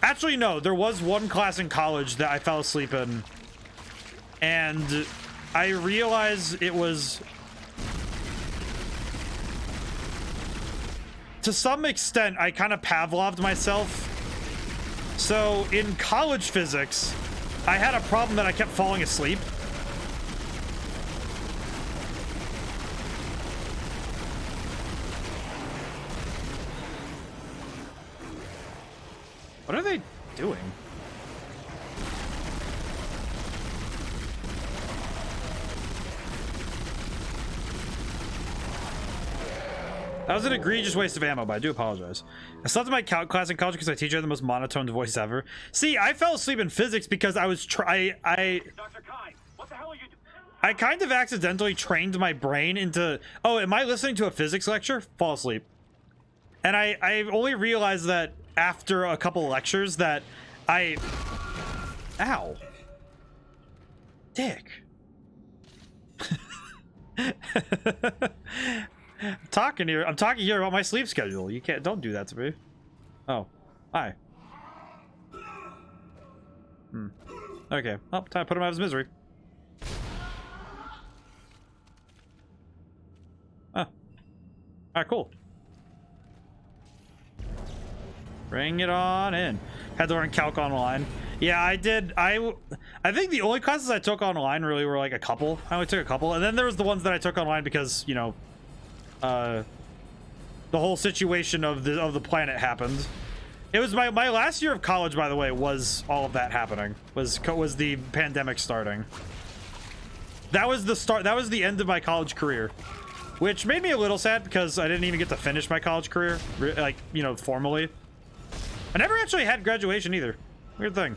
actually no, there was one class in college that I fell asleep in, and I realized it was, to some extent, I kind of Pavloved myself. So in college physics, I had a problem that I kept falling asleep. What are they doing? That was an egregious waste of ammo, but I do apologize. I slept in my calc class in college because my teacher had the most monotone voice ever. See, I fell asleep in physics because I was Dr. Kai, what the hell are you doing? I kind of accidentally trained my brain into, oh, am I listening to a physics lecture? Fall asleep. And I only realized that after a couple of lectures that ow. Dick. I'm talking here about my sleep schedule. You don't do that to me. Oh, hi. Okay, well, time to put him out of his misery. Ah. Alright, cool. Bring it on in. Had to learn calc online. Yeah, I did. I think the only classes I took online really were like a couple. I only took a couple, and then there was the ones that I took online because, you know, the whole situation of the planet happened. It was my last year of college, by the way, was all of that happening. Was the pandemic starting. That was the start. That was the end of my college career, which made me a little sad because I didn't even get to finish my college career, like, you know, formally. I never actually had graduation either. Weird thing.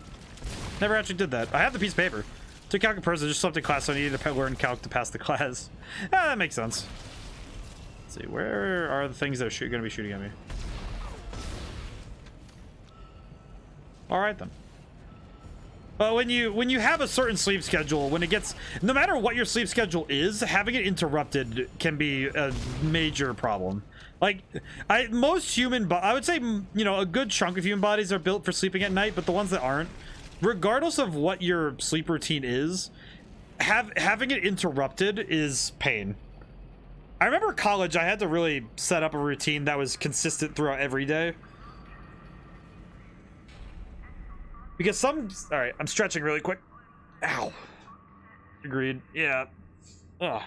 Never actually did that. I have the piece of paper. Took calc in person, just slept in class, so I needed to learn calc to pass the class. Ah, that makes sense. Let's see, where are the things that are going to be shooting at me? All right then. But when you have a certain sleep schedule, when it gets, no matter what your sleep schedule is, having it interrupted can be a major problem. Like, most human, I would say, you know, a good chunk of human bodies are built for sleeping at night, but the ones that aren't, regardless of what your sleep routine is, having it interrupted is pain. I remember college, I had to really set up a routine that was consistent throughout every day. Because all right, I'm stretching really quick. Ow. Agreed. Yeah. Ugh.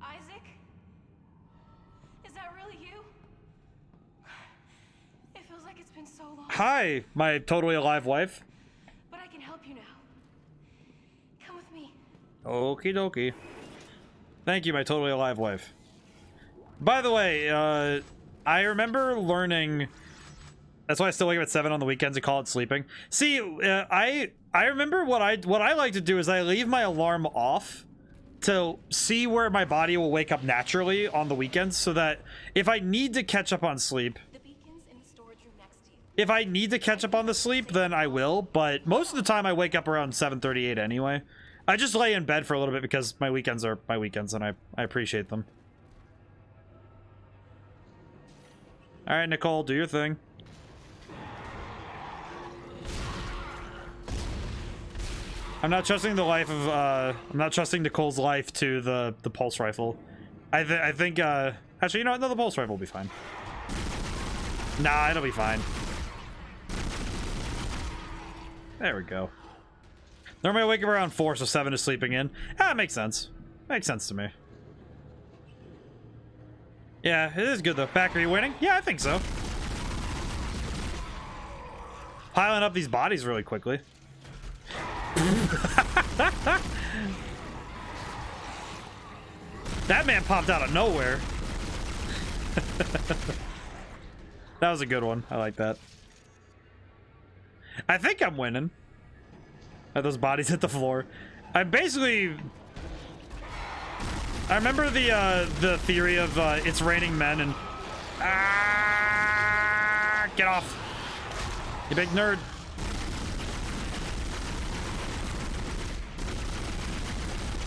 Isaac? Is that really you? It feels like it's been so long. Hi, my totally alive wife. But I can help you now. Come with me. Okie dokie. Thank you, my totally alive wife. By the way, I remember learning... That's why I still wake up at 7 on the weekends and call it sleeping. See, I remember what I like to do is I leave my alarm off to see where my body will wake up naturally on the weekends, so that if I need to catch up on sleep, if I need to catch up on the sleep, then I will. But most of the time I wake up around 7:38 anyway. I just lay in bed for a little bit because my weekends are my weekends, and I appreciate them. All right, Nicole, do your thing. I'm not trusting the life of, I'm not trusting Nicole's life to the pulse rifle. I think, actually, you know what? No, the pulse rifle will be fine. Nah, it'll be fine. There we go. Normally I wake up around 4, so 7 is sleeping in. Ah, makes sense. Makes sense to me. Yeah, it is good though. Back, are you winning? Yeah, I think so. Piling up these bodies really quickly. That man popped out of nowhere. That was a good one. I like that. I think I'm winning. Those bodies hit the floor. I remember the theory of it's raining men and get off, you big nerd.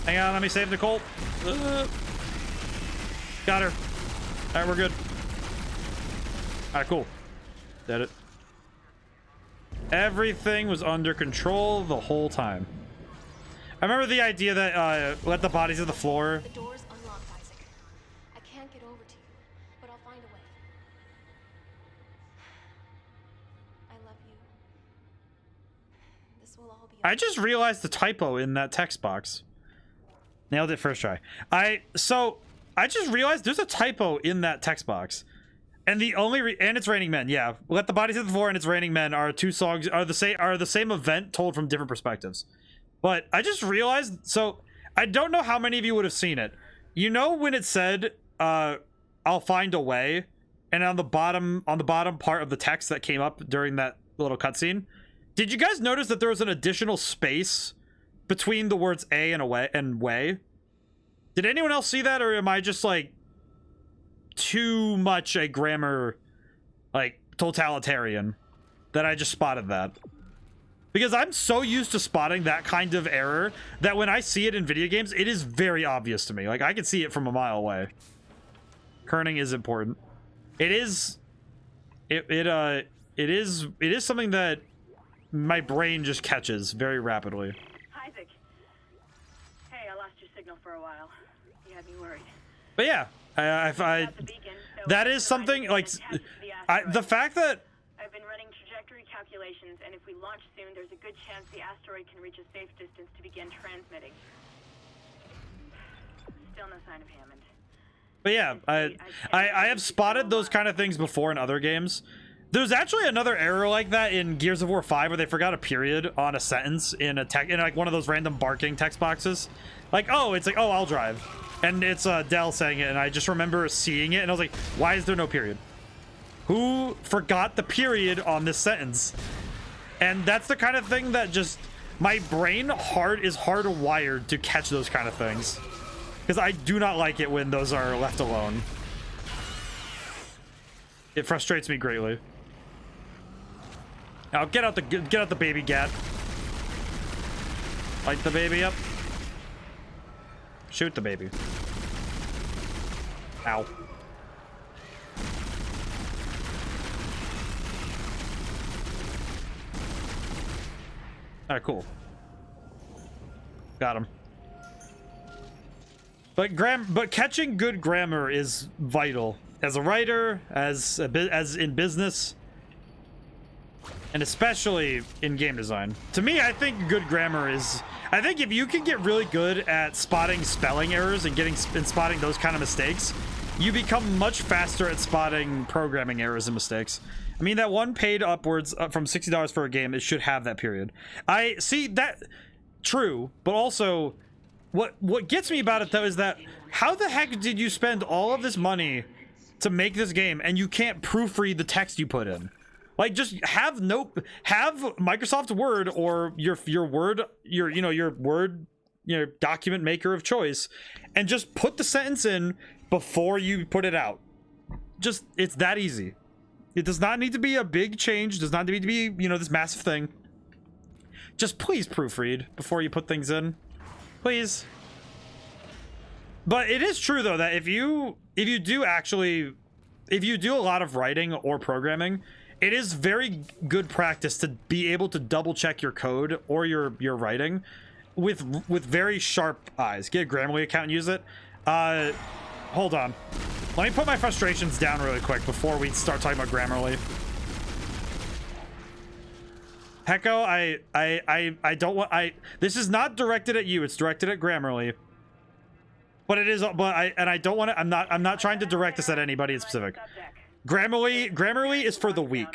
Hang on, let me save Nicole. Got her. All right, we're good. All right, cool. Did it. Everything was under control the whole time. I remember the idea that let the bodies hit the floor. The door's unlocked, Isaac. I can't get over to you, but I'll find a way. I love you. This will all be I just realized the typo in that text box. Nailed it first try. So I just realized there's a typo in that text box. And the only and it's Raining Men. Yeah, Let the Bodies Hit the Floor and It's Raining Men are two songs are the same event told from different perspectives. But I just realized, so I don't know how many of you would have seen it. You know when it said I'll find a way, and on the bottom part of the text that came up during that little cutscene, did you guys notice that there was an additional space between the words a and away and way? Did anyone else see that, or am I just like too much a grammar like totalitarian that I just spotted that? Because I'm so used to spotting that kind of error that when I see it in video games, it is very obvious to me. Like I can see it from a mile away. Kerning is important. It is something that my brain just catches very rapidly. Isaac. Hey, I lost your signal for a while. You had me worried. But yeah, that is something like the fact that I've been running trajectory calculations, and if we launch soon, there's a good chance the asteroid can reach a safe distance to begin transmitting. Still no sign of Hammond. But yeah, I have spotted those kind of things before in other games. There's actually another error like that in Gears of War 5 where they forgot a period on a sentence in like one of those random barking text boxes. Like, oh, it's like, oh, I'll drive. And it's Dell saying it, and I just remember seeing it, and I was like, why is there no period? Who forgot the period on this sentence? And that's the kind of thing that just, my brain is hardwired to catch those kind of things. Because I do not like it when those are left alone. It frustrates me greatly. Now get out the baby gat. Light the baby up. Shoot the baby. Ow. Alright, cool. Got him. But catching good grammar is vital as a writer, as in business, and especially in game design. To me, I think good grammar is. I think if you can get really good at spotting spelling errors and spotting those kind of mistakes, you become much faster at spotting programming errors and mistakes. I mean, that one paid upwards from $60 for a game, it should have that period. I see that true, but also what gets me about it though is that how the heck did you spend all of this money to make this game and you can't proofread the text you put in? Like, just have Microsoft Word or your Word document maker of choice, and just put the sentence in before you put it out. Just, it's that easy. It does not need to be a big change. Does not need to be, this massive thing. Just please proofread before you put things in, please. But it is true though that if you do a lot of writing or programming, it is very good practice to be able to double check your code or your writing with very sharp eyes. Get a Grammarly account and use it. Hold on. Let me put my frustrations down really quick before we start talking about Grammarly. Hecko, I don't want this is not directed at you, it's directed at Grammarly. But it is I don't want to I'm not trying to direct this at anybody in specific. Grammarly is for the weak.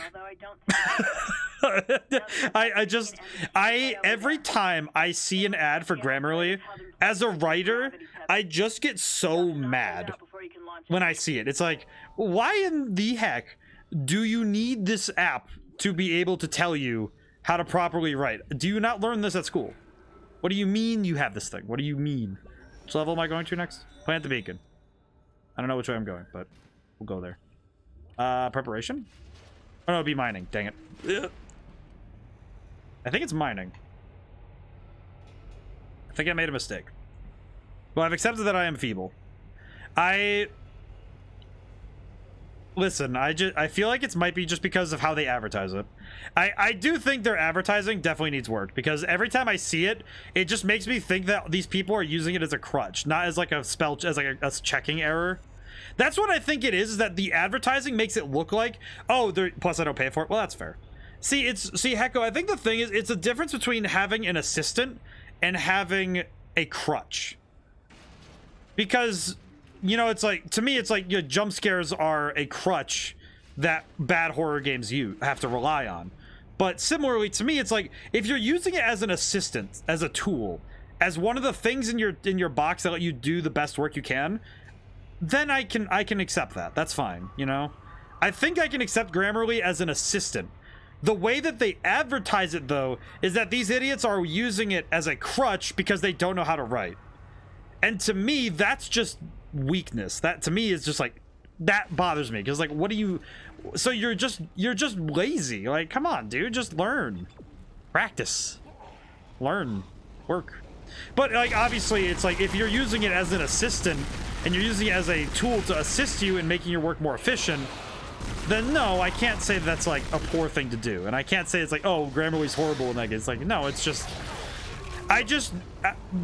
Every time I see an ad for Grammarly, as a writer, I just get so mad when I see it. It's like, why in the heck do you need this app to be able to tell you how to properly write. Do you not learn this at school? What do you mean you have this thing? What do you mean? Which level am I going to next? Plant the beacon. I don't know which way I'm going, but we'll go there. Preparation? Oh, no, it'd be mining. Dang it. Ugh. I think it's mining. I think I made a mistake. Well, I've accepted that I am feeble. Listen, I feel like it might be just because of how they advertise it. I do think their advertising definitely needs work, because every time I see it, it just makes me think that these people are using it as a crutch, not as like a spell, as like a checking error. That's what I think it is that the advertising makes it look like, oh, plus I don't pay for it. Well, that's fair. See, Hecko, I think the thing is, it's a difference between having an assistant and having a crutch. Because, you know, it's like, to me, it's like, jump scares are a crutch that bad horror games have to rely on. But similarly, to me, it's like, if you're using it as an assistant, as a tool, as one of the things in your box that let you do the best work you can, then I can accept that. That's fine, you know? I think I can accept Grammarly as an assistant. The way that they advertise it, though, is that these idiots are using it as a crutch because they don't know how to write. And to me, that's just weakness. That, to me, is just like, that bothers me. Because, like, what do you... So you're just lazy. Like, come on, dude. Just learn. Practice. Learn. Work. But, like, obviously, it's like, if you're using it as an assistant, and you're using it as a tool to assist you in making your work more efficient, then no, I can't say that's like a poor thing to do. And I can't say it's like, oh, Grammarly's horrible and like, it's like, no, it's just,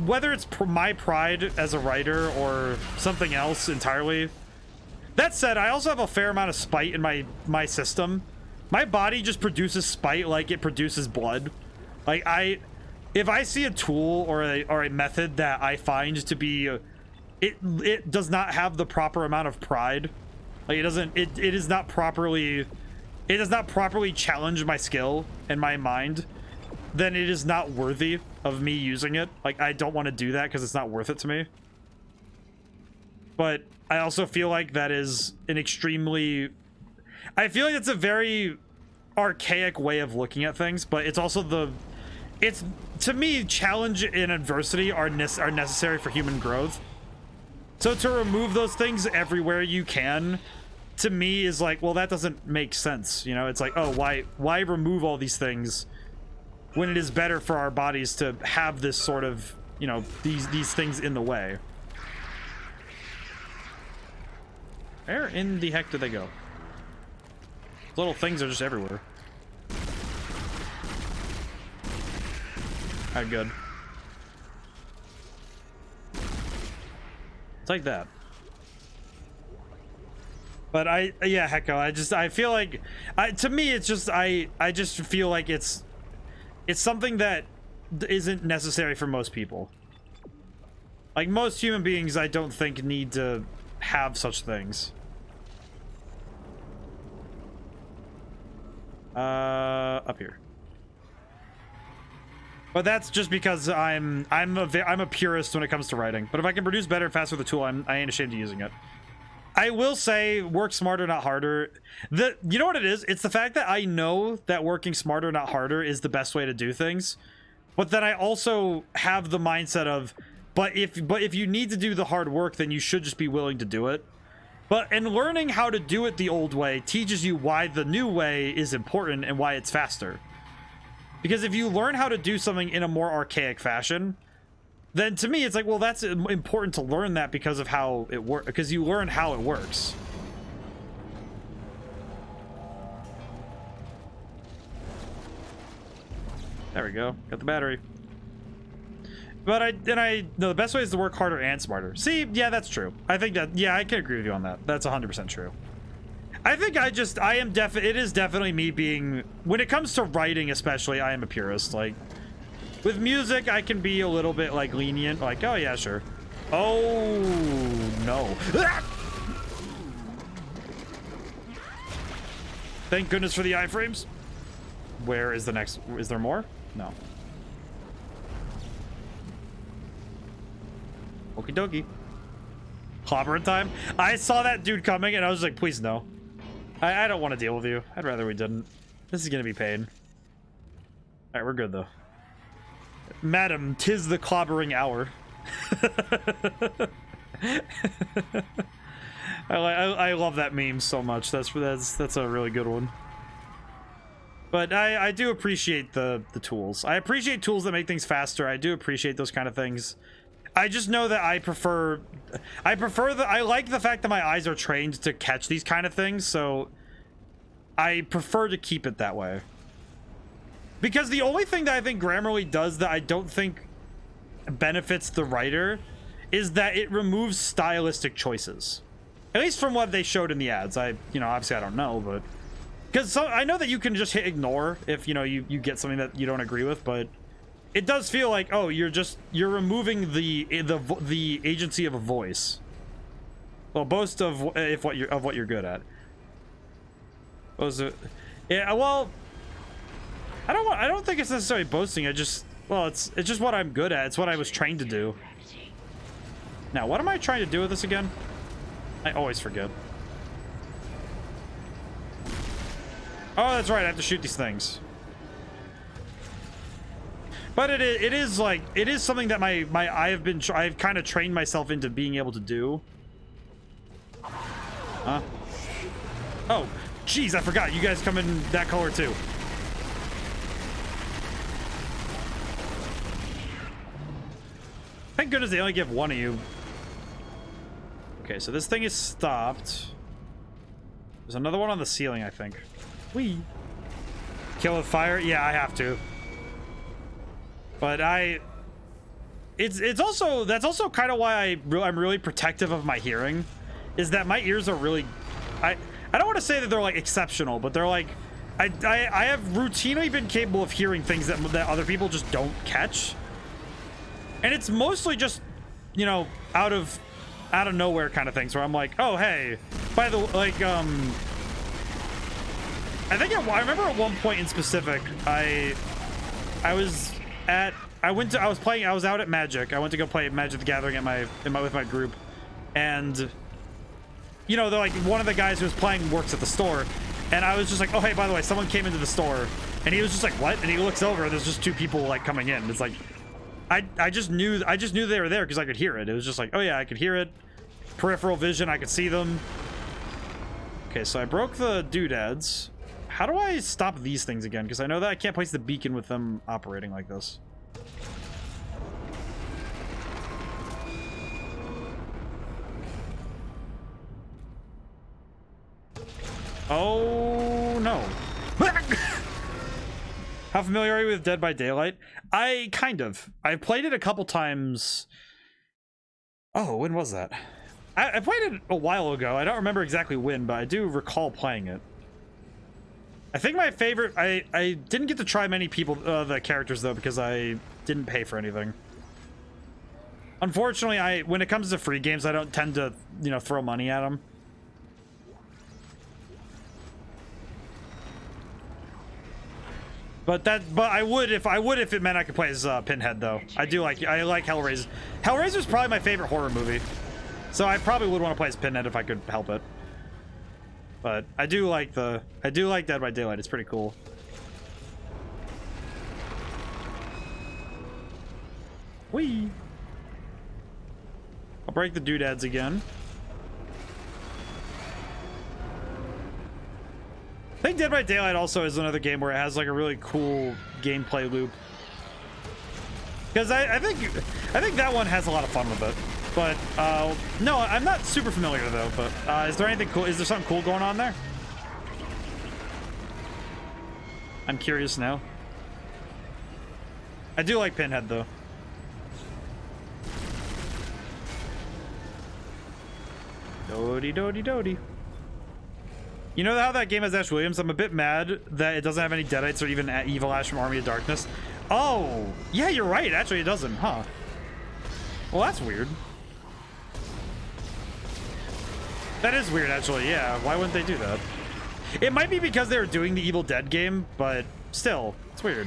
whether it's my pride as a writer or something else entirely. That said, I also have a fair amount of spite in my system. My body just produces spite like it produces blood. Like, if I see a tool or a method that I find to be, it does not have the proper amount of pride. Like, it does not properly challenge my skill and my mind, then it is not worthy of me using it. Like, I don't want to do that because it's not worth it to me. But I also feel like that is an extremely... I feel like it's a very archaic way of looking at things, but it's also to me, challenge and adversity are necessary for human growth. So to remove those things everywhere you can, to me, is like, well, that doesn't make sense. You know, it's like, oh, why remove all these things when it is better for our bodies to have this sort of, you know, these things in the way. Where in the heck did they go? Little things are just everywhere. Alright, good. Like that. But yeah, Hecko, I feel like, to me, it's just, I just feel like it's something that isn't necessary for most people. Like, most human beings, I don't think need to have such things. Up here. But that's just because I'm a purist when it comes to writing. But if I can produce better and faster with the tool, I ain't ashamed of using it. I will say, work smarter, not harder. You know what it is? It's the fact that I know that working smarter, not harder is the best way to do things. But then I also have the mindset of, but if you need to do the hard work, then you should just be willing to do it. And learning how to do it the old way teaches you why the new way is important and why it's faster. Because if you learn how to do something in a more archaic fashion, then to me, it's like, well, that's important to learn that because of how it works, because you learn how it works. There we go. Got the battery. But no, the best way is to work harder and smarter. See, yeah, that's true. I think that, yeah, I can agree with you on that. That's 100% true. I think it is definitely me being, when it comes to writing especially, I am a purist. Like, with music, I can be a little bit, like, lenient. Like, oh, yeah, sure. Oh, no. Ah! Thank goodness for the iframes. Where is the next, is there more? No. Okie dokie. Hopper in time. I saw that dude coming and I was like, please no. I don't want to deal with you. I'd rather we didn't. This is gonna be pain. Alright, we're good though. Madam, 'tis the clobbering hour. I love that meme so much. That's a really good one. But I do appreciate the tools. I appreciate tools that make things faster. I do appreciate those kind of things. I just know that I like the fact that my eyes are trained to catch these kind of things, so I prefer to keep it that way. Because the only thing that I think Grammarly does that I don't think benefits the writer is that it removes stylistic choices. At least from what they showed in the ads. Obviously I don't know, but because I know that you can just hit ignore if, you get something that you don't agree with, but it does feel like, oh, you're removing the agency of a voice. Well, boast of what you're good at. Yeah, well, I don't think it's necessarily boasting. It's just what I'm good at. It's what I was trained to do. Now, what am I trying to do with this again? I always forget. Oh, that's right. I have to shoot these things. But it is something that I've kind of trained myself into being able to do. Huh? Oh, jeez, I forgot. You guys come in that color too. Thank goodness they only give one of you. Okay, so this thing is stopped. There's another one on the ceiling, I think. Whee! Kill with fire? Yeah, I have to. But that's also kind of why I'm really protective of my hearing, is that my ears are really, I don't want to say that they're like exceptional, but they're like, I have routinely been capable of hearing things that other people just don't catch. And it's mostly just, out of nowhere kind of things where I'm like, oh, hey, by the like, I remember at one point in specific, I was out at Magic. I went to go play Magic the Gathering with my group, and they're like, one of the guys who was playing works at the store, and I was just like, oh, hey, by the way, someone came into the store, and he was just like, what? And he looks over, and there's just two people like coming in. It's like, I just knew they were there because I could hear it. It was just like, oh yeah, I could hear it. Peripheral vision, I could see them. Okay, so I broke the doodads. How do I stop these things again? Because I know that I can't place the beacon with them operating like this. Oh no. How familiar are you with Dead by Daylight? I've played it a couple times. Oh, when was that? I played it a while ago. I don't remember exactly when, but I do recall playing it. I think my favorite, I didn't get to try many the characters though, because I didn't pay for anything. Unfortunately, when it comes to free games, I don't tend to, throw money at them. But I would if it meant I could play as Pinhead though. I like Hellraiser. Hellraiser's probably my favorite horror movie. So I probably would want to play as Pinhead if I could help it. But I do like Dead by Daylight. It's pretty cool. Whee! I'll break the doodads again. I think Dead by Daylight also is another game where it has like a really cool gameplay loop. Because I think that one has a lot of fun with it. But no, I'm not super familiar though. But is there anything cool? Is there something cool going on there? I'm curious now. I do like Pinhead though. Dodie dodie dodie. You know how that game has Ash Williams? I'm a bit mad that it doesn't have any Deadites or even Evil Ash from Army of Darkness. Oh, yeah, you're right. Actually, it doesn't, huh? Well, that's weird. That is weird, actually. Yeah, why wouldn't they do that? It might be because they were doing the Evil Dead game, but still, it's weird.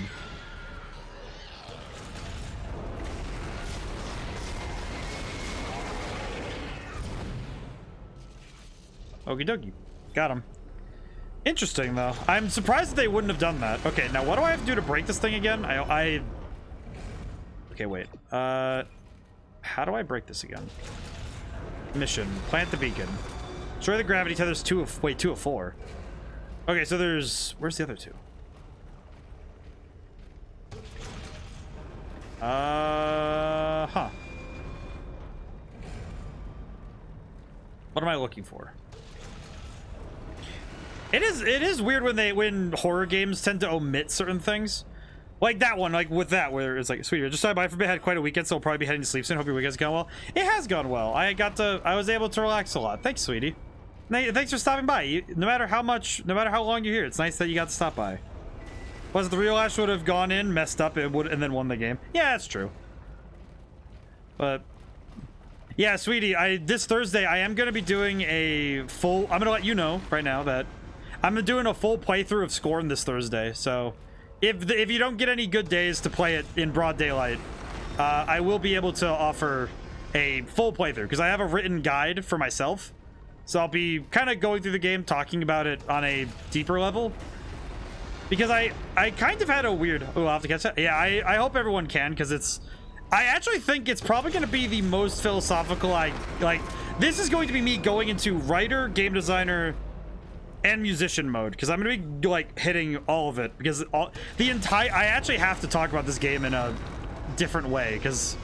Okie dokie. Got him. Interesting, though. I'm surprised that they wouldn't have done that. Okay, now what do I have to do to break this thing again? Okay, wait. How do I break this again? Mission. Plant the beacon. Destroy the gravity tethers 2 of 4. Okay, so there's... Where's the other 2? Huh. What am I looking for? It is weird when horror games tend to omit certain things. Like that one, like with that, where it's like, sweetie, I just started by for had quite a weekend, so I'll probably be heading to sleep soon. Hope your weekend's gone well. It has gone well. I was able to relax a lot. Thanks, sweetie. Thanks for stopping by. No matter how long you're here, it's nice that you got to stop by. Was the real Ash would have gone in, messed up, and then won the game. Yeah, that's true. But yeah, sweetie, this Thursday I am gonna be doing a full. I'm gonna let you know right now that I'm doing a full playthrough of Scorn this Thursday. So if you don't get any good days to play it in broad daylight, I will be able to offer a full playthrough because I have a written guide for myself. So I'll be kind of going through the game, talking about it on a deeper level. Because I kind of had a weird... Oh, I'll have to catch that. Yeah, I hope everyone can, because it's... I actually think it's probably going to be the most philosophical this is going to be me going into writer, game designer, and musician mode. Because I'm going to be, like, hitting all of it. Because I actually have to talk about this game in a different way. Because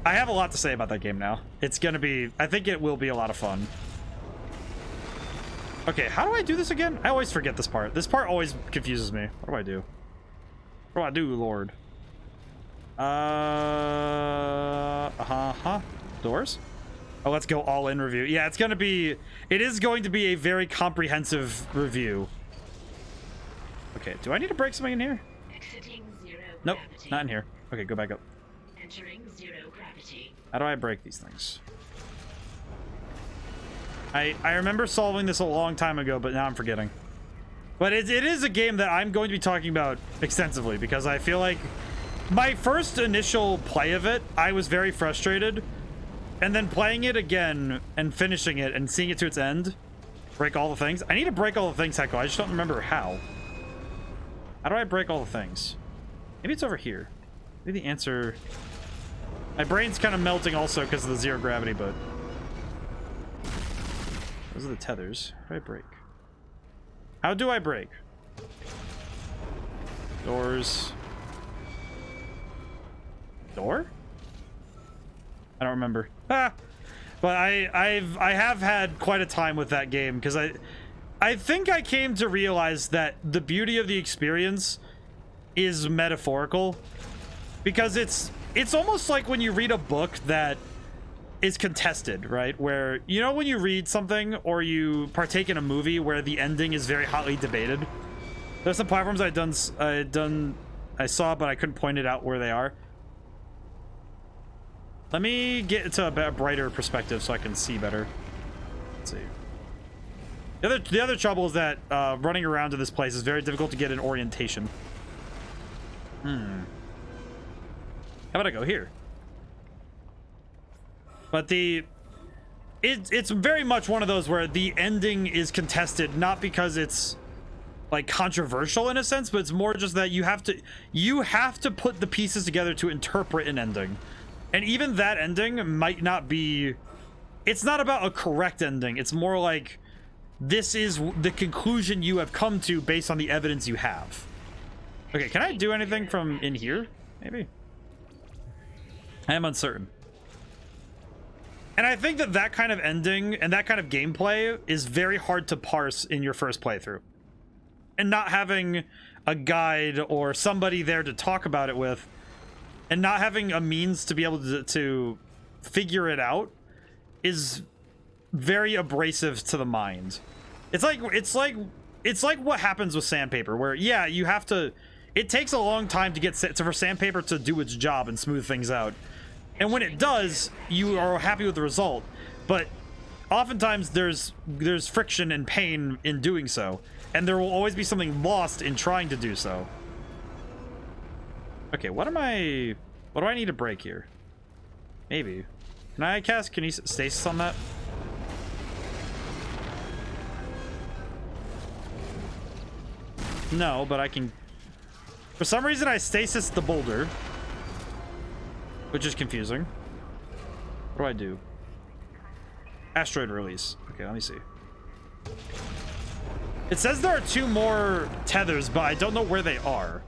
I have a lot to say about that game now. It's going to be... I think it will be a lot of fun. Okay, how do I do this again? I always forget this part. This part always confuses me. What do I do? What do I do, Lord? Doors? Oh, let's go all in review. Yeah, it is going to be a very comprehensive review. Okay, do I need to break something in here? Exiting zero Nope, gravity. not in here. Okay, go back up. Entering zero gravity. How do I break these things? I remember solving this a long time ago, but now I'm forgetting. But it is a game that I'm going to be talking about extensively because I feel like my first initial play of it, I was very frustrated. And then playing it again and finishing it and seeing it to its end, break all the things. I need to break all the things, Hecko. I just don't remember how. How do I break all the things? Maybe it's over here. Maybe the answer... My brain's kind of melting also because of the zero gravity, but... Those are the tethers. How do I break? How do I break? Doors. Door? I don't remember. Ah! But I have had quite a time with that game because I think I came to realize that the beauty of the experience is metaphorical because it's almost like when you read a book that is contested, right? Where, you know, when you read something or you partake in a movie where the ending is very hotly debated. There's some platforms I saw, but I couldn't point it out where they are. Let me get to a brighter perspective so I can see better. Let's see. The other trouble is that running around to this place is very difficult to get an orientation. How about I go here? But it's very much one of those where the ending is contested, not because it's like controversial in a sense, but it's more just that you have to put the pieces together to interpret an ending. And even that ending might not be, it's not about a correct ending. It's more like this is the conclusion you have come to based on the evidence you have. Okay, can I do anything from in here? Maybe. I am uncertain. And I think that kind of ending and that kind of gameplay is very hard to parse in your first playthrough. And not having a guide or somebody there to talk about it with, and not having a means to be able to figure it out is very abrasive to the mind. It's like what happens with sandpaper, where yeah, you have to. It takes a long time to get for sandpaper to do its job and smooth things out. And when it does, you are happy with the result. But oftentimes there's friction and pain in doing so. And there will always be something lost in trying to do so. Okay, what do I need to break here? Maybe. Can I cast stasis on that? No, but I can... For some reason, I stasis the boulder. Which is confusing. What do I do? Asteroid release. Okay, let me see. It says there are 2 more tethers, but I don't know where they are.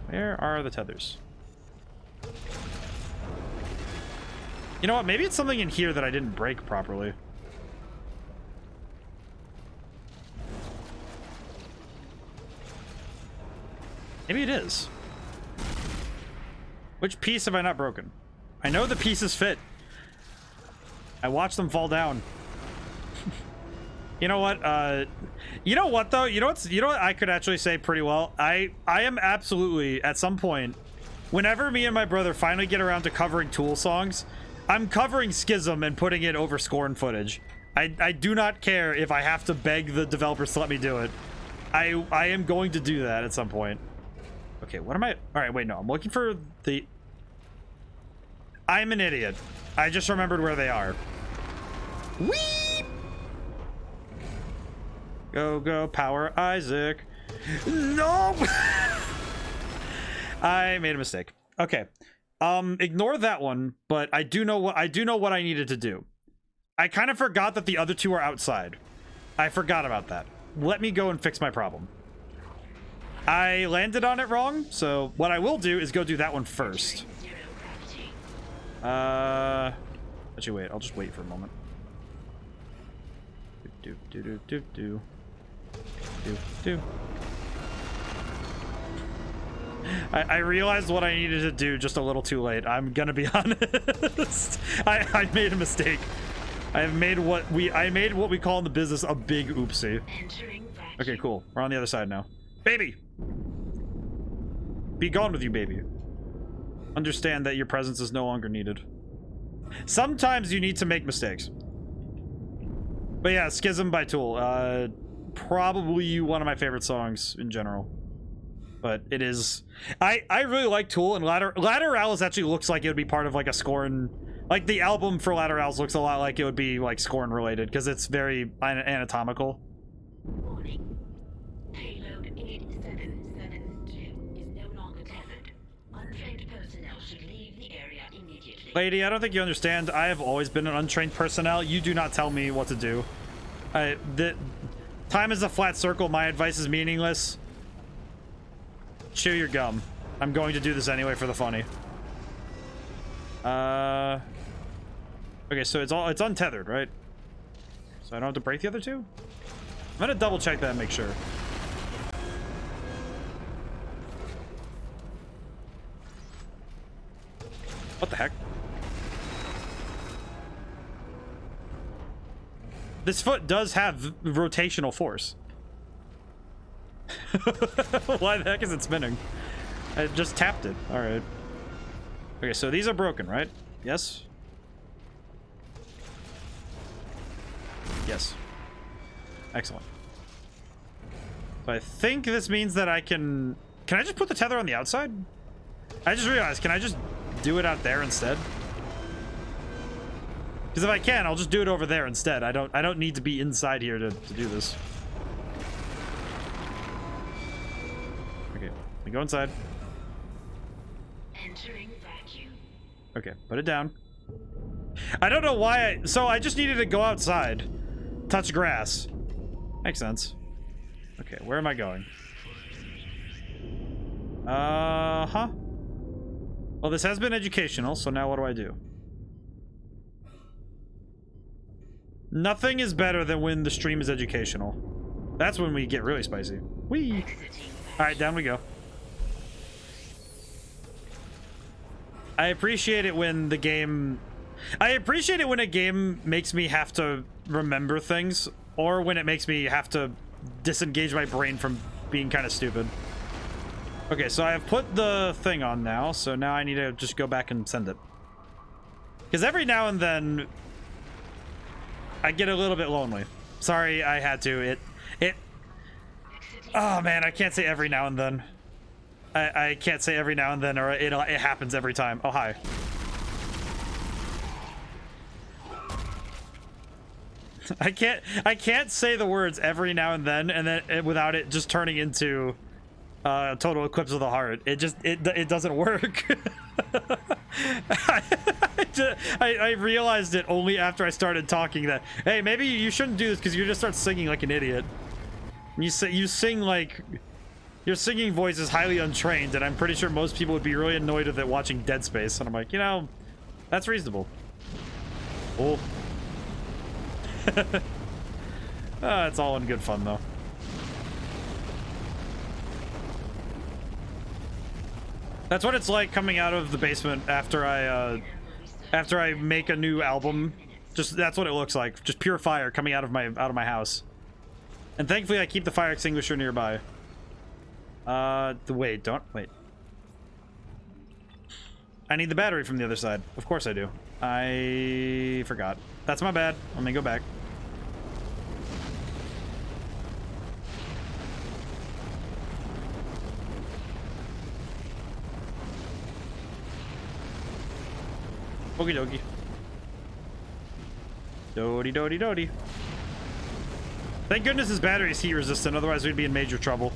Where are the tethers? You know what? Maybe it's something in here that I didn't break properly. Maybe it is. Which piece have I not broken? I know the pieces fit. I watched them fall down. You know what? You know what though? You know what I could actually say pretty well? I am absolutely, at some point, whenever me and my brother finally get around to covering Tool songs, I'm covering Schism and putting it over Scorn footage. I do not care if I have to beg the developers to let me do it. I am going to do that at some point. Okay, what am I? All right, wait, no. I'm looking for the... I'm an idiot. I just remembered where they are. Whee! Go, go, power Isaac. No! I made a mistake. Okay. Ignore that one, but I do know what I needed to do. I kind of forgot that the other 2 are outside. I forgot about that. Let me go and fix my problem. I landed on it wrong, so what I will do is go do that one first. Actually, wait. I'll just wait for a moment. I realized what I needed to do just a little too late. I'm gonna be honest. I made a mistake. I made what we call in the business a big oopsie. Okay, cool. We're on the other side now. Baby! Be gone with you, baby. Understand that your presence is no longer needed. Sometimes you need to make mistakes. But yeah, Schism by Tool. Probably one of my favorite songs in general. But it is... I really like Tool, and Lateralus actually looks like it would be part of like a Scorn... Like the album for Lateralus looks a lot like it would be like Scorn related, because it's very anatomical. Warning. Payload 8772 is no longer tethered. Untrained personnel should leave the area immediately. Lady, I don't think you understand. I have always been an untrained personnel. You do not tell me what to do. Time is a flat circle. My advice is meaningless. Chew your gum. I'm going to do this anyway for the funny. Okay, so it's untethered, right? So I don't have to break the other 2? I'm gonna double check that and make sure. What the heck? This foot does have rotational force. Why the heck is it spinning? I just tapped it. All right. Okay, so these are broken, right? Yes? Yes. Excellent. So I think this means that I can... Can I just put the tether on the outside? I just realized, can I just do it out there instead? Because if I can, I'll just do it over there instead. I don't need to be inside here to do this. Okay, let me go inside. Entering vacuum. Okay, put it down. I don't know why so I just needed to go outside. Touch grass. Makes sense. Okay, where am I going? Huh? Well, this has been educational, so now what do I do? Nothing is better than when the stream is educational. That's when we get really spicy. Whee! Alright, down we go. I appreciate it when the game... I appreciate it when a game makes me have to remember things, or when it makes me have to disengage my brain from being kind of stupid. Okay, so I have put the thing on now, so now I need to just go back and send it. Because every now and then, I get a little bit lonely. Sorry, I had to. Oh man, I can't say every now and then. I can't say every now and then, or it happens every time. Oh, hi. I can't say the words every now and then without it just turning into total eclipse of the heart. It doesn't work. I realized it only after I started talking that, hey, maybe you shouldn't do this because you just start singing like an idiot. You sing like your singing voice is highly untrained, and I'm pretty sure most people would be really annoyed with it watching Dead Space. And I'm like, you know, that's reasonable. Oh. It's all in good fun though. That's what it's like coming out of the basement after I make a new album. Just that's what it looks like. Just pure fire coming out of my house. And thankfully I keep the fire extinguisher nearby. Wait. I need the battery from the other side. Of course I do. I forgot. That's my bad. Let me go back. Okie dokie. Doty. Thank goodness his battery is heat resistant, otherwise we'd be in major trouble.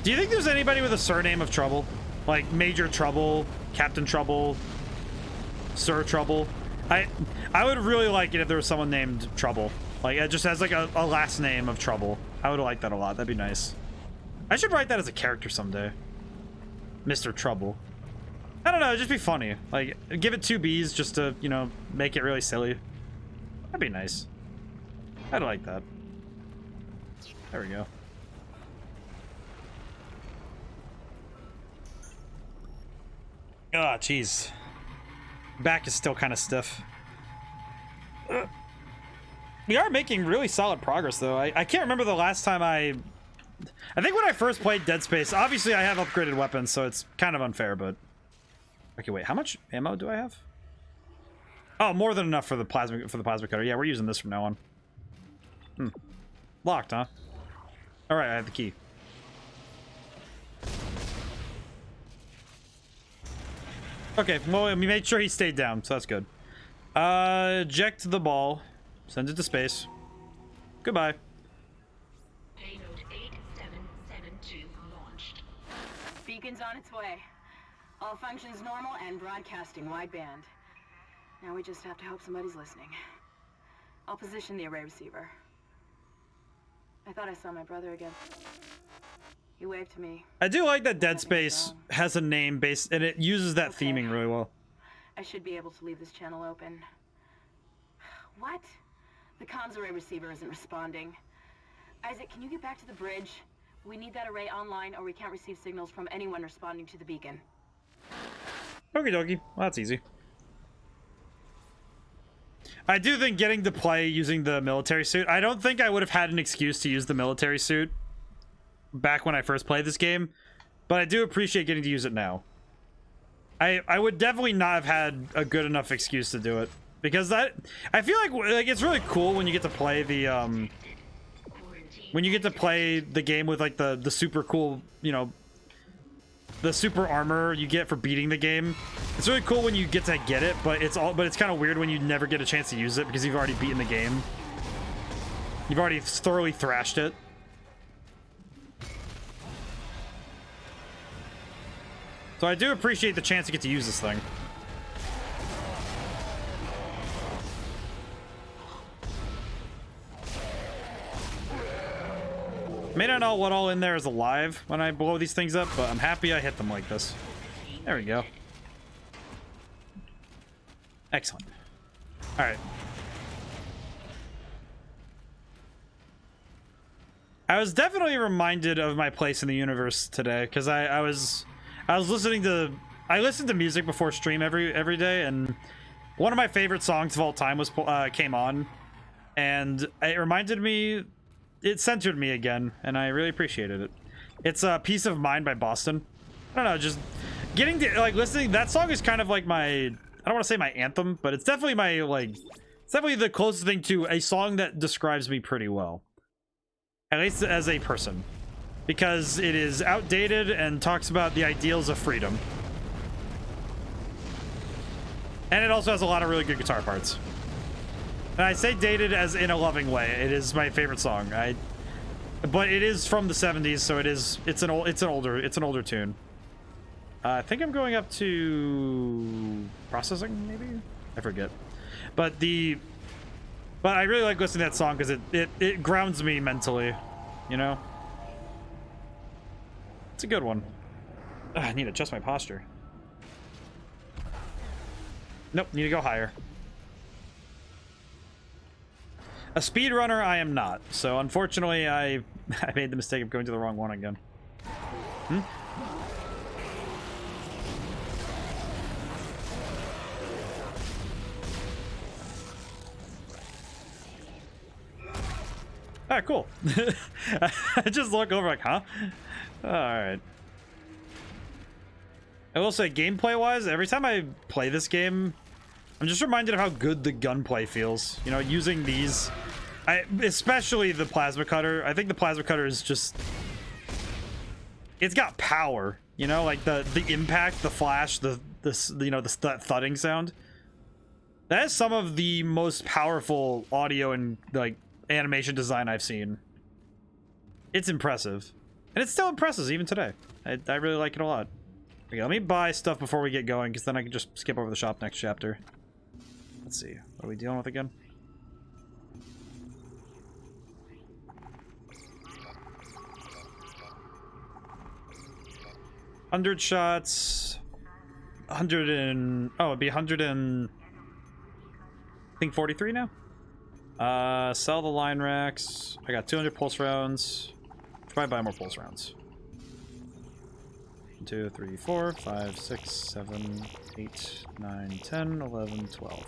Do you think there's anybody with a surname of Trouble? Like Major Trouble, Captain Trouble, Sir Trouble? I would really like it if there was someone named Trouble. Like it just has like a last name of Trouble. I would like that a lot. That'd be nice. I should write that as a character someday. Mr. Trouble. I don't know, it'd just be funny. Like, give it 2 B's just to, you know, make it really silly. That'd be nice. I'd like that. There we go. Ah, jeez. Back is still kind of stiff. We are making really solid progress, though. I can't remember the last time I think when I first played Dead Space, obviously I have upgraded weapons, so it's kind of unfair, but... Okay, wait, how much ammo do I have? Oh, more than enough for the plasma cutter. Yeah, we're using this from now on. Locked, huh? Alright, I have the key. Okay, well, we made sure he stayed down, so that's good. Eject the ball. Send it to space. Goodbye. Payload 8772 launched. Beacon's on its way. All functions normal and broadcasting wideband. Now we just have to hope somebody's listening. I'll position the array receiver. I thought I saw my brother again. He waved to me. I do like that Dead Space has a name based, and it uses that theming really well. I should be able to leave this channel open. What? The comms array receiver isn't responding. Isaac, can you get back to the bridge? We need that array online or we can't receive signals from anyone responding to the beacon. Okie dokie. Well, that's easy. I do think getting to play using the military suit, I don't think I would have had an excuse to use the military suit back when I first played this game, but I do appreciate getting to use it now. I would definitely not have had a good enough excuse to do it, because that I feel like it's really cool when you get to play the game with like the super cool, you know, the super armor you get for beating the game. It's really cool when you get to get it, but it's kind of weird when you never get a chance to use it because you've already beaten the game. You've already thoroughly thrashed it. So I do appreciate the chance to get to use this thing. May not know what all in there is alive when I blow these things up, but I'm happy I hit them like this. There we go. Excellent. All right. I was definitely reminded of my place in the universe today because I listened to music before stream every day, and one of my favorite songs of all time was came on, and it reminded me. It centered me again, and I really appreciated it. It's Peace of Mind by Boston. I don't know, just getting to, like, listening, that song is kind of like my, I don't want to say my anthem, but it's definitely my, like, it's definitely the closest thing to a song that describes me pretty well. At least as a person. Because it is outdated and talks about the ideals of freedom. And it also has a lot of really good guitar parts. And I say dated as in a loving way. It is my favorite song. But it is from the 70s, so it's an older tune. I think I'm going up to processing, maybe? I forget. But I really like listening to that song because it grounds me mentally, you know? It's a good one. Ugh, I need to adjust my posture. Nope, need to go higher. A speedrunner I am not, so unfortunately I made the mistake of going to the wrong one again. Alright, cool. I just look over like, huh? Alright. I will say, gameplay-wise, every time I play this game, I'm just reminded of how good the gunplay feels. You know, using these... especially the plasma cutter. I think the plasma cutter is just... It's got power. You know, like the impact, the flash, the thudding sound. That is some of the most powerful audio and, like, animation design I've seen. It's impressive. And it still impresses even today. I really like it a lot. Okay, let me buy stuff before we get going, because then I can just skip over the shop next chapter. Let's see. What are we dealing with again? $100 shots. 100 and... Oh, it'd be 100 and... I think 43 now? Sell the line racks. I got 200 pulse rounds. Try buy more pulse rounds. 1, 2, 3, 4, 5, 6, 7, 8, 9, 10, 11, 12.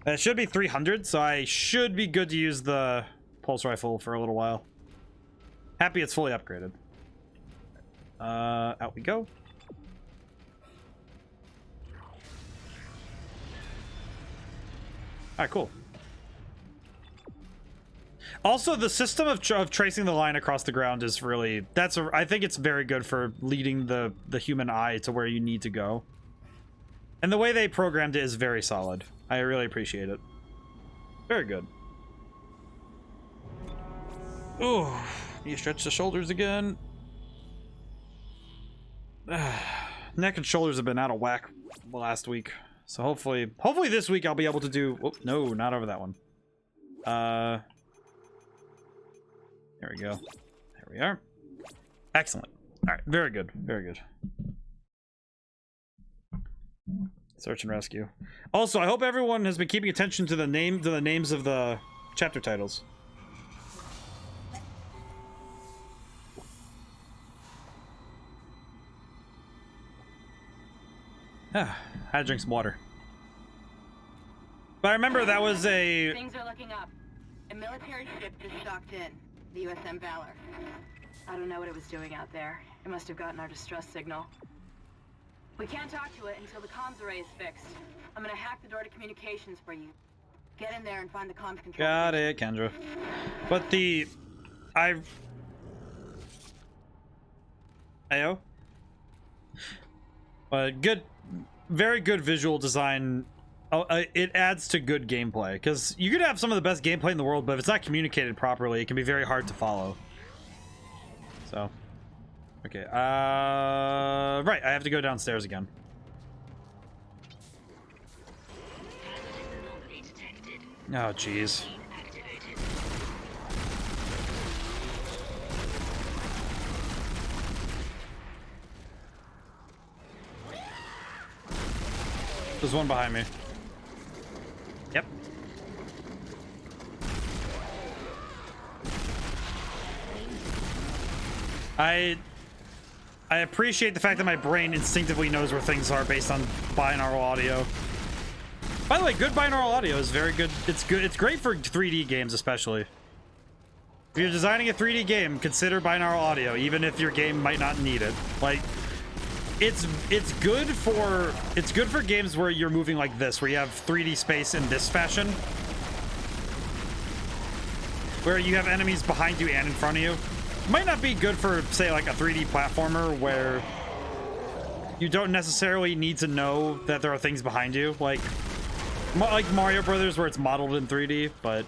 That should be 300, so I should be good to use the pulse rifle for a little while. Happy it's fully upgraded. Out we go. Alright, cool. Also, the system of tracing the line across the ground is really... I think it's very good for leading the human eye to where you need to go. And the way they programmed it is very solid. I really appreciate it. Very good. Ooh, need to stretch the shoulders again. Neck and shoulders have been out of whack last week. So hopefully this week I'll be able to do... Oh, no, not over that one. There we go. There we are. Excellent. All right, very good. Very good. Search and rescue. Also, I hope everyone has been keeping attention to the names of the chapter titles. Ah, I had to drink some water. But I remember that was a... Things are looking up. A military ship just docked in. The USM Valor. I don't know what it was doing out there. It must have gotten our distress signal. We can't talk to it until the comms array is fixed. I'm gonna hack the door to communications for you. Get in there and find the comms control. Got it, Kendra. But the... Ayo? Good... Very good visual design. It adds to good gameplay, because you could have some of the best gameplay in the world, but if it's not communicated properly, it can be very hard to follow. So, okay. Right, I have to go downstairs again. Oh, jeez. There's one behind me. Yep. I appreciate the fact that my brain instinctively knows where things are based on binaural audio. By the way, good binaural audio is very good. It's good. It's great for 3D games, especially. If you're designing a 3D game, consider binaural audio, even if your game might not need it. Like, it's good for games where you're moving like this, where you have 3D space in this fashion, where you have enemies behind you and in front of you. It might not be good for, say, like a 3D platformer where you don't necessarily need to know that there are things behind you. Like, Like Mario Brothers, where it's modeled in 3D, but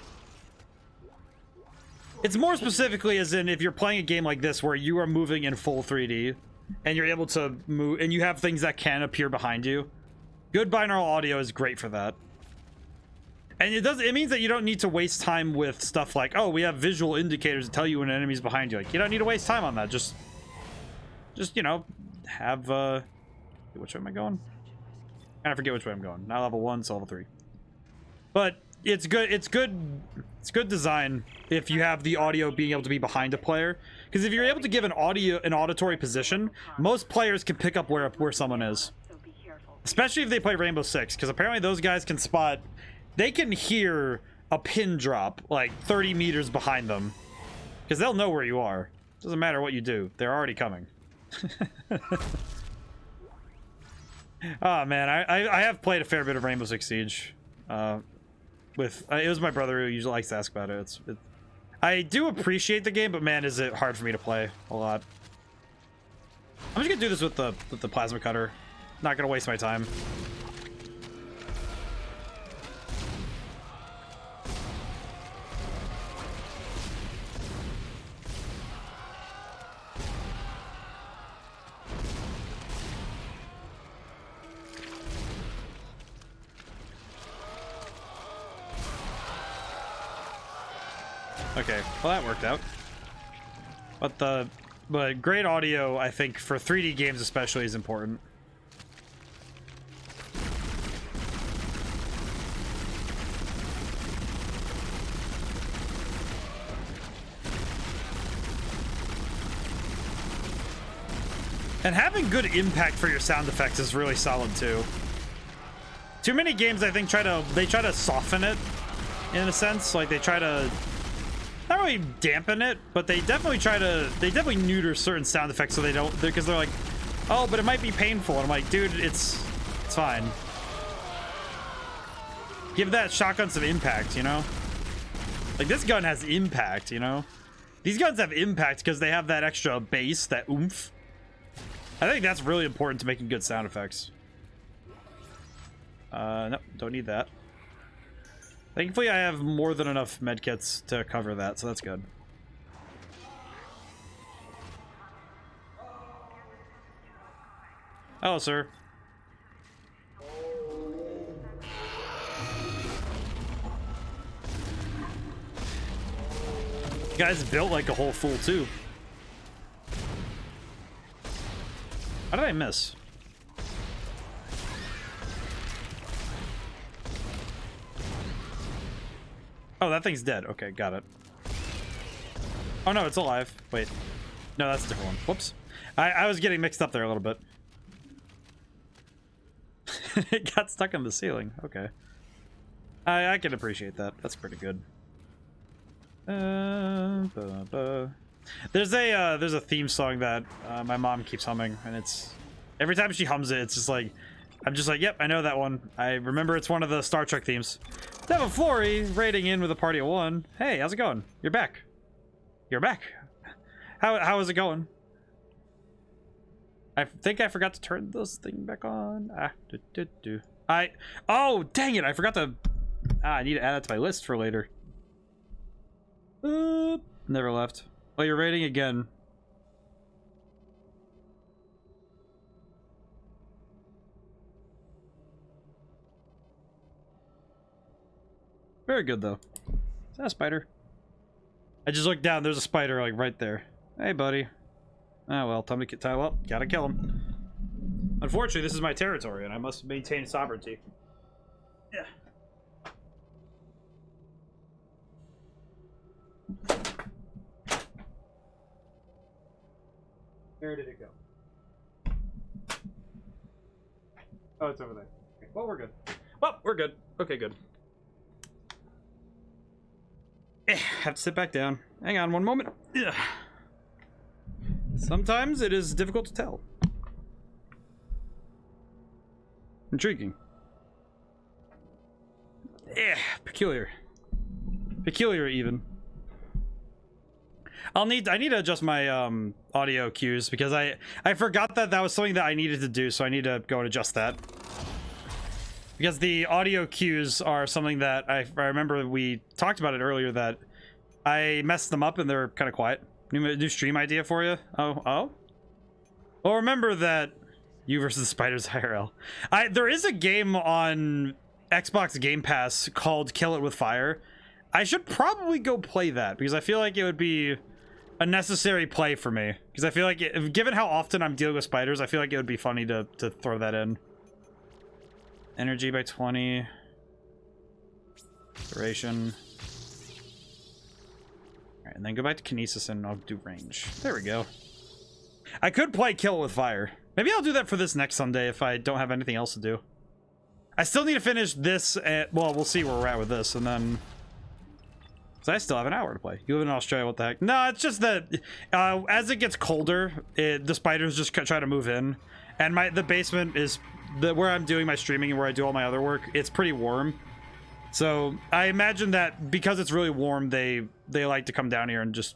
it's more specifically as in if you're playing a game like this where you are moving in full 3D and you're able to move and you have things that can appear behind you. Good binaural audio is great for that. And it means that you don't need to waste time with stuff like, oh, we have visual indicators to tell you when an enemy's behind you. Like, you don't need to waste time on that. Just you know, have which way am I going? I forget which way I'm going. Not level 1, so level 3. But it's good design if you have the audio being able to be behind a player. Because if you're able to give an auditory position, most players can pick up where someone is. Especially if they play Rainbow Six, because apparently those guys can spot, they can hear a pin drop like 30 meters behind them. Because they'll know where you are. Doesn't matter what you do, they're already coming. Oh man, I have played a fair bit of Rainbow Six Siege. It was my brother who usually likes to ask about it. I do appreciate the game, but man, is it hard for me to play a lot. I'm just gonna do this with the plasma cutter. Not gonna waste my time. Okay, well that worked out. But great audio, I think, for 3D games especially is important. And having good impact for your sound effects is really solid too. Too many games, I think, try to soften it in a sense. Like they try to not really dampen it, but they definitely neuter certain sound effects so they don't, because they're like, oh, but it might be painful. And I'm like, dude, it's fine. Give that shotgun some impact, you know? Like this gun has impact, you know? These guns have impact because they have that extra bass, that oomph. I think that's really important to making good sound effects. Nope, don't need that. Thankfully, I have more than enough medkits to cover that, so that's good. Hello, sir. The guy's built like a whole fool, too. How did I miss? Oh, that thing's dead. Okay, got it. Oh, no, it's alive. Wait. No, that's a different one. Whoops. I was getting mixed up there a little bit. It got stuck in the ceiling. Okay. I can appreciate that. That's pretty good. There's a theme song that my mom keeps humming, and it's every time she hums it, it's just like I'm just like, yep, I know that one. I remember it's one of the Star Trek themes. Devil Flory raiding in with a party of one. Hey, how's it going? You're back. You're back. How is it going? I think I forgot to turn this thing back on. Oh, dang it! I forgot to. I need to add that to my list for later. Never left. Oh, you're raiding again. Very good, though. Is that a spider? I just looked down. There's a spider, like, right there. Hey, buddy. Oh, well, time to get tied up. Gotta kill him. Unfortunately, this is my territory, and I must maintain sovereignty. Yeah. Where did it go? Oh, it's over there. Okay. Well, we're good. Well, we're good. Okay, good. Have to sit back down. Hang on one moment. Ugh. Sometimes it is difficult to tell. Intriguing. Peculiar. Peculiar, even. I need to adjust my audio cues because I forgot that was something that I needed to do, so I need to go and adjust that. Because the audio cues are something that I remember we talked about it earlier, that I messed them up and they're kind of quiet. New stream idea for you. Oh. Well, remember that you versus Spiders IRL. There is a game on Xbox Game Pass called Kill It With Fire. I should probably go play that because I feel like it would be a necessary play for me. Because I feel like, given how often I'm dealing with spiders, I feel like it would be funny to throw that in. Energy by 20. Duration. Alright, and then go back to Kinesis and I'll do range. There we go. I could play Kill It With Fire. Maybe I'll do that for this next Sunday if I don't have anything else to do. I still need to finish this. Well, we'll see where we're at with this, and then... So I still have an hour to play. You live in Australia, what the heck? No, it's just that as it gets colder, the spiders just try to move in. And the basement is... where I'm doing my streaming and where I do all my other work, it's pretty warm. So I imagine that because it's really warm, they like to come down here and just...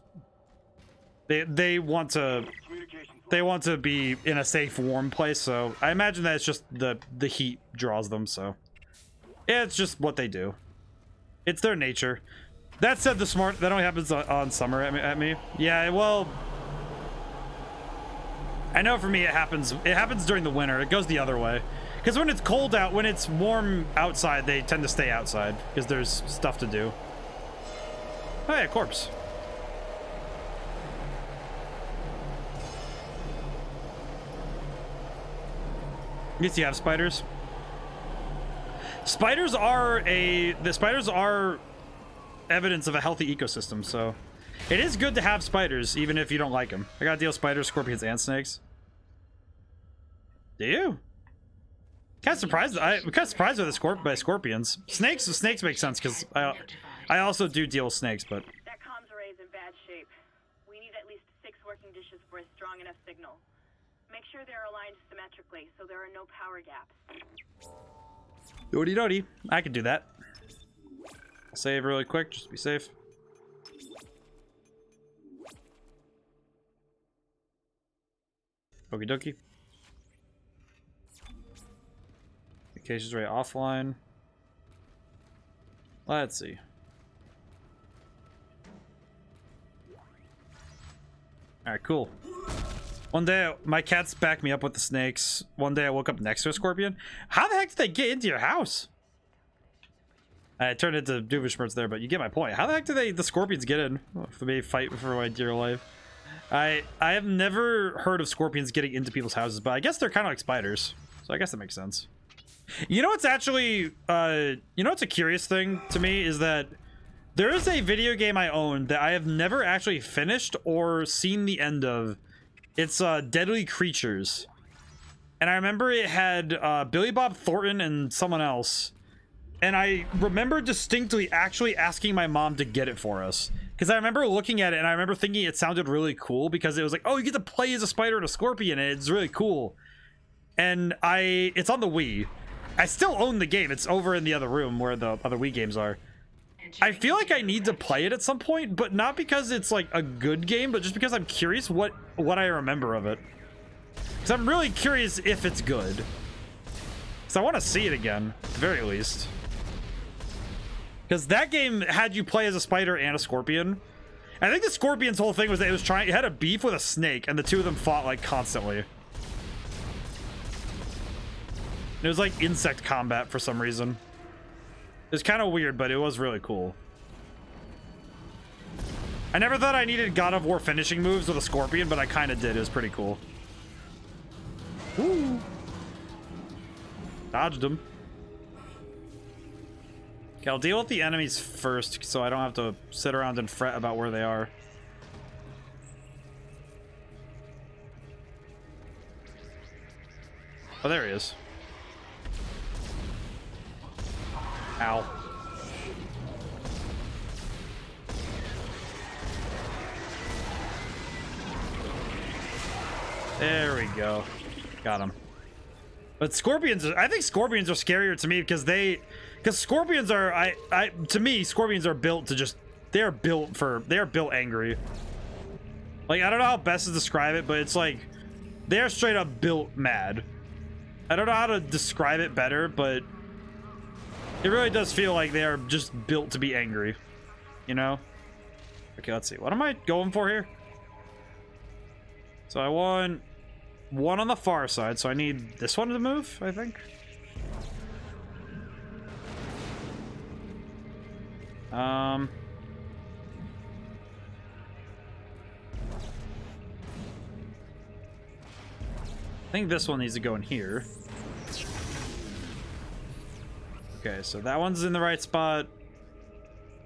They want to be in a safe, warm place, so I imagine that it's just the heat draws them, so yeah, it's just what they do. It's their nature. That said, that only happens on summer at me. Yeah, well, I know for me it happens during the winter. It goes the other way. Because when it's cold out, when it's warm outside, they tend to stay outside because there's stuff to do. Oh yeah, corpse. Yes, you have spiders. Spiders are evidence of a healthy ecosystem, so it is good to have spiders, even if you don't like them. I gotta deal with spiders, scorpions, and snakes. Do you? Kind of surprised. I'm kind of surprised by scorpions. Snakes make sense because I also do deal with snakes, but That comms array is in bad shape. We need at least 6 working dishes for a strong enough signal. Make sure they're aligned symmetrically so there are no power gaps. Doody doody. I can do that. I'll save really quick, just to be safe. Okie dokie. Communications rate offline. Let's see. Alright, cool. One day, my cats back me up with the snakes. One day I woke up next to a scorpion. How the heck did they get into your house? I turned into Doofenshmirtz there, but you get my point. How the heck do the scorpions get in? If they fight for my dear life. I have never heard of scorpions getting into people's houses, but I guess they're kind of like spiders. So I guess that makes sense. You know what's actually, you know what's a curious thing to me is that there is a video game I own that I have never actually finished or seen the end of. It's Deadly Creatures. And I remember it had Billy Bob Thornton and someone else. And I remember distinctly actually asking my mom to get it for us. Because I remember looking at it and I remember thinking it sounded really cool because it was like, oh, you get to play as a spider and a scorpion and it's really cool. And it's on the Wii. I still own the game. It's over in the other room where the other Wii games are. I feel like I need to play it at some point, but not because it's like a good game, but just because I'm curious what I remember of it. Because I'm really curious if it's good. Because I want to see it again, at the very least. Because that game had you play as a spider and a scorpion. I think the scorpion's whole thing was that it had a beef with a snake, and the two of them fought like constantly. It was like insect combat for some reason. It was kind of weird, but it was really cool. I never thought I needed God of War finishing moves with a scorpion, but I kind of did. It was pretty cool. Woo! Dodged him. Okay, I'll deal with the enemies first, so I don't have to sit around and fret about where they are. Oh, there he is. Ow. There we go. Got him. But scorpions, I think scorpions are scarier to me because scorpions are, to me, scorpions are built to just, they are built angry. Like, I don't know how best to describe it, but it's like, they are straight up built mad. I don't know how to describe it better, but It really does feel like they are just built to be angry, you know? Okay, let's see. What am I going for here? So I want one on the far side, so I need this one to move, I think. I think this one needs to go in here. Okay, so that one's in the right spot.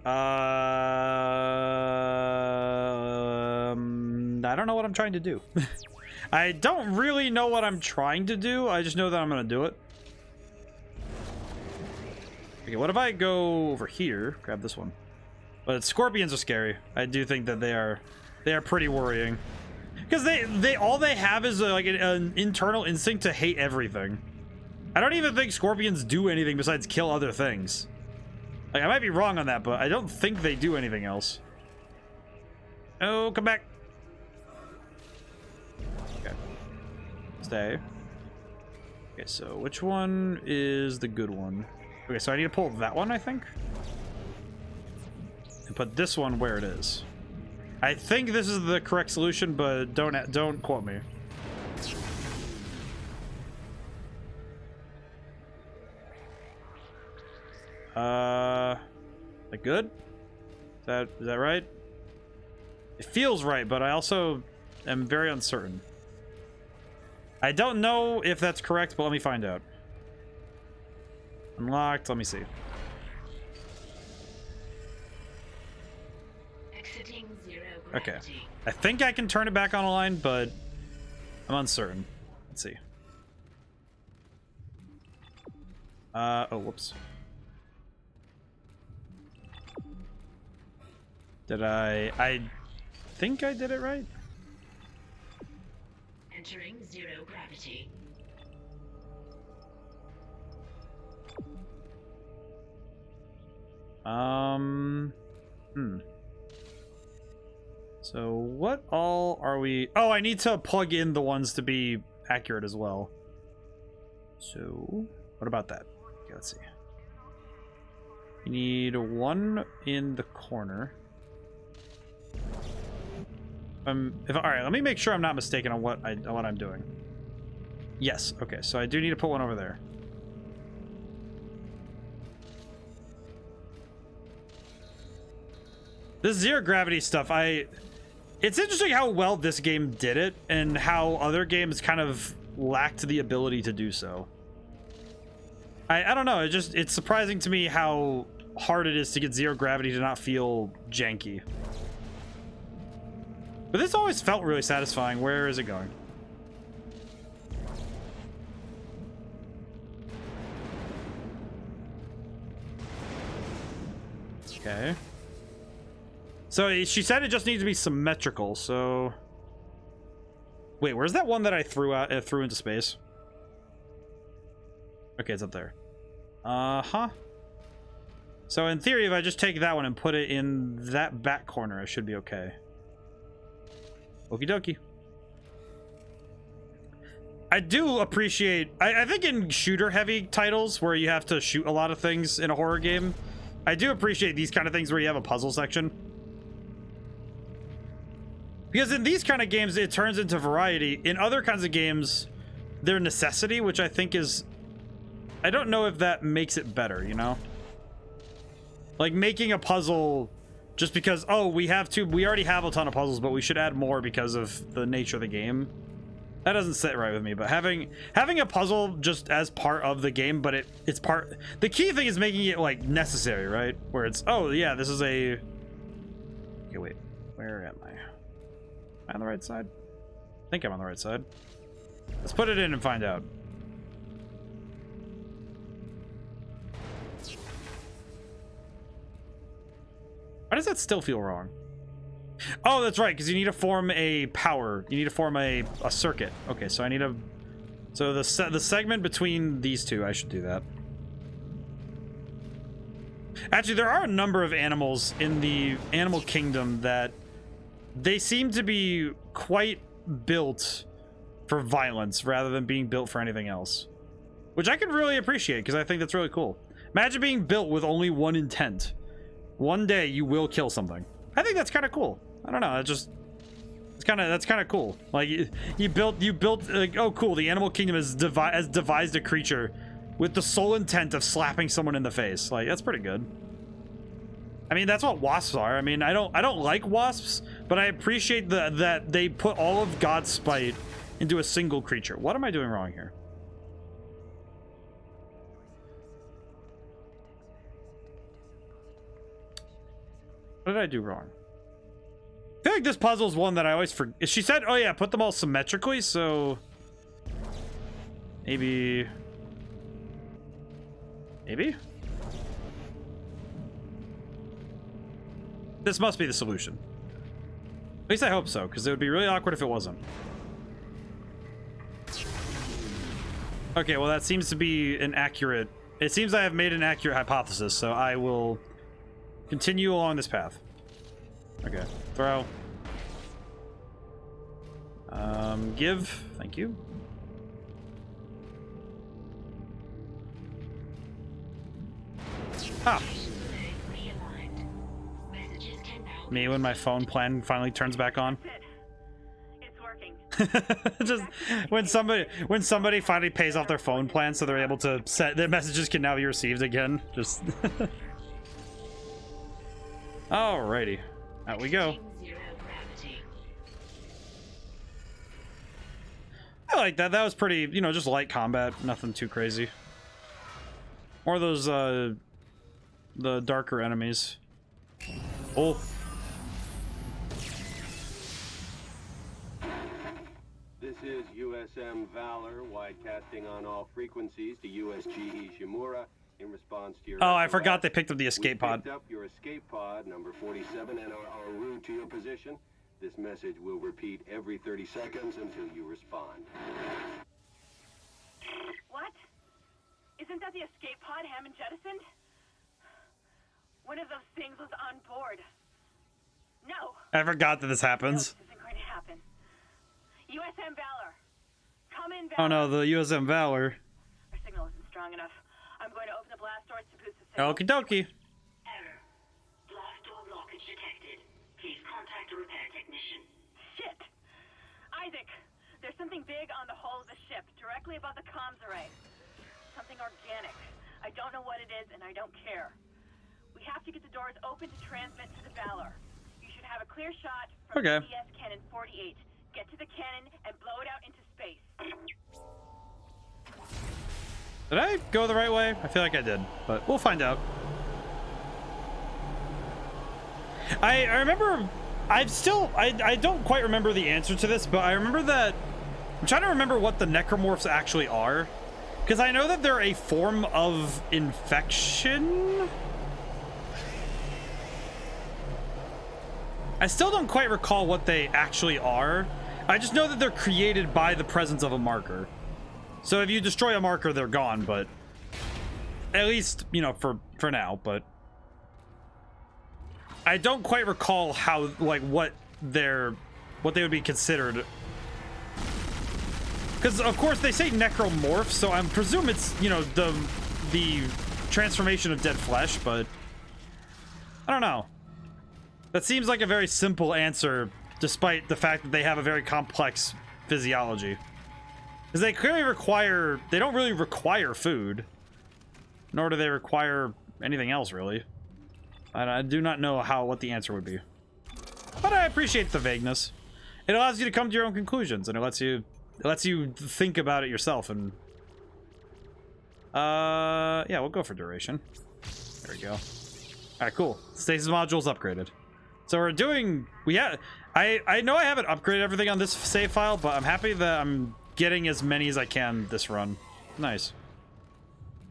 I don't know what I'm trying to do. I don't really know what I'm trying to do. I just know that I'm gonna do it. Okay, what if I go over here? Grab this one. But scorpions are scary. I do think that they are pretty worrying. Because they all they have is like an internal instinct to hate everything. I don't even think scorpions do anything besides kill other things. Like, I might be wrong on that, but I don't think they do anything else. Oh, come back. Okay. Stay. Okay, so which one is the good one? Okay, so I need to pull that one, I think. And put this one where it is. I think this is the correct solution, but don't quote me. Like good? Is that right? It feels right, but I also am very uncertain. I don't know if that's correct, but let me find out. Unlocked, let me see. Exiting zero Okay. gravity. I think I can turn it back on a line, but I'm uncertain. Let's see. Oh, whoops. Did I think I did it right? Entering zero gravity. So what all are we... Oh, I need to plug in the ones to be accurate as well. So what about that? Okay, let's see. You need one in the corner. All right, let me make sure I'm not mistaken on what I'm doing. Yes, okay, so I do need to put one over there. This zero gravity stuff, it's interesting how well this game did it and how other games kind of lacked the ability to do so. I don't know, it's surprising to me how hard it is to get zero gravity to not feel janky. But this always felt really satisfying. Where is it going? Okay. So she said it just needs to be symmetrical, so... Wait, where's that one that I threw into space? Okay, it's up there. Uh-huh. So in theory, if I just take that one and put it in that back corner, I should be okay. Okie dokie. I do appreciate... I think in shooter-heavy titles where you have to shoot a lot of things in a horror game, I do appreciate these kind of things where you have a puzzle section. Because in these kind of games, it turns into variety. In other kinds of games, they're necessity, which I think is... I don't know if that makes it better, you know? Like, making a puzzle just because, oh, we already have a ton of puzzles, but we should add more because of the nature of the game. That doesn't sit right with me, but having a puzzle just as part of the game, but it's part... The key thing is making it, like, necessary, right? Where it's, oh, yeah, this is a... Okay, wait. Where am I? Am I on the right side? I think I'm on the right side. Let's put it in and find out. Why does that still feel wrong? Oh, that's right, because you need to form a power. You need to form a circuit. Okay, so I need a... So the segment between these two, I should do that. Actually, there are a number of animals in the animal kingdom that they seem to be quite built for violence rather than being built for anything else. Which I can really appreciate, because I think that's really cool. Imagine being built with only one intent. One day you will kill something. I think that's kind of cool. I don't know. That's kind of cool. Like you built like, oh cool, the animal kingdom has devised a creature with the sole intent of slapping someone in the face. Like that's pretty good. I mean, that's what wasps are. I mean, I don't like wasps, but I appreciate that they put all of God's spite into a single creature. What am I doing wrong here? What did I do wrong? I feel like this puzzle is one that I always forget. She said, oh yeah, put them all symmetrically, so... Maybe... This must be the solution. At least I hope so, because it would be really awkward if it wasn't. Okay, well that seems to be an accurate... It seems I have made an accurate hypothesis, so I will continue along this path. Okay, throw. Give. Thank you. Ah. Me when my phone plan finally turns back on. It's working. Just when somebody finally pays off their phone plan, so they're able to set their messages can now be received again. Just. Alrighty, out we go. I like that. That was pretty, you know, just light combat, nothing too crazy. More of those, the darker enemies. Oh. This is USM Valor, widecasting on all frequencies to USG Ishimura in response to your... Oh, I forgot they picked up the escape pod. We picked up your escape pod, number 47, and are en route to your position. This message will repeat every 30 seconds until you respond. What? Isn't that the escape pod Hammond jettisoned? One of those things was on board. No. I forgot that this happens. No, this isn't going to happen. USM Valor. Come in, Valor. Oh no, the USM Valor. Our signal isn't strong enough. I'm going to open the blast doors to boost the signal. Okie dokie. Error. Blast door blockage detected. Please contact a repair technician. Shit! Isaac, there's something big on the hull of the ship, directly above the comms array. Something organic. I don't know what it is, and I don't care. We have to get the doors open to transmit to the Valor. You should have a clear shot from CS Cannon 48. Get to the cannon and blow it out into space. Did I go the right way? I feel like I did, but we'll find out. I remember... I don't quite remember the answer to this, but I remember that... I'm trying to remember what the necromorphs actually are. Because I know that they're a form of infection. I still don't quite recall what they actually are. I just know that they're created by the presence of a marker. So if you destroy a marker, they're gone, but... At least, you know, for now, but... I don't quite recall how, like, what they would be considered. Because, of course, they say necromorph, so I presume it's, you know, the transformation of dead flesh, but... I don't know. That seems like a very simple answer, despite the fact that they have a very complex physiology. Because they clearly require... They don't really require food. Nor do they require anything else, really. I do not know what the answer would be. But I appreciate the vagueness. It allows you to come to your own conclusions, and it lets you think about it yourself, and... yeah, we'll go for duration. There we go. Alright, cool. Stasis module's upgraded. So we're doing... I know I haven't upgraded everything on this save file, but I'm happy that I'm getting as many as I can this run. Nice.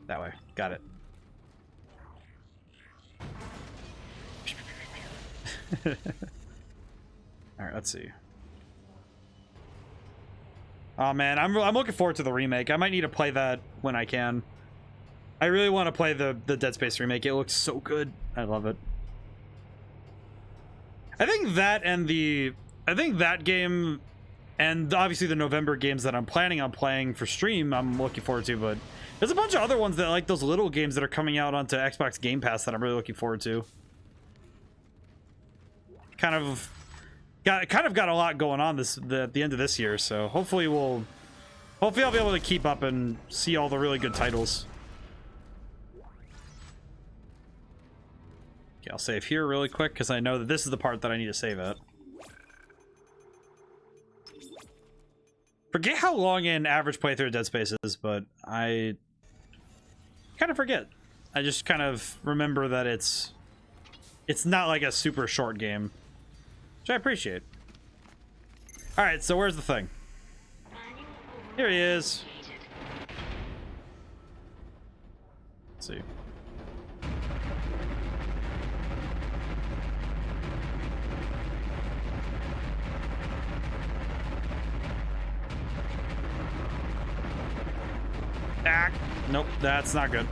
That way. Got it. Alright, let's see. Oh man, I'm looking forward to the remake. I might need to play that when I can. I really want to play the Dead Space remake. It looks so good. I love it. I think that and I think that game And obviously the November games that I'm planning on playing for stream, I'm looking forward to, but there's a bunch of other ones that like those little games that are coming out onto Xbox Game Pass that I'm really looking forward to. Kind of got a lot going on at the end of this year, so hopefully I'll be able to keep up and see all the really good titles. Okay, I'll save here really quick because I know that this is the part that I need to save at. Forget how long an average playthrough of Dead Space is, but I kind of forget. I just kind of remember that it's not like a super short game, which I appreciate. All right, so where's the thing? Here he is. Let's see. Ah, nope, that's not good.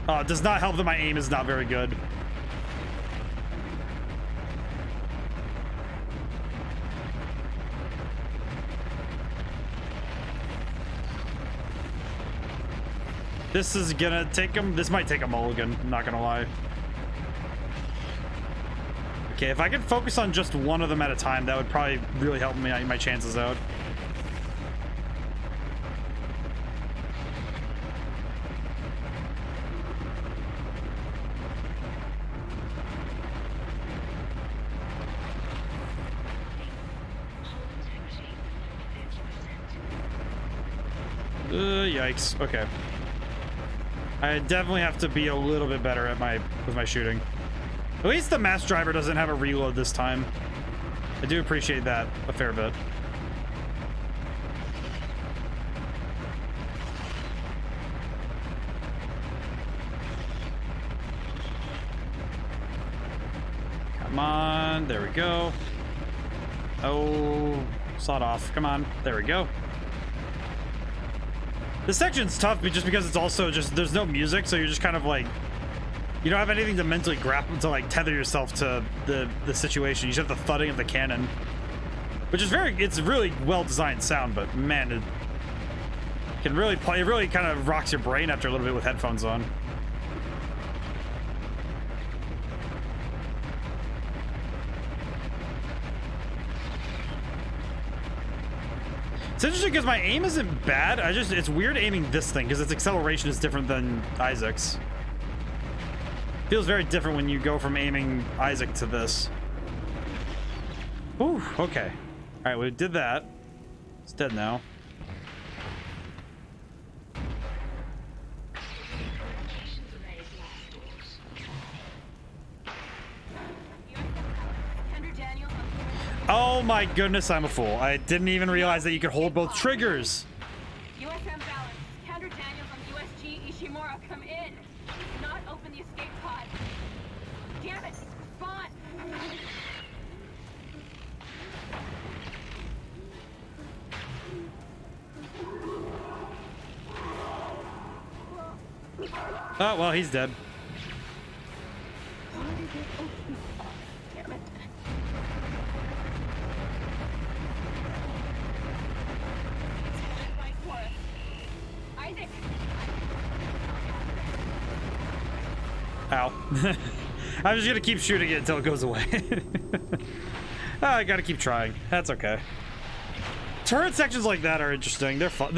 Oh, it does not help that my aim is not very good. This is gonna take him. This might take a mulligan, I'm not gonna lie. Okay, if I could focus on just one of them at a time, that would probably really help me my chances out. Yikes. Okay. I definitely have to be a little bit better at with my shooting. At least the mass driver doesn't have a reload this time. I do appreciate that a fair bit. Come on, there we go. Oh, sawed off. Come on, there we go. This section's tough just because it's also just, there's no music, so you're just kind of like, you don't have anything to mentally grapple, to like tether yourself to the situation. You just have the thudding of the cannon, which is it's really well designed sound, but man, it can really play, it really kind of rocks your brain after a little bit with headphones on. It's interesting because my aim isn't bad. It's weird aiming this thing because its acceleration is different than Isaac's. Feels very different when you go from aiming Isaac to this. Ooh, okay. All right, we did that. It's dead now. Oh my goodness, I'm a fool. I didn't even realize that you could hold both triggers. USM balance. Kendra Daniels on USG Ishimura, come in. Do not open the escape pod. Damn it, spawn. Oh, well, he's dead. Damn it. Isaac. Ow. I'm just gonna keep shooting it until it goes away. I gotta keep trying. That's okay. Turret sections like that are interesting. They're fun.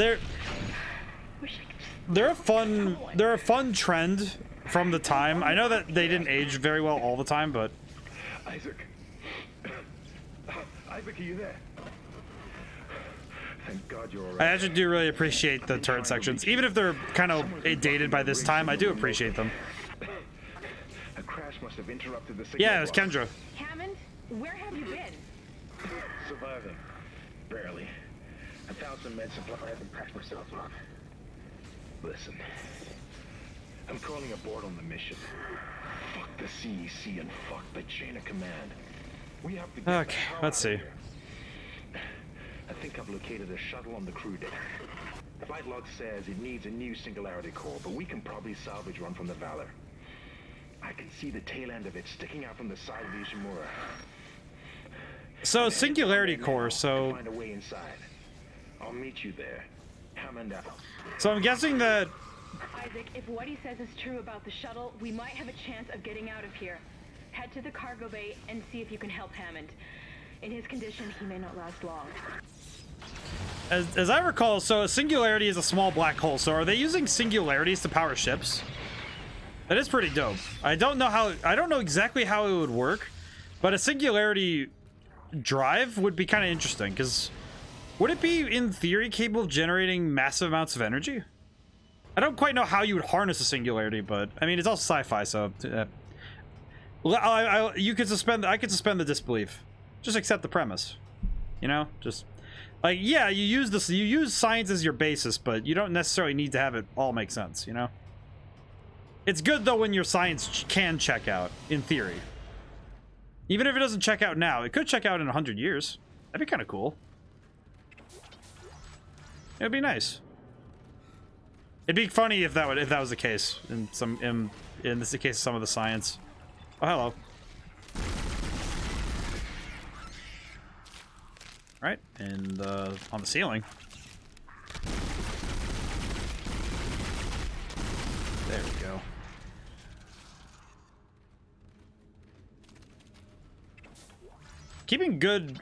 They're a fun trend from the time. I know that they didn't age very well all the time, but Isaac. Isaac, are you there? Thank God you're alright. I actually do really appreciate the turret sections. Even if they're kind of dated by this time, I do appreciate them. A crash must have interrupted the signal. Yeah, it was Kendra. Hammond, where have you been? Surviving. Barely. I found some med supplies and patched myself up. Listen. I'm calling aboard on the mission. Fuck the CEC and fuck the chain of command. We have to get Okay, let's see. I think I've located a shuttle on the crew deck. Flight log says it needs a new singularity core, but we can probably salvage one from the Valor. I can see the tail end of it sticking out from the side of the Ishimura. So singularity core, so Find a way inside. I'll meet you there. Hammond out. So I'm guessing that Isaac, if what he says is true about the shuttle, we might have a chance of getting out of here. Head to the cargo bay and see if you can help Hammond. In his condition, he may not last long. as I recall, so a singularity is a small black hole. So are they using singularities to power ships? That is pretty dope. I don't know exactly how it would work, but a singularity drive would be kind of interesting, because would it be in theory capable of generating massive amounts of energy? I don't quite know how you would harness a singularity, but I mean, it's all sci-fi, so you could suspend. I could suspend the disbelief. Just accept the premise, you know. Just like, yeah, you use this. You use science as your basis, but you don't necessarily need to have it all make sense, you know. It's good though when your science can check out in theory. Even if it doesn't check out now, it could check out in 100 years. That'd be kind of cool. It'd be nice. It'd be funny if that was the case in this the case of some of the science. Oh, hello. All right, and on the ceiling. There we go.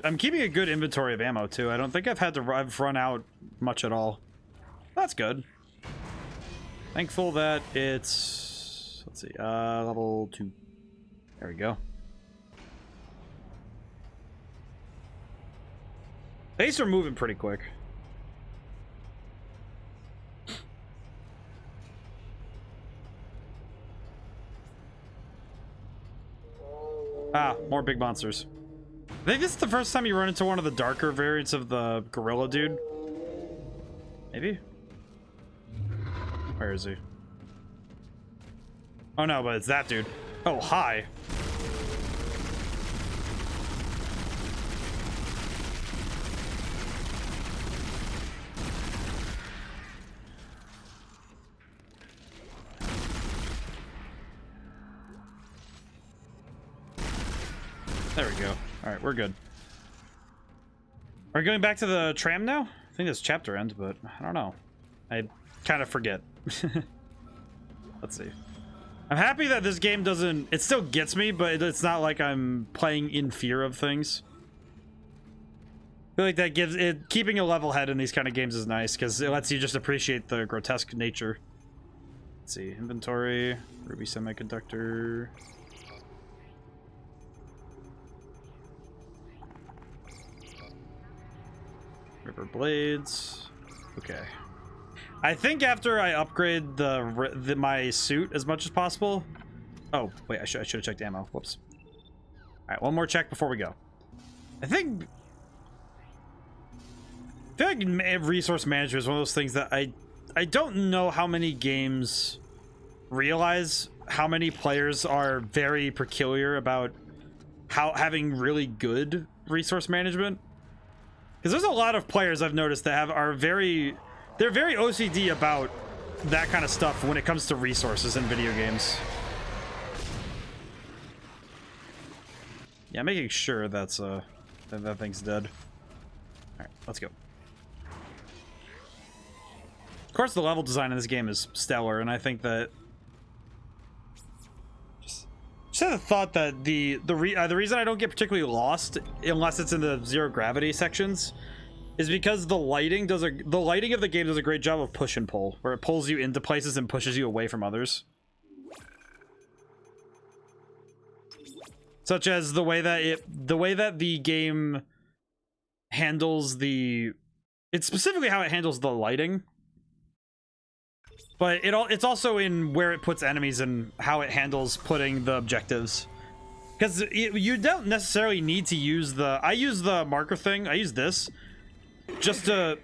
I'm keeping a good inventory of ammo too. I don't think I've run out much at all. That's good. Thankful that it's, let's see, level 2. There we go. Base are moving pretty quick. Ah, more big monsters. I think this is the first time you run into one of the darker variants of the gorilla dude. Maybe? Where is he? Oh no, but it's that dude. Oh, hi. There we go. Alright, we're good. Are we going back to the tram now? I think it's chapter end, but I don't know. I kind of forget. Let's see. I'm happy that this game doesn't... It still gets me, but it's not like I'm playing in fear of things. I feel like that gives it... Keeping a level head in these kind of games is nice, because it lets you just appreciate the grotesque nature. Let's see. Inventory. Ruby semiconductor. River blades. Okay. I think after I upgrade my suit as much as possible. Oh wait, I should have checked ammo. Whoops. All right, one more check before we go. I feel like resource management is one of those things that I don't know how many games realize how many players are very peculiar about having really good resource management. Because there's a lot of players I've noticed that they're very OCD about that kind of stuff when it comes to resources in video games. Yeah, making sure that's that thing's dead. All right, let's go. Of course, the level design in this game is stellar, and I think that just had a thought that the reason I don't get particularly lost unless it's in the zero gravity sections is because the lighting of the game does a great job of push and pull, where it pulls you into places and pushes you away from others. Such as the way that the game handles it's specifically how it handles the lighting. But it's also in where it puts enemies and how it handles putting the objectives. Because you don't necessarily need to use I use the marker thing. I use this just to...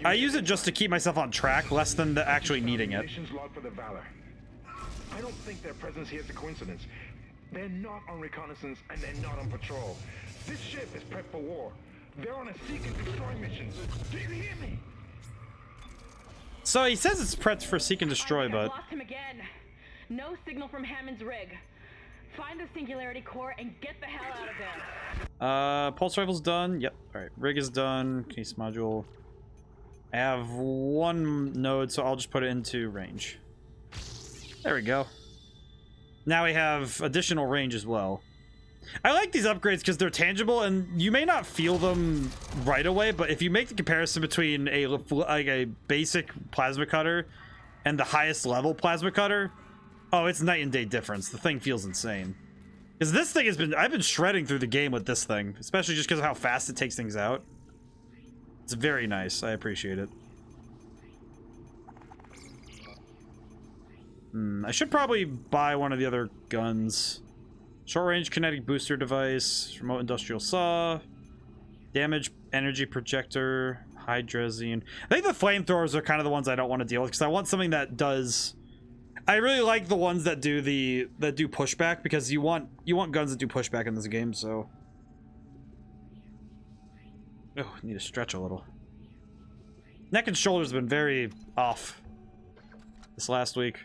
I use it just to keep myself on track, less than actually needing it. I don't think their presence here is a coincidence. They're not on reconnaissance and they're not on patrol. This ship is prepped for war. They're on a seek and destroy mission. Do you hear me? So he says it's prepped for seek and destroy, but... Lost him again. No signal from Hammond's rig. Find the singularity core and get the hell out of there. Pulse rifle's done. Yep. All right, rig is done. Case module. I have one node, so I'll just put it into range. There we go. Now we have additional range as well. I like these upgrades because they're tangible, and you may not feel them right away, but if you make the comparison between a basic plasma cutter and the highest level plasma cutter, oh, it's night and day difference. The thing feels insane. Because this thing has been... I've been shredding through the game with this thing, especially just because of how fast it takes things out. It's very nice. I appreciate it. I should probably buy one of the other guns. Short-range kinetic booster device, remote industrial saw, damage energy projector, hydrazine. I think the flamethrowers are kind of the ones I don't want to deal with because I want something that does... I really like the ones that do pushback because you want guns that do pushback in this game, so... Oh, need to stretch a little. Neck and shoulders have been very off this last week.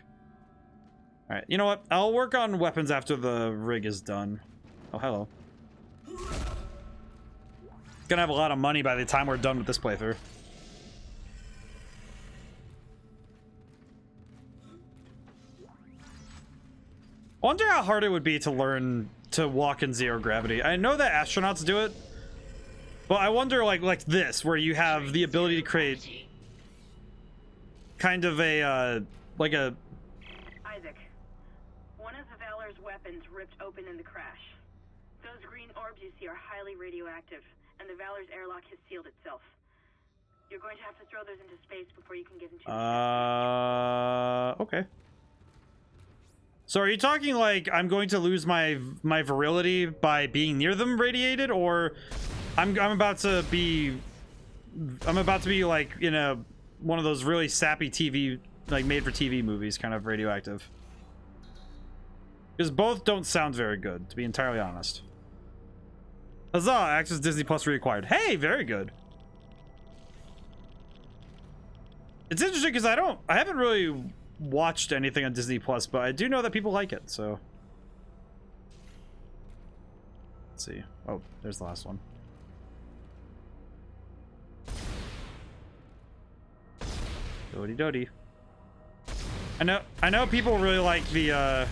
Alright, you know what? I'll work on weapons after the rig is done. Oh, hello. Gonna have a lot of money by the time we're done with this playthrough. I wonder how hard it would be to learn to walk in zero gravity. I know that astronauts do it, but I wonder like this, where you have the ability to create kind of a like a... Isaac, one of the Valor's weapons ripped open in the crash. Those green orbs you see are highly radioactive, and the Valor's airlock has sealed itself. You're going to have to throw those into space before you can get into the okay. So are you talking like I'm going to lose my virility by being near them radiated, or I'm about to be like in one of those really sappy TV, like made for TV movies, kind of radioactive? Because both don't sound very good, to be entirely honest. Huzzah! Access Disney Plus reacquired. Hey, very good. It's interesting because I haven't really watched anything on Disney Plus, but I do know that people like it, so let's see. Oh, there's the last one. Dodie dodie. I know people really like the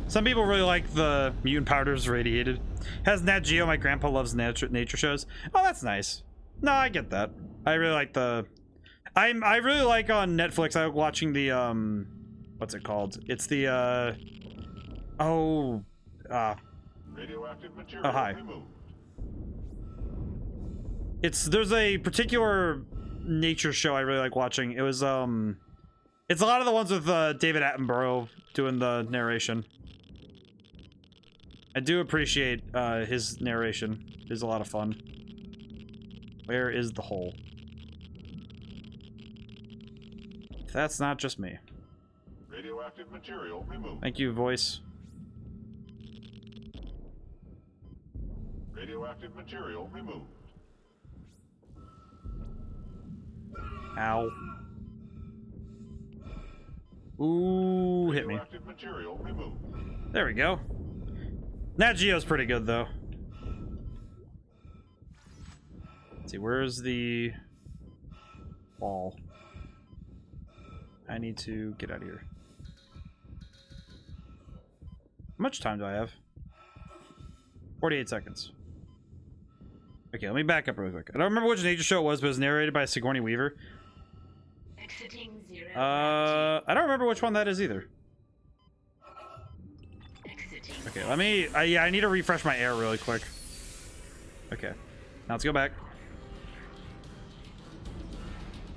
some people really like the mutant powders radiated. Has Nat Geo, my grandpa loves nature shows. Oh, that's nice. No, I get that. I really like the I really like on Netflix. I was watching the what's it called? It's the radioactive material removed. There's a particular nature show I really like watching. It was it's a lot of the ones with David Attenborough doing the narration. I do appreciate his narration. It's a lot of fun. Where is the hole? That's not just me. Radioactive material removed. Thank you, voice. Radioactive material removed. Ow. Ooh, hit me. Radioactive material removed. There we go. Nat Geo's pretty good, though. Let's see, where's the ball? I need to get out of here. How much time do I have? 48 seconds. Okay, let me back up really quick. I don't remember which nature show it was, but it was narrated by Sigourney Weaver. Exiting zero. I don't remember which one that is either. Exiting. Okay, let me... yeah, I need to refresh my air really quick. Okay. Now let's go back.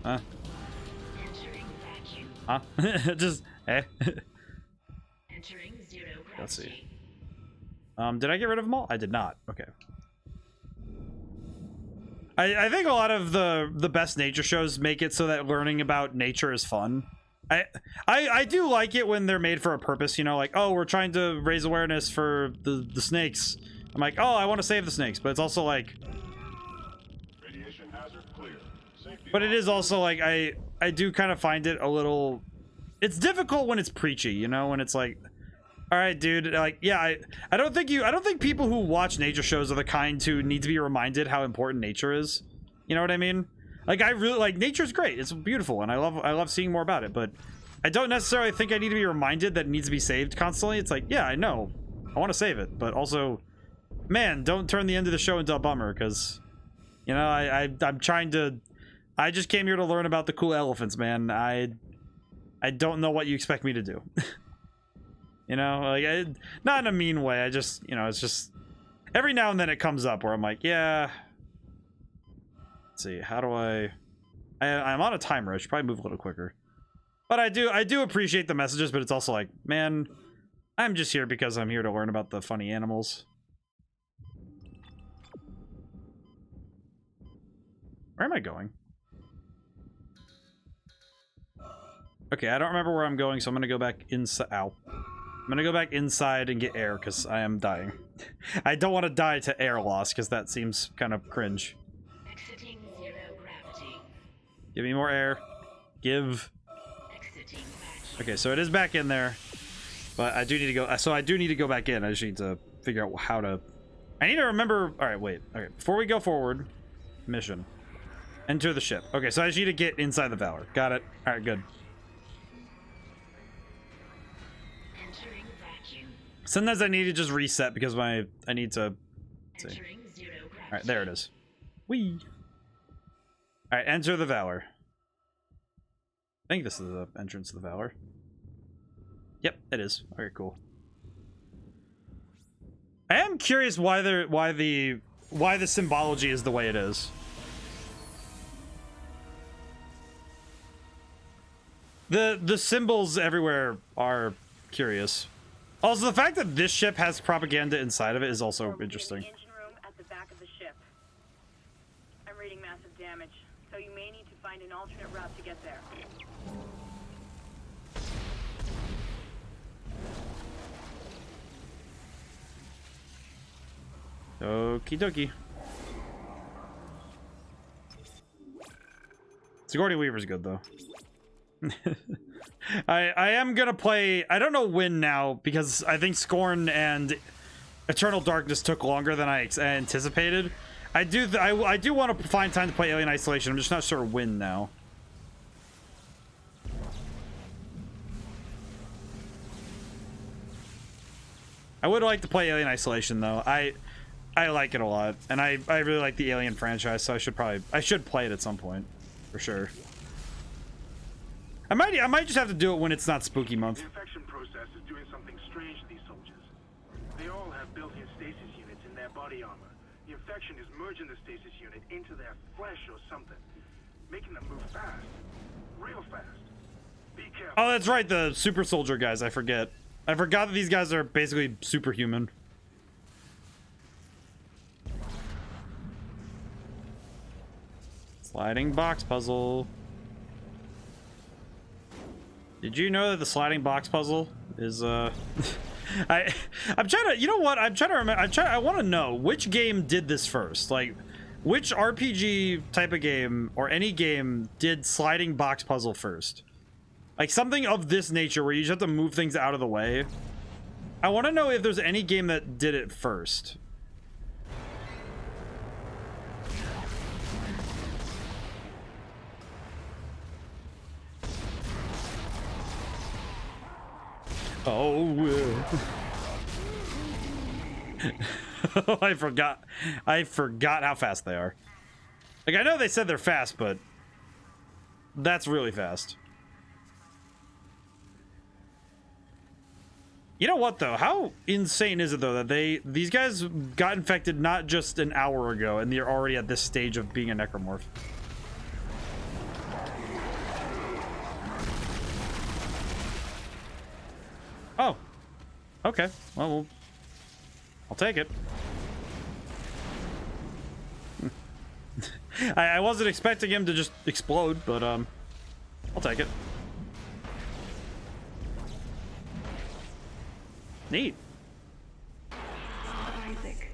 Huh? Entering vacuum. Huh? Just... eh. Entering zero gravity. Let's see. Did I get rid of them all? I did not. Okay. I think a lot of the best nature shows make it so that learning about nature is fun. I do like it when they're made for a purpose, you know, like, oh, we're trying to raise awareness for the snakes. I'm like, oh, I want to save the snakes, but it's also like... Radiation hazard clear. Safety But it is also like, I do kind of find it a little it's difficult when it's preachy, you know, when it's like, all right, dude, like, yeah, I don't think people who watch nature shows are the kind who need to be reminded how important nature is. You know what I mean? Like, I really like nature's great. It's beautiful, and I love seeing more about it, but I don't necessarily think I need to be reminded that it needs to be saved constantly. It's like, yeah, I know. I want to save it, but also, man, don't turn the end of the show into a bummer, because, you know, I'm trying to... I just came here to learn about the cool elephants, man. I don't know what you expect me to do. You know, like, not in a mean way. I just, you know, it's just... Every now and then it comes up where I'm like, yeah... Let's see, how do I'm on a timer. I should probably move a little quicker. But I do appreciate the messages, but it's also like, man, I'm just here because I'm here to learn about the funny animals. Where am I going? Okay, I don't remember where I'm going, so I'm gonna go back inside. Ow. I'm gonna go back inside and get air, because I am dying. I don't want to die to air loss, because that seems kind of cringe. Exiting zero gravity. Give me more air. Give. Okay, so it is back in there, but I do need to go. So I do need to go back in. I just need to figure out how to. I need to remember. All right, wait. Okay, before we go forward, mission. Enter the ship. Okay, so I just need to get inside the Valor. Got it. All right, good. Entering vacuum. Sometimes I need to just reset because I need to. See. Entering zero gravity. All right, there it is. Whee. All right, enter the Valor. I think this is the entrance to the Valor. Yep, it is. Okay, cool. I am curious why the symbology is the way it is. The symbols everywhere are curious. Also, the fact that this ship has propaganda inside of it is also interesting. Engine room at the back of the ship. I'm reading massive damage, so you may need to find an alternate route to get there. Okie dokie. Sigourney Weaver's good though. I am gonna play. I don't know when now because I think Scorn and Eternal Darkness took longer than I anticipated. I do want to find time to play Alien Isolation. I'm just not sure when now. I would like to play Alien Isolation though. I like it a lot, and I really like the Alien franchise, so I should play it at some point, for sure. I might just have to do it when it's not spooky month. The infection process is doing something strange to these soldiers. They all have built-in stasis units in their body armor. The infection is merging the stasis unit into their flesh or something, making them move fast, real fast. Be careful. Oh, that's right, the super soldier guys. I forgot that these guys are basically superhuman. Sliding box puzzle. Did you know that the sliding box puzzle is I'm trying to, you know what? I'm trying to remember. I want to know which game did this first. Like, which RPG type of game or any game did sliding box puzzle first? Like something of this nature where you just have to move things out of the way. I want to know if there's any game that did it first. Oh, I forgot how fast they are. Like, I know they said they're fast, but that's really fast. You know what though? How insane is it though that these guys got infected not just an hour ago and they're already at this stage of being a necromorph? Oh. Okay. Well, I'll take it. I wasn't expecting him to just explode, but I'll take it. Neat. Isaac.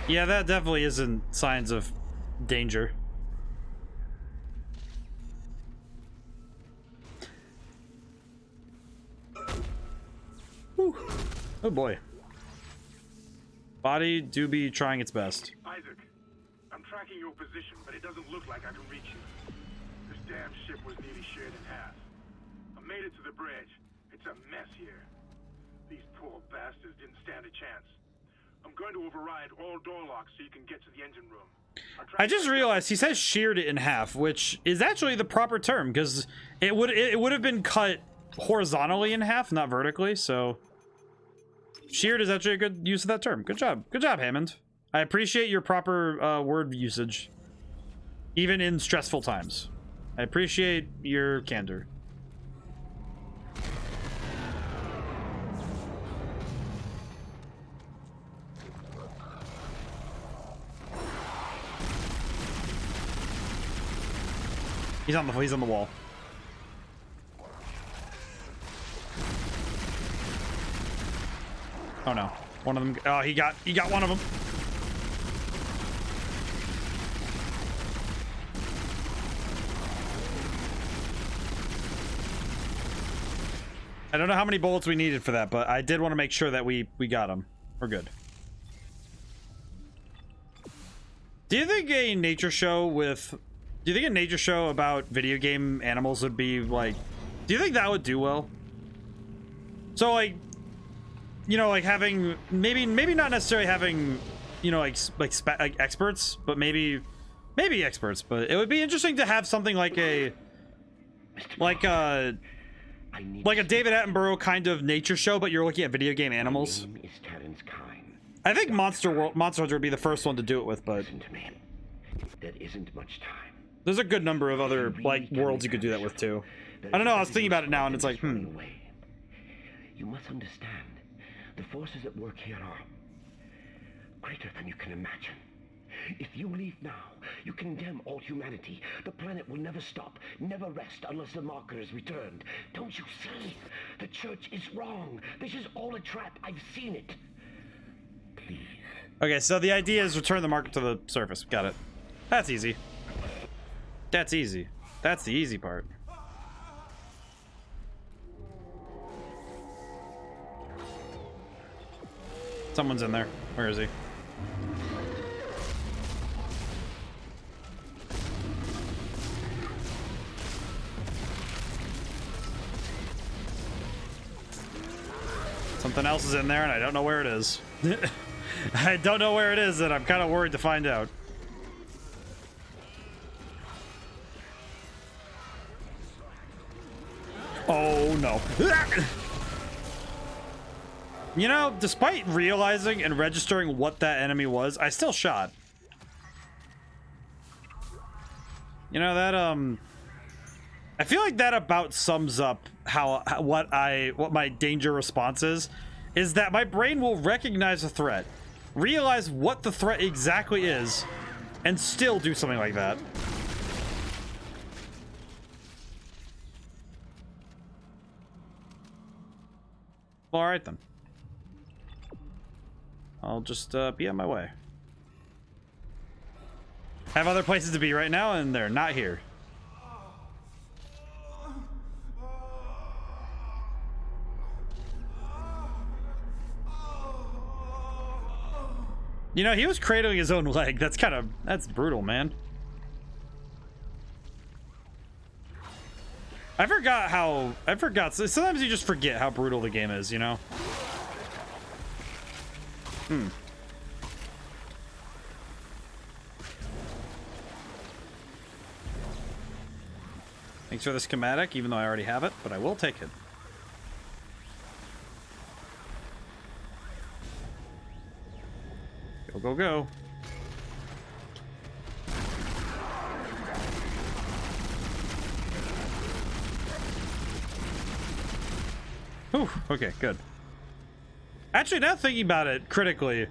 Yeah, that definitely isn't signs of danger. Oh boy. Body do be trying its best. Isaac, I'm tracking your position, but it doesn't look like I can reach you. This damn ship was nearly shared in half. I made it to the bridge. It's a mess here. These poor bastards didn't stand a chance. I'm going to override all door locks so you can get to the engine room. I just realized he says sheared it in half, which is actually the proper term, because it would have been cut horizontally in half, not vertically, so sheared is actually a good use of that term. Good job, Hammond. I appreciate your proper word usage, even in stressful times. I appreciate your candor. He's on the wall. Oh no. One of them. Oh, he got one of them. I don't know how many bullets we needed for that, but I did want to make sure that we got him. We're good. Do you think a nature show about video game animals would be like, do you think that would do well? So like, you know, like having maybe not necessarily having, you know, like experts, but maybe experts, but it would be interesting to have something like a David Attenborough kind of nature show, but you're looking at video game animals. I think Monster Hunter would be the first one to do it with, but there isn't much time. There's a good number of other like worlds you could do that with too. I don't know, I was thinking about it now and it's like, You must understand, the forces at work here are greater than you can imagine. If you leave now, you condemn all humanity. The planet will never stop, never rest unless the marker is returned. Don't you see? The church is wrong. This is all a trap. I've seen it. Please. Okay, so the idea is return the marker to the surface. Got it. That's easy. That's easy. That's the easy part. Someone's in there. Where is he? Something else is in there and I don't know where it is. I don't know where it is and I'm kind of worried to find out. Oh no. You know, despite realizing and registering what that enemy was, I still shot. You know, that I feel like that about sums up what my danger response is that my brain will recognize a threat, realize what the threat exactly is, and still do something like that. All right then. I'll just be on my way. I have other places to be right now, and they're not here. You know, he was cradling his own leg. That's brutal, man. I forgot. Sometimes you just forget how brutal the game is, you know? Thanks for the schematic, even though I already have it, but I will take it. Go, go, go. Whew, okay, good. Actually, now thinking about it critically,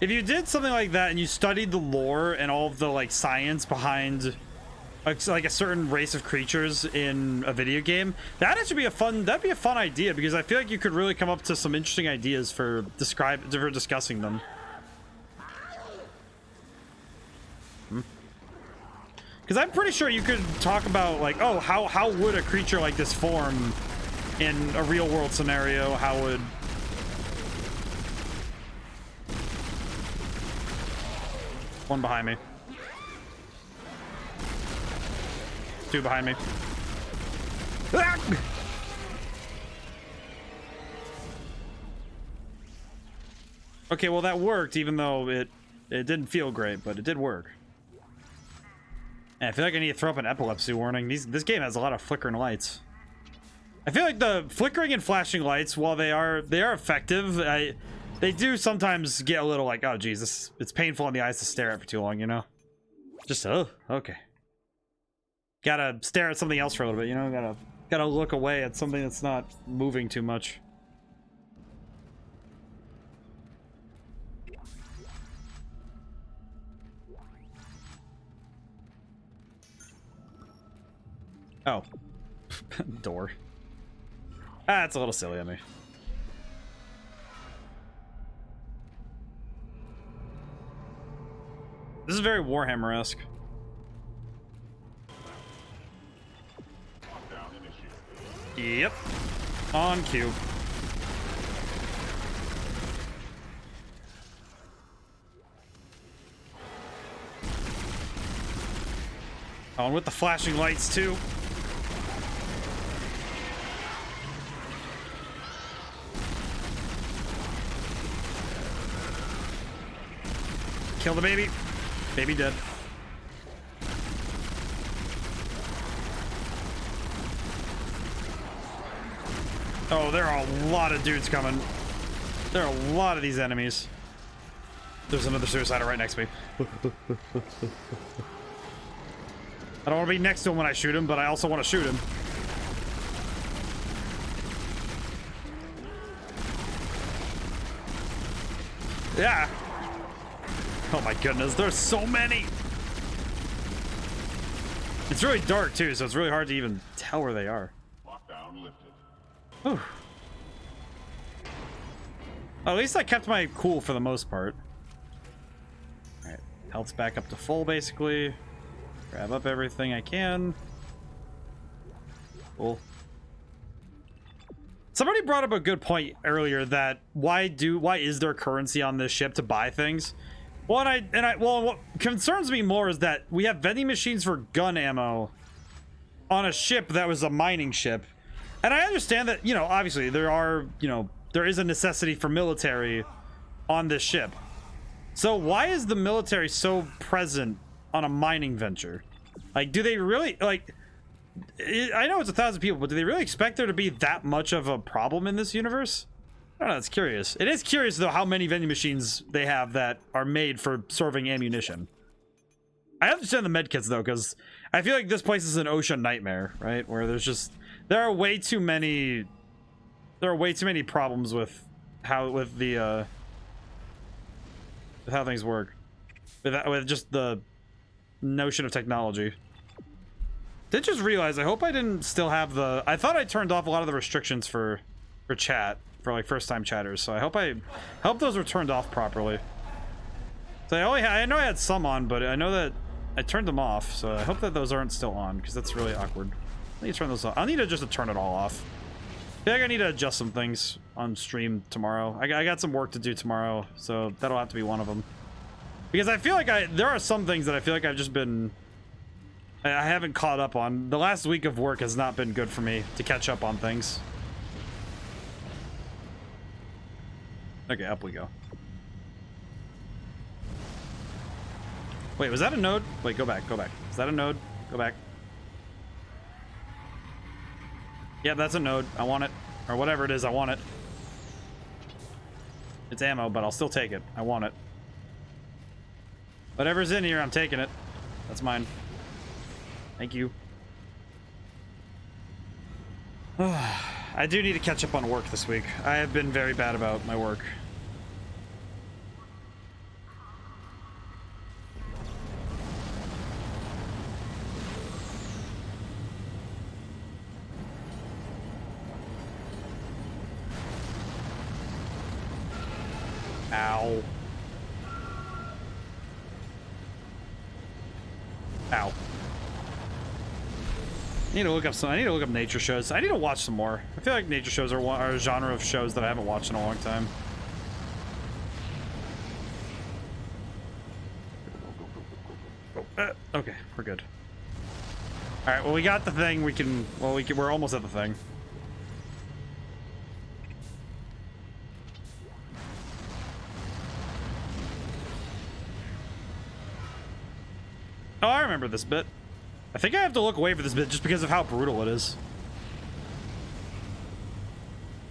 if you did something like that and you studied the lore and all of the like science behind like a certain race of creatures in a video game, that'd be a fun idea, because I feel like you could really come up to some interesting ideas for discussing them. Because I'm pretty sure you could talk about like, oh, how would a creature like this form in a real world scenario? How would One behind me. Two behind me. Ah! Okay, well that worked, even though it didn't feel great, but it did work. And I feel like I need to throw up an epilepsy warning. This game has a lot of flickering lights. I feel like the flickering and flashing lights, while they are effective, they do sometimes get a little like, oh geez, it's painful in the eyes to stare at for too long, you know? Just okay. Gotta stare at something else for a little bit, you know? Gotta look away at something that's not moving too much. Oh. Door. Ah, that's a little silly of me. This is very Warhammer-esque. Yep. On cue. Oh, and with the flashing lights, too. Kill the baby. Baby dead. Oh, there are a lot of dudes coming. There are a lot of these enemies. There's another suicider right next to me. I don't want to be next to him when I shoot him, but I also want to shoot him. Yeah. Oh my goodness, there's so many. It's really dark too, so it's really hard to even tell where they are. Lockdown lifted. Whew. Well, at least I kept my cool for the most part. Alright, health's back up to full basically. Grab up everything I can. Cool. Somebody brought up a good point earlier that why is there currency on this ship to buy things? Well, what concerns me more is that we have vending machines for gun ammo on a ship that was a mining ship. And I understand that, you know, obviously there is a necessity for military on this ship. So why is the military so present on a mining venture? Like, do they really, like, I know it's 1,000 people, but do they really expect there to be that much of a problem in this universe? I don't know, it's curious. It is curious, though, how many vending machines they have that are made for serving ammunition. I understand the medkits, though, because I feel like this place is an ocean nightmare, right? Where there are way too many problems with how things work. With just the notion of technology. Did just realize, I hope I didn't still have I thought I turned off a lot of the restrictions for chat. For like first time chatters, so I hope those were turned off properly. So I know I had some on, but I know that I turned them off, so I hope that those aren't still on, because that's really awkward. I need to turn those off. I need to turn it all off. I feel like I need to adjust some things on stream tomorrow. I got some work to do tomorrow, so that'll have to be one of them. Because I feel like there are some things that I feel like I've just been I haven't caught up on. The last week of work has not been good for me to catch up on things. Okay, up we go. Wait, was that a node? Wait, go back. Is that a node? Go back. Yeah, that's a node. I want it. Or whatever it is, I want it. It's ammo, but I'll still take it. I want it. Whatever's in here, I'm taking it. That's mine. Thank you. I do need to catch up on work this week. I have been very bad about my work. Ow. Ow. I need to look up nature shows. I need to watch some more. I feel like nature shows are a genre of shows that I haven't watched in a long time. Okay, we're good. All right, well, we got the thing. We're almost at the thing. Oh, I remember this bit. I think I have to look away for this bit just because of how brutal it is.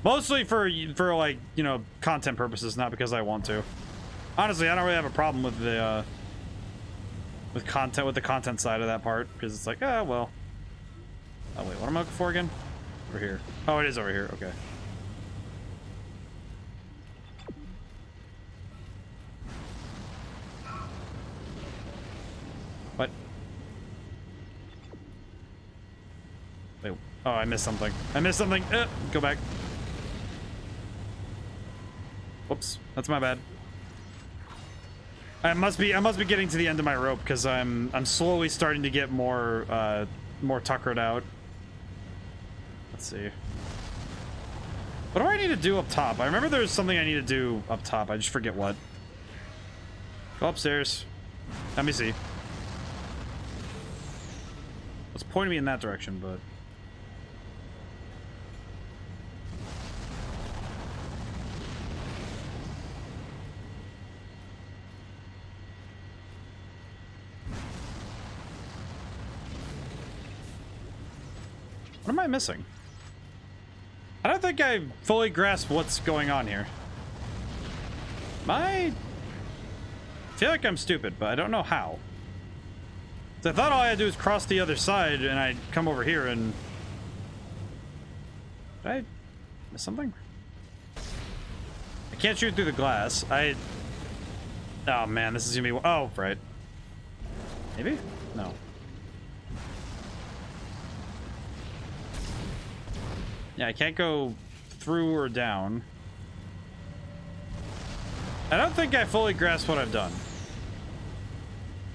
Mostly for like, you know, content purposes, not because I want to. Honestly, I don't really have a problem with the with the content side of that part, because it's like, oh well. Oh wait, what am I looking for again? Over here. Oh, it is over here. Okay. What? Wait. Oh, I missed something. I missed something. Go back. Whoops. That's my bad. I must be getting to the end of my rope because I'm slowly starting to get more tuckered out. Let's see. What do I need to do up top? I remember there's something I need to do up top. I just forget what. Go upstairs. Let me see. It's pointing me in that direction, but what am I missing? I don't think I fully grasp what's going on here. I feel like I'm stupid, but I don't know how. So I thought all I had to do was cross the other side and I'd come over here and... Did I miss something? I can't shoot through the glass. Oh man, this is gonna be... Oh, right. Maybe? No. Yeah, I can't go through or down. I don't think I fully grasp what I've done.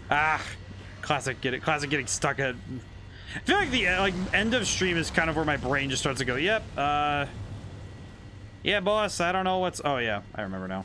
Ah, classic getting stuck at... I feel like the end of stream is kind of where my brain just starts to go, yep, yeah, boss, I don't know what's... Oh, yeah, I remember now.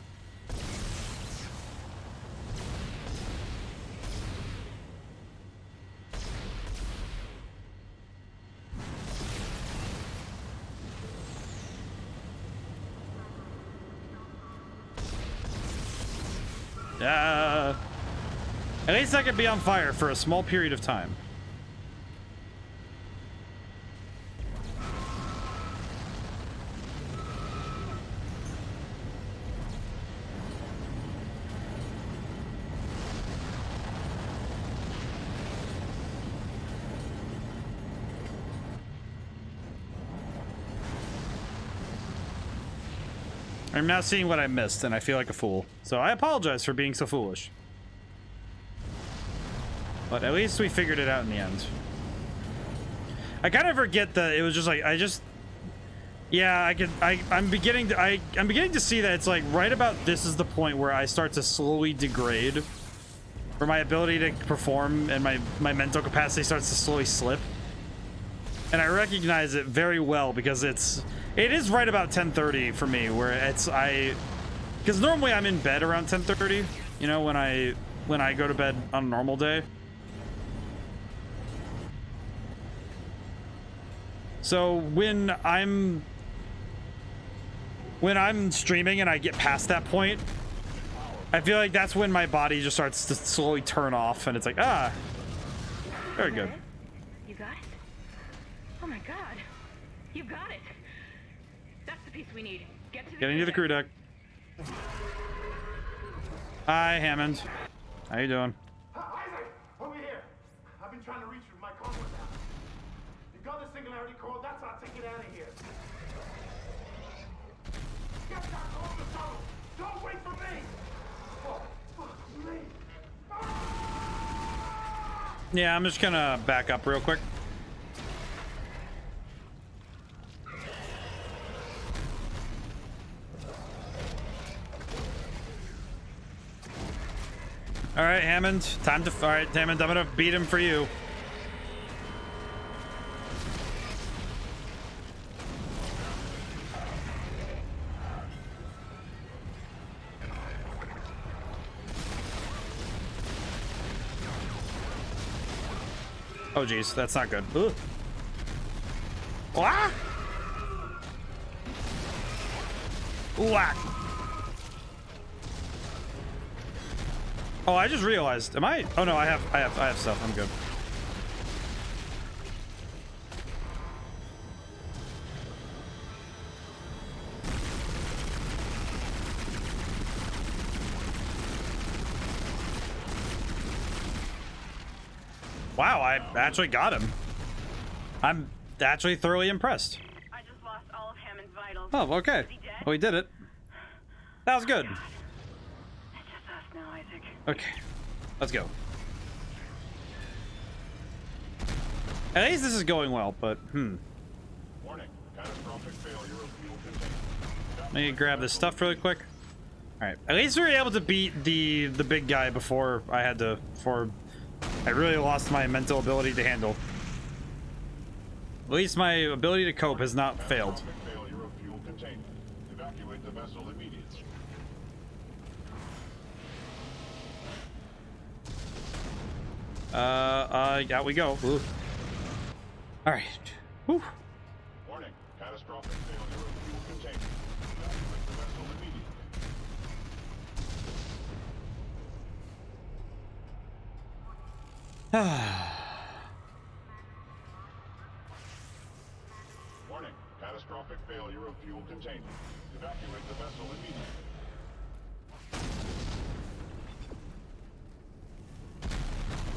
At least I could be on fire for a small period of time. I'm now seeing what I missed, and I feel like a fool. So I apologize for being so foolish. But at least we figured it out in the end. I kind of forget that it was just like, yeah, I'm beginning to see that it's like right about this is the point where I start to slowly degrade, where my ability to perform and my mental capacity starts to slowly slip. And I recognize it very well because it is right about 10:30 for me, where because normally I'm in bed around 10:30, you know, when I go to bed on a normal day. So when I'm streaming and I get past that point, I feel like that's when my body just starts to slowly turn off, and it's like, ah, very good. You got it? Oh my god, you got it. That's the piece we need. Get into the crew deck. Hi, Hammond. How you doing? Isaac, over here. I've been trying to reach you. My call was out. You got the singularity core. That's our ticket out of here. Get back on the tunnel. Don't wait for me. Oh, fuck me. Yeah, I'm just gonna back up real quick. All right, Hammond. All right, Hammond. I'm gonna beat him for you. Oh, geez, that's not good. Ugh. Ah! Whack! Oh, I just realized. Am I? Oh no, I have stuff. I'm good. Wow, I actually got him. I'm actually thoroughly impressed. I just lost all of Hammond's vitals. Oh, okay. Is he dead? Well, we did it. That was good. It's just us now, Isaac. Okay, let's go. At least this is going well, but Warning. Catastrophic failure of fuel containment. Let me grab this stuff really quick. All right. At least we were able to beat the big guy before I really lost my mental ability to handle. At least my ability to cope has not failed. Catastrophic failure of fuel containment. Evacuate the vessel immediately. Out we go. Ooh. All right. Whew. Warning. Catastrophic failure of fuel containment. Evacuate the vessel immediately. Warning. Catastrophic failure of fuel containment. Evacuate the vessel immediately.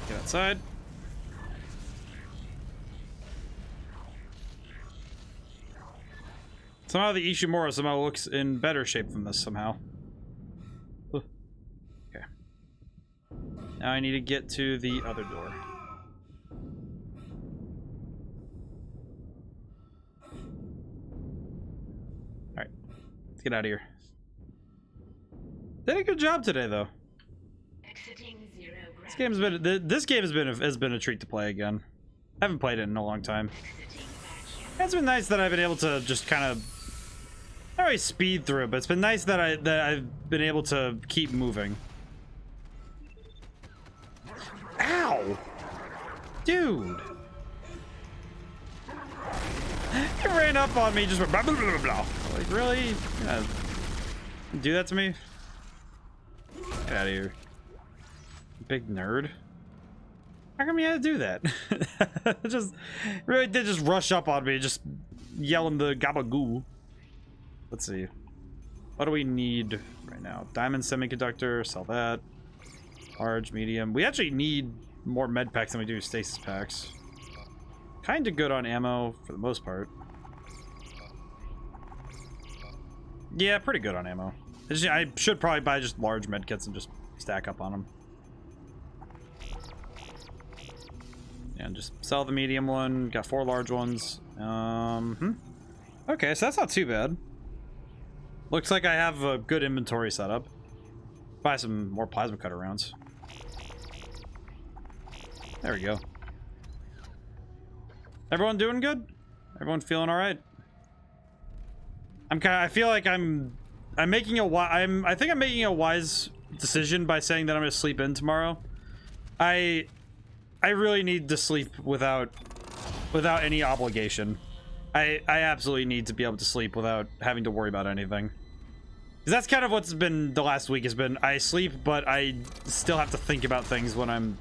Get outside. Somehow the Ishimura somehow looks in better shape than this somehow. Ugh. Okay. Now I need to get to the other door. Alright. Let's get out of here. Did a good job today though. This game has been a treat to play again. I haven't played it in a long time. It's been nice that I've been able to just kind of not really speed through it, but it's been nice that I've been able to keep moving. Ow! Dude! He ran up on me just blah blah blah blah. Like really? Do that to me? Get out of here. Big nerd. How come you had to do that? Just really did just rush up on me, just yelling the gabagoo. Let's see. What do we need right now? Diamond semiconductor, sell that. Large, medium. We actually need more med packs than we do stasis packs. Kind of good on ammo for the most part. Yeah, pretty good on ammo. I should probably buy just large med kits and just stack up on them. And just sell the medium one. Got 4 large ones. Okay, so that's not too bad. Looks like I have a good inventory setup. Buy some more plasma cutter rounds. There we go. Everyone doing good? Everyone feeling all right? I feel like I'm making I think I'm making a wise decision by saying that I'm gonna sleep in tomorrow. I really need to sleep without any obligation. I absolutely need to be able to sleep without having to worry about anything. Because that's kind of what's been the last week has been. I sleep, but I still have to think about things when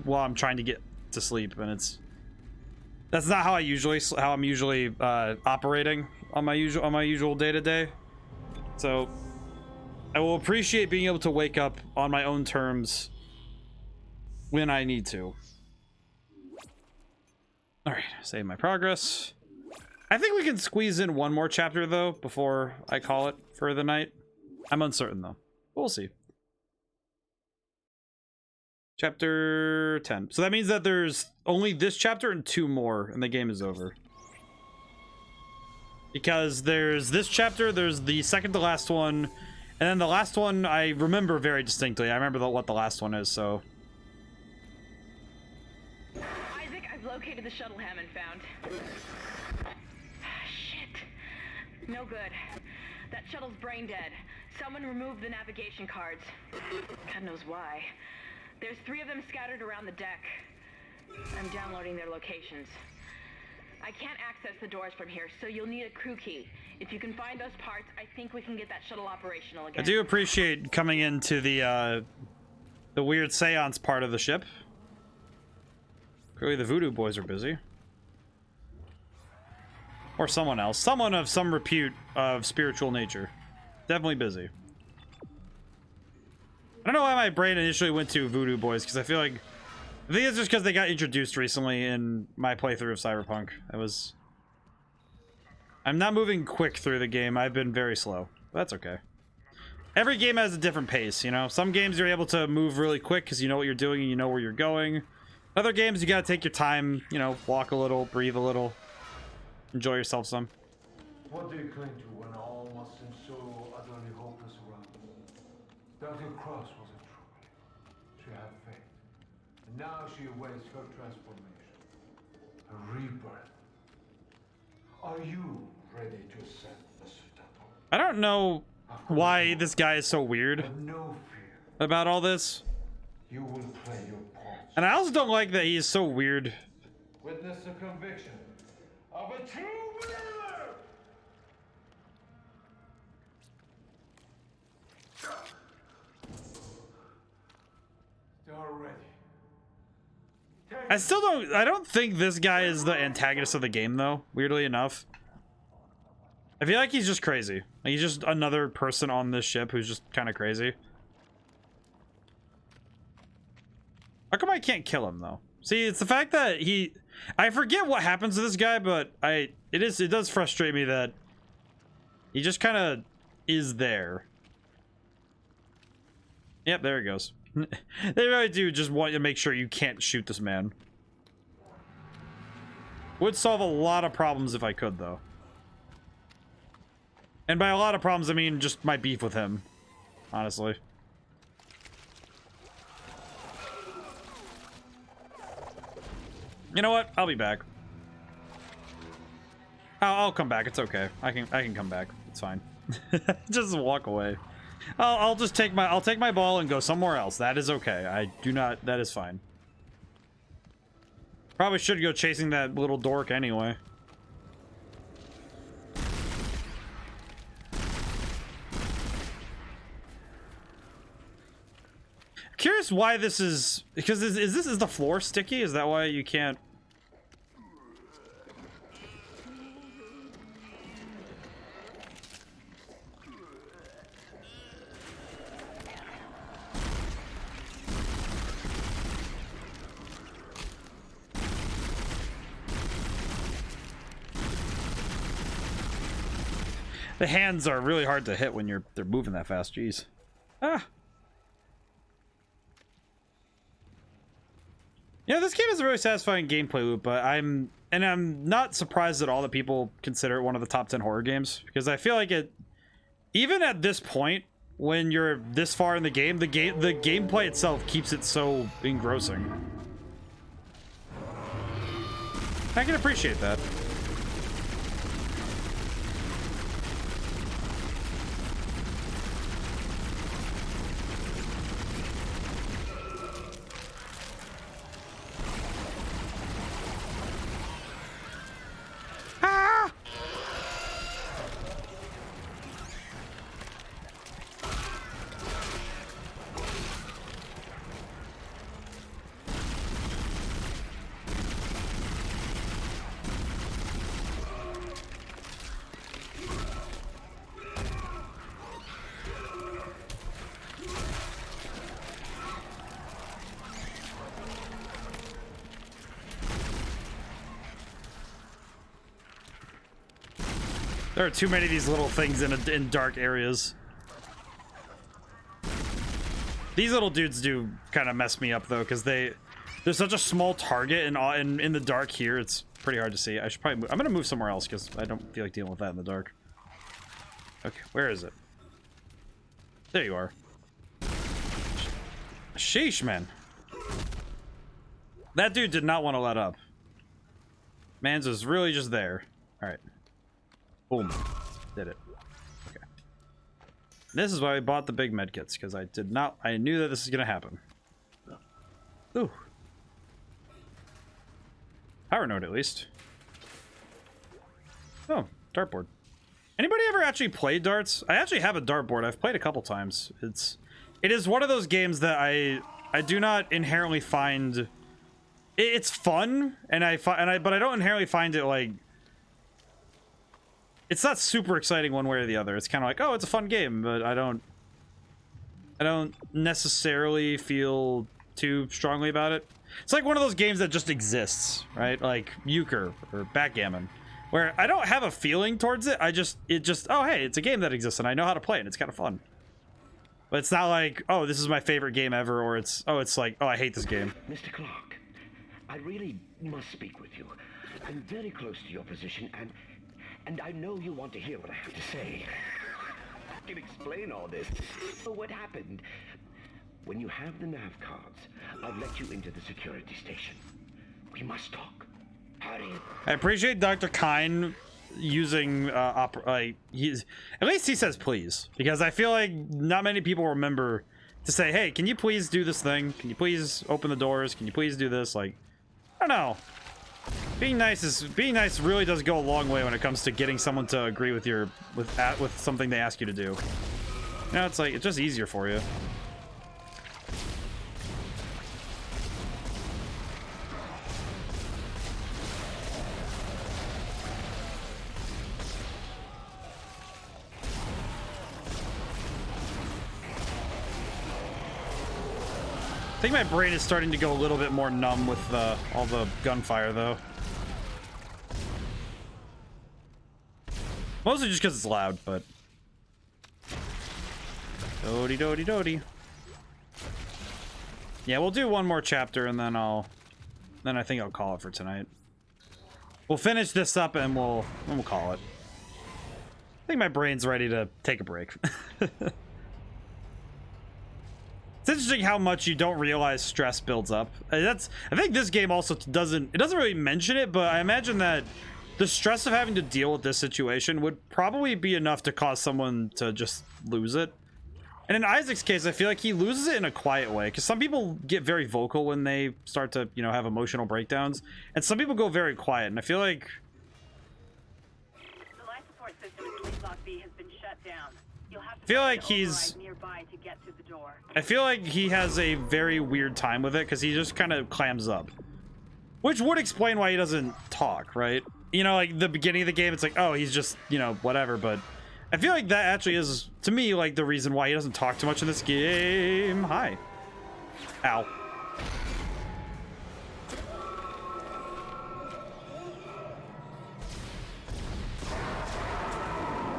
while I'm trying to get to sleep, and that's not how I'm usually operating on my usual day-to-day. So I will appreciate being able to wake up on my own terms when I need to. All right, save my progress. I think we can squeeze in one more chapter though before I call it for the night. I'm uncertain though. We'll see. Chapter 10. So that means that there's only this chapter and 2 more and the game is over. Because there's this chapter, there's the second to last one, and then the last one I remember very distinctly. I remember what the last one is, so. Isaac, I've located the shuttle Hammond found. Shit. No good. That shuttle's brain dead. Someone removed the navigation cards. God knows why. There's 3 of them scattered around the deck. I'm downloading their locations. I can't access the doors from here, so you'll need a crew key. If you can find those parts, I think we can get that shuttle operational again. I do appreciate coming into the weird seance part of the ship. Clearly the voodoo boys are busy. Or someone else. Someone of some repute of spiritual nature. Definitely busy. I don't know why my brain initially went to voodoo boys, because I think it's just because they got introduced recently in my playthrough of Cyberpunk. I'm not moving quick through the game. I've been very slow. That's okay. Every game has a different pace, you know? Some games you're able to move really quick because you know what you're doing and you know where you're going. Other games you gotta take your time, you know, walk a little, breathe a little, enjoy yourself some. What do you cling to when all must seem so utterly hopeless around you? Dr. Cross was a true. She had faith. And now she awaits her transformation. A rebirth. Are you ready to accept the Sutato? I don't know why this guy is so weird about all this. You will play your part. And I also don't like that he's so weird. Witness the conviction of a true believer! They're ready. I don't think this guy is the antagonist of the game, though, weirdly enough. I feel like he's just crazy. Like, he's just another person on this ship who's just kind of crazy. How come I can't kill him, though? See, it's the fact that I forget what happens to this guy, but it does frustrate me that he just kind of is there. Yep, there he goes. They really do just want you to make sure you can't shoot this man. Would solve a lot of problems if I could, though. And by a lot of problems, I mean just my beef with him, honestly. You know what? I'll be back. I'll come back. It's okay. I can come back. It's fine. Just walk away. I'll take my ball and go somewhere else. That is okay. That is fine. Probably should go chasing that little dork anyway. Curious why this is, because is the floor sticky? Is that why you can't? The hands are really hard to hit when they're moving that fast. Jeez. Ah. Yeah, this game is a really satisfying gameplay loop, but I'm not surprised at all that people consider it one of the top 10 horror games, because I feel like even at this point, when you're this far in the gameplay itself keeps it so engrossing. I can appreciate that. There are too many of these little things in dark areas. These little dudes do kind of mess me up though, because they're such a small target, and in the dark here, it's pretty hard to see. I should probably move. I'm gonna move somewhere else because I don't feel like dealing with that in the dark. Okay, where is it? There you are. Sheesh, man. That dude did not want to let up. Mans was really just there. All right. Boom. Did it. Okay. This is why I bought the big medkits, because I knew that this was gonna happen. Ooh. power node at least. Oh, dartboard. Anybody ever actually play darts? I actually have a dartboard. I've played a couple times. It is one of those games that I do not inherently find. It's fun, but I don't inherently find it like. It's not super exciting one way or the other. It's kind of like, oh, it's a fun game, but I don't necessarily feel too strongly about it. It's like one of those games that just exists, right? Like euchre or backgammon, where I don't have a feeling towards it. Oh, hey, it's a game that exists and I know how to play it. It's kind of fun. But it's not like, oh, this is my favorite game ever, or it's like, oh, I hate this game. Mr. Clark, I really must speak with you. I'm very close to your position, and I know you want to hear what I have to say. I can explain all this. So what happened? When you have the nav cards, I'll let you into the security station. We must talk. Hurry. I appreciate Dr. Kine using he's at least he says please, because I feel like not many people remember to say, hey, can you please do this thing? Can you please open the doors? Can you please do this? Like, I don't know. Being nice really does go a long way when it comes to getting someone to agree with with something they ask you to do. You know, it's like it's just easier for you. I think my brain is starting to go a little bit more numb with all the gunfire, though. Mostly just because it's loud, but... Dody dody dody. Yeah, we'll do one more chapter, and then then I think I'll call it for tonight. We'll finish this up, and we'll call it. I think my brain's ready to take a break. It's interesting how much you don't realize stress builds up. I think this game also doesn't really mention it, but I imagine that the stress of having to deal with this situation would probably be enough to cause someone to just lose it. And in Isaac's case, I feel like he loses it in a quiet way, because some people get very vocal when they start to, you know, have emotional breakdowns, and some people go very quiet, and I feel like... The life support system in Police Lock B has been shut down. You'll have to I feel like find an he's... override nearby to get to the door. I feel like he has a very weird time with it, because he just kind of clams up. Which would explain why he doesn't talk, right? You know, like, the beginning of the game, it's like, oh, he's just, you know, whatever, but... I feel like that actually is, to me, like, the reason why he doesn't talk too much in this game. Hi. Ow.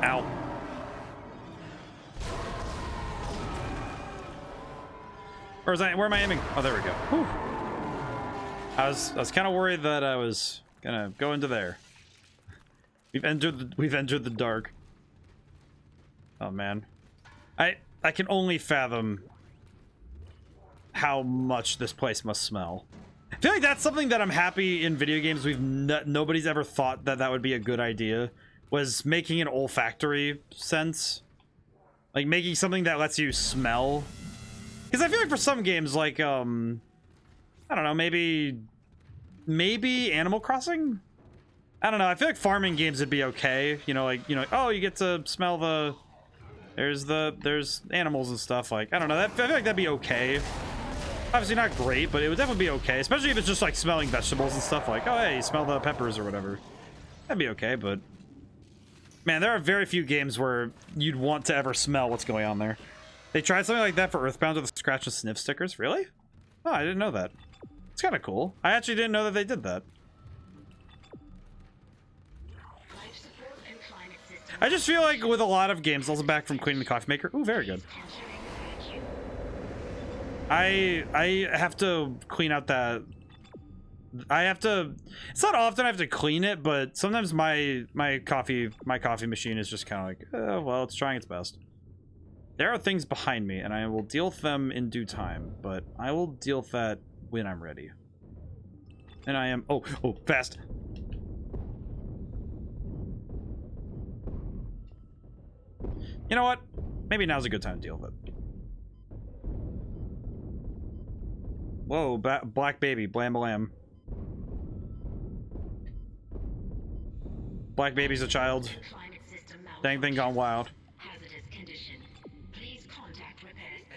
Ow. Where am I aiming? Oh, there we go. Whew. I was kind of worried that I was gonna go into there. We've entered the dark. Oh man, I can only fathom how much this place must smell. I feel like that's something that I'm happy in video games nobody's ever thought that would be a good idea, was making an olfactory sense, like making something that lets you smell. Because I feel like for some games, like I don't know, maybe Animal Crossing. I don't know. I feel like farming games would be okay. You know, like oh, you get to smell the. There's animals and stuff, like, I don't know, I feel like that'd be okay. Obviously not great, but it would definitely be okay, especially if it's just like smelling vegetables and stuff, like, oh hey, you smell the peppers or whatever. That'd be okay, but man, there are very few games where you'd want to ever smell what's going on there. They tried something like that for Earthbound with the scratch and sniff stickers. Really? Oh, I didn't know that. It's kind of cool. I actually didn't know that they did that. I just feel like with a lot of games, also back from cleaning the coffee maker. Ooh, very good. I have to clean out that. It's not often I have to clean it, but sometimes my coffee machine is just kind of like, oh, well, it's trying its best. There are things behind me, and I will deal with them in due time, but I will deal with that when I'm ready. And I am. Oh, fast. You know what? Maybe now's a good time to deal with it. Whoa, black baby, blam blam. Black baby's a child. Dang thing gone wild.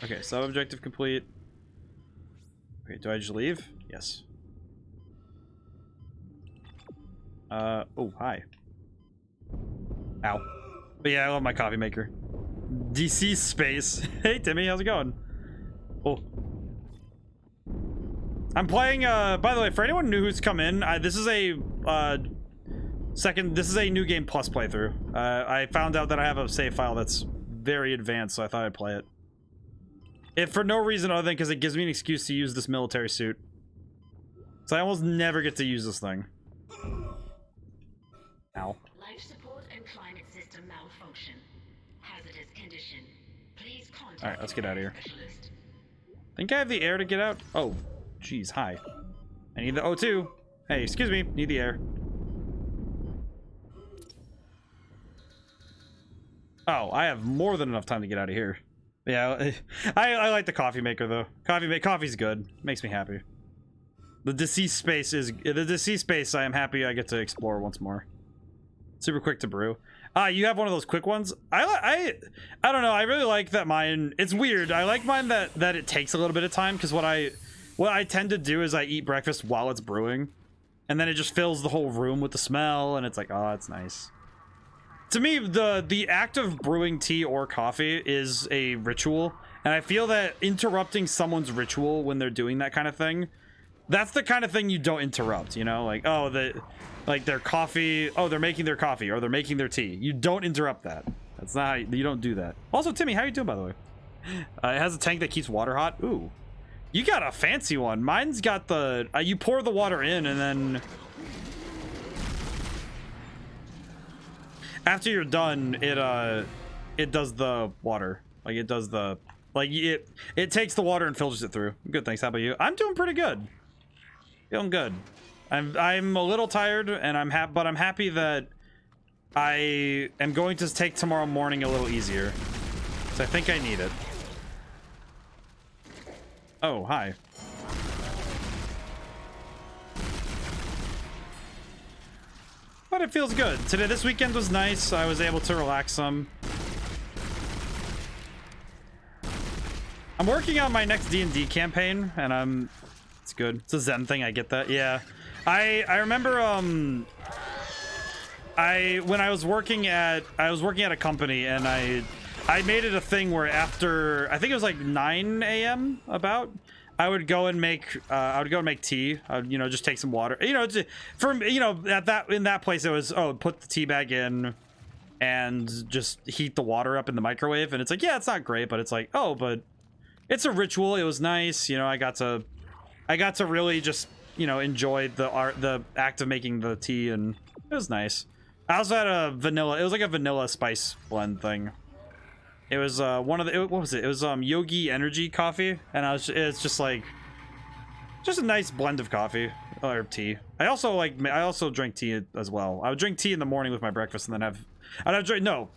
Okay, sub-objective complete. Okay, do I just leave? Yes. Oh, hi. Ow. But yeah, I love my coffee maker. DC space. Hey, Timmy, how's it going? Oh. I'm playing, by the way, for anyone new who's come in, this is a, this is a New Game Plus playthrough. I found out that I have a save file that's very advanced, so I thought I'd play it. If for no reason other than because it gives me an excuse to use this military suit. So I almost never get to use this thing. Ow. Life support and climate system malfunction. Hazardous condition. Please contact. Alright, let's get out of here. Think I have the air to get out? Oh, jeez, hi. I need the O2. Hey, excuse me, need the air. Oh, I have more than enough time to get out of here. Yeah, I like the coffee maker though. Coffee's good. Makes me happy. The deceased space is the deceased space. I am happy I get to explore once more. Super quick to brew. You have one of those quick ones. I don't know. I really like that mine. It's weird. I like mine that it takes a little bit of time because what I tend to do is I eat breakfast while it's brewing, and then it just fills the whole room with the smell, and it's like, oh, it's nice. To me, the act of brewing tea or coffee is a ritual, and I feel that interrupting someone's ritual when they're doing that kind of thing, that's the kind of thing you don't interrupt, you know? Like, oh, like their coffee, oh, they're making their coffee, or they're making their tea. You don't interrupt that. That's not how you don't do that. Also, Timmy, how you doing, by the way? It has a tank that keeps water hot. Ooh. You got a fancy one. Mine's got the, you pour the water in, and then after you're done, it does the water. Like it does the, like it takes the water and filters it through. Good, thanks. How about you? I'm doing pretty good. Feeling good. I'm a little tired, and but I'm happy that I am going to take tomorrow morning a little easier. So I think I need it. Oh, hi. But it feels good. This weekend was nice. I was able to relax some. I'm working on my next D&D campaign, and it's good. It's a Zen thing, I get that. Yeah. I remember when I was working at a company, and I made it a thing where after, I think it was like 9 a.m. about, I would go and make tea. You know, just take some water. You know, in that place it was, oh, put the tea bag in and just heat the water up in the microwave. And it's like, yeah, it's not great, but it's like, oh, but it's a ritual. It was nice. You know, I got to really just, you know, enjoy the act of making the tea, and it was nice. I also had a vanilla. It was like a vanilla spice blend thing. It was one of the, what was it? It was Yogi Energy coffee, and it's just like, just a nice blend of coffee or tea. I also drink tea as well. I would drink tea in the morning with my breakfast, and then no,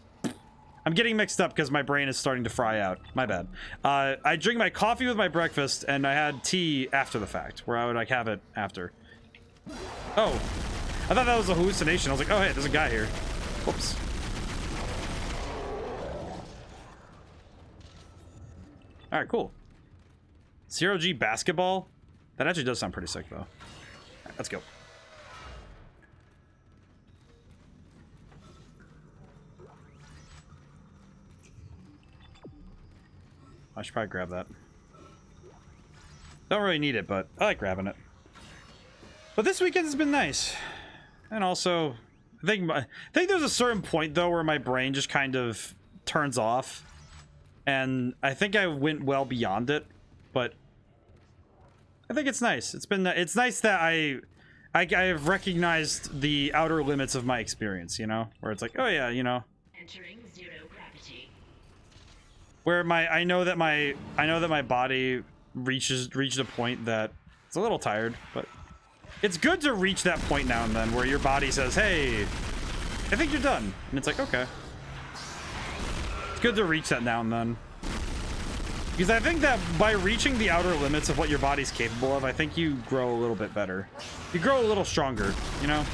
I'm getting mixed up because my brain is starting to fry out. My bad. I drink my coffee with my breakfast, and I had tea after the fact, where I would like have it after. Oh, I thought that was a hallucination. I was like, oh hey, there's a guy here. Whoops. All right, cool. 0G basketball. That actually does sound pretty sick, though. All right, let's go. I should probably grab that. Don't really need it, but I like grabbing it. But this weekend has been nice. And also, I think there's a certain point, though, where my brain just kind of turns off. And I think I went well beyond it, but I think it's nice. It's nice that I have recognized the outer limits of my experience, you know, where it's like, oh yeah, you know, entering zero gravity. Where I know that my body reached a point that it's a little tired, but it's good to reach that point now and then where your body says, hey, I think you're done, and it's like, okay. Good to reach that now and then, because I think that by reaching the outer limits of what your body's capable of, I think you grow a little bit better. You grow a little stronger, you know.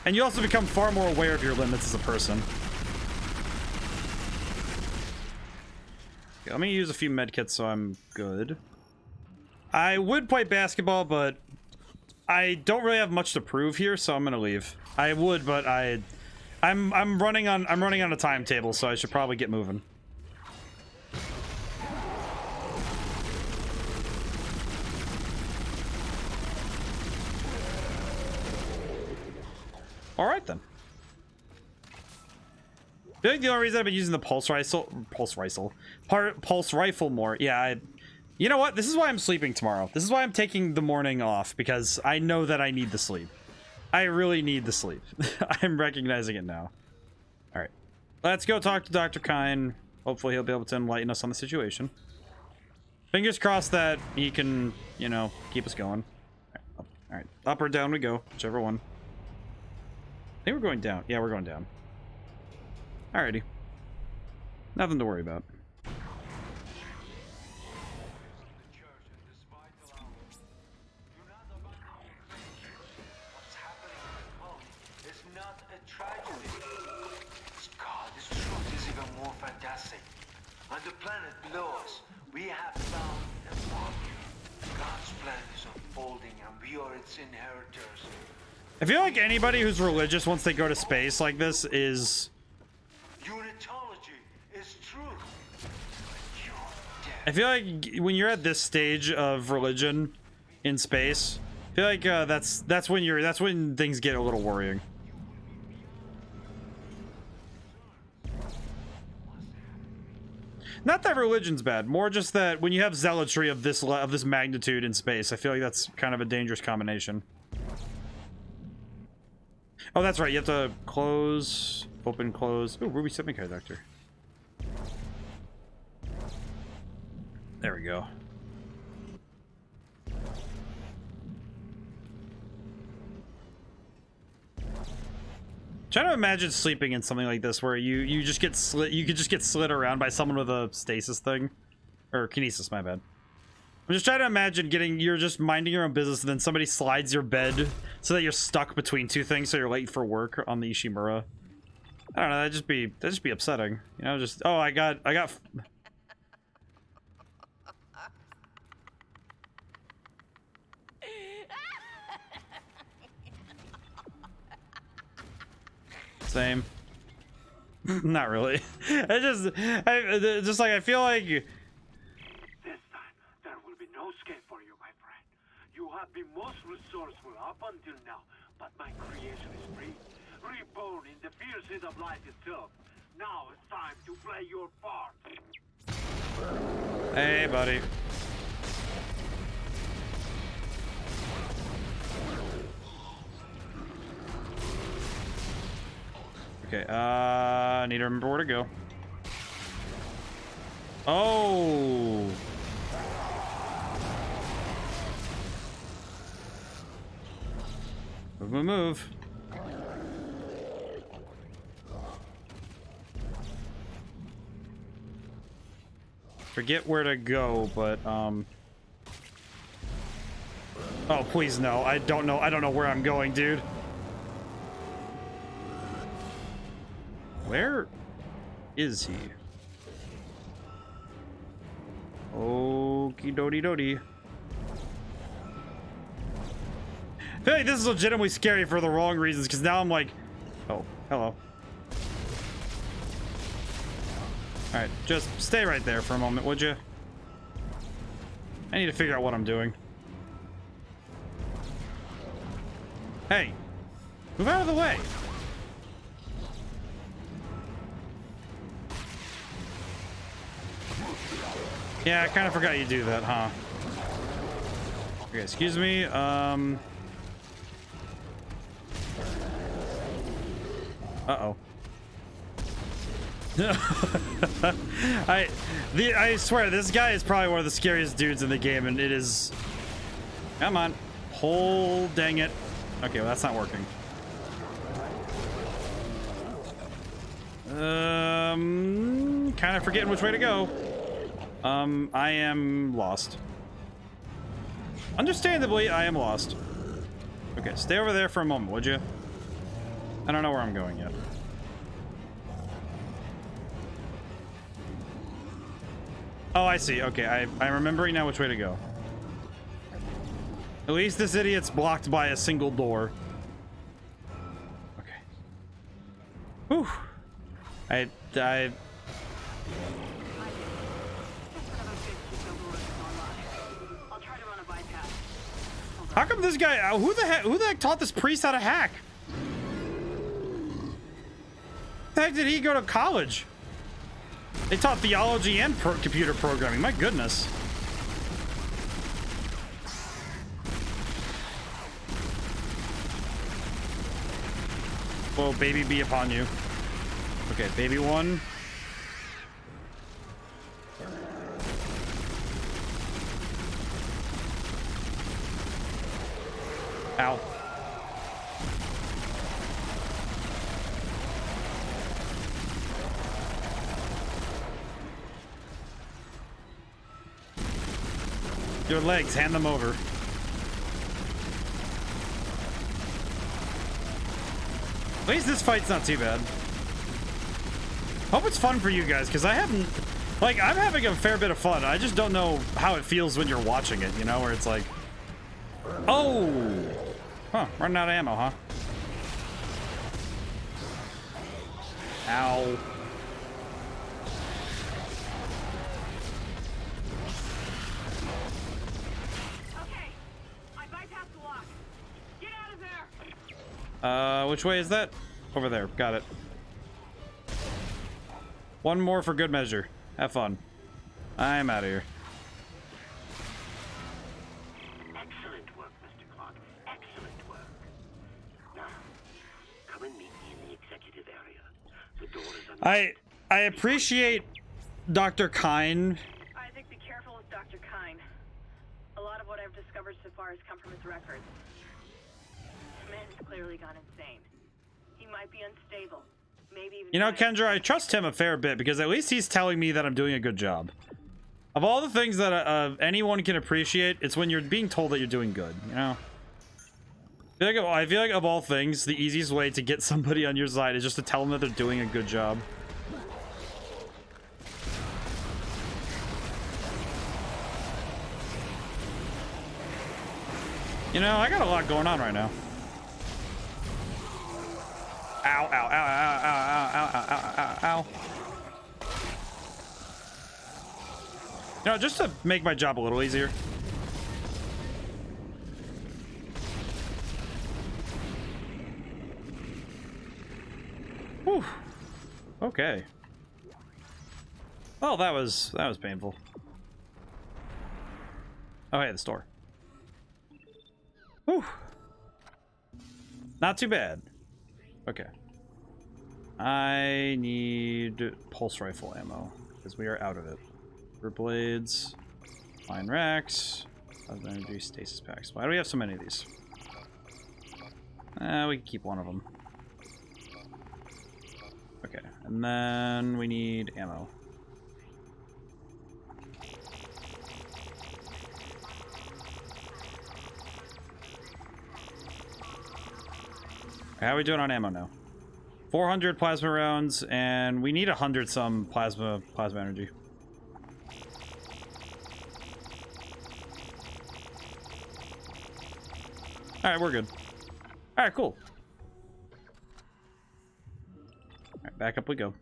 And you also become far more aware of your limits as a person. Okay, let me use a few medkits so I'm good. I would play basketball, but I don't really have much to prove here, so I'm gonna leave. I would, but I'm running on a timetable, so I should probably get moving. All right then. I feel like the only reason I've been using the pulse rifle more. Yeah, you know what? This is why I'm sleeping tomorrow. This is why I'm taking the morning off, because I know that I need the sleep. I really need the sleep. I'm recognizing it now. All right, let's go talk to Dr. Kine. Hopefully he'll be able to enlighten us on the situation. Fingers crossed that he can, you know, keep us going. All right, up or down we go, whichever one. I think we're going down. Yeah, we're going down. Alrighty. Nothing to worry about. What's happening in the colony is not a tragedy. God, this truth is even more fantastic. On the planet below us, we have found a formula. God's plan is unfolding, and we are its inheritors. I feel like anybody who's religious once they go to space like this is... Unitology is truth. I feel like when you're at this stage of religion in space, I feel like that's when things get a little worrying. Not that religion's bad, more just that when you have zealotry of this magnitude in space, I feel like that's kind of a dangerous combination. Oh, that's right. You have to close, open, close. Oh, Ruby Semiconductor. There we go. Try to imagine sleeping in something like this where you just get slid. You could just get slid around by someone with a stasis thing, or kinesis. My bad. I'm just trying to imagine you're just minding your own business and then somebody slides your bed so that you're stuck between two things, so you're late for work on the Ishimura. I don't know, that'd just be upsetting. You know, just, oh, I got same. Not really. I feel like have been most resourceful up until now, but my creation is free, reborn in the fierceness of life itself. Now it's time to play your part. Hey, buddy. Okay, I need to remember where to go. Oh! Move. Forget where to go, but oh, please no. I don't know where I'm going, dude. Where is he? Okie dokie. I feel like this is legitimately scary for the wrong reasons, because now I'm like, oh, hello. Alright, just stay right there for a moment, would you? I need to figure out what I'm doing. Hey, move out of the way. Yeah, I kind of forgot you do that, huh? Okay, excuse me, uh-oh. I swear, this guy is probably one of the scariest dudes in the game, and it is... Come on. Oh, dang it. Okay, well, that's not working. Kind of forgetting which way to go. I am lost. Understandably, I am lost. Okay, stay over there for a moment, would you? I don't know where I'm going yet. Oh, I see. Okay, I'm remembering now which way to go. At least this idiot's blocked by a single door. Okay. Whew. I How come this guy, who the heck taught this priest how to hack? The heck did he go to college? They taught theology and computer programming. My goodness. Whoa, baby be upon you. Okay, baby one. Ow. Your legs, hand them over. At least this fight's not too bad. Hope it's fun for you guys, because I haven't... Like, I'm having a fair bit of fun. I just don't know how it feels when you're watching it, you know? Where it's like... Oh! Huh, running out of ammo, huh? Ow. Okay, I bypassed the lock. Get out of there! Which way is that? Over there, got it. One more for good measure. Have fun. I'm out of here. Excellent work, Mr. Clark. Excellent work. Now, come and meet me in the executive area. The door is on. I appreciate Dr. Kine. Isaac, be careful with Dr. Kine. A lot of what I've discovered so far has come from his records. This man has clearly gone insane. He might be unstable. Maybe even... You know, Kendra, I trust him a fair bit because at least he's telling me that I'm doing a good job. Of all the things that anyone can appreciate, it's when you're being told that you're doing good, you know? I feel like of all things, the easiest way to get somebody on your side is just to tell them that they're doing a good job. You know, I got a lot going on right now. Ow, ow, ow, ow, ow, ow, ow, ow, ow, ow. You know, just to make my job a little easier. Whew. Okay. Well, that was painful. Oh, hey, the store. Whew. Not too bad. Okay. I need pulse rifle ammo because we are out of it. Rubber blades, fine racks, plasma energy, stasis packs. Why do we have so many of these? We can keep one of them. Okay, and then we need ammo. How are we doing on ammo now? 400 plasma rounds, and we need 100 some plasma energy. All right, we're good. All right, cool. All right, back up we go.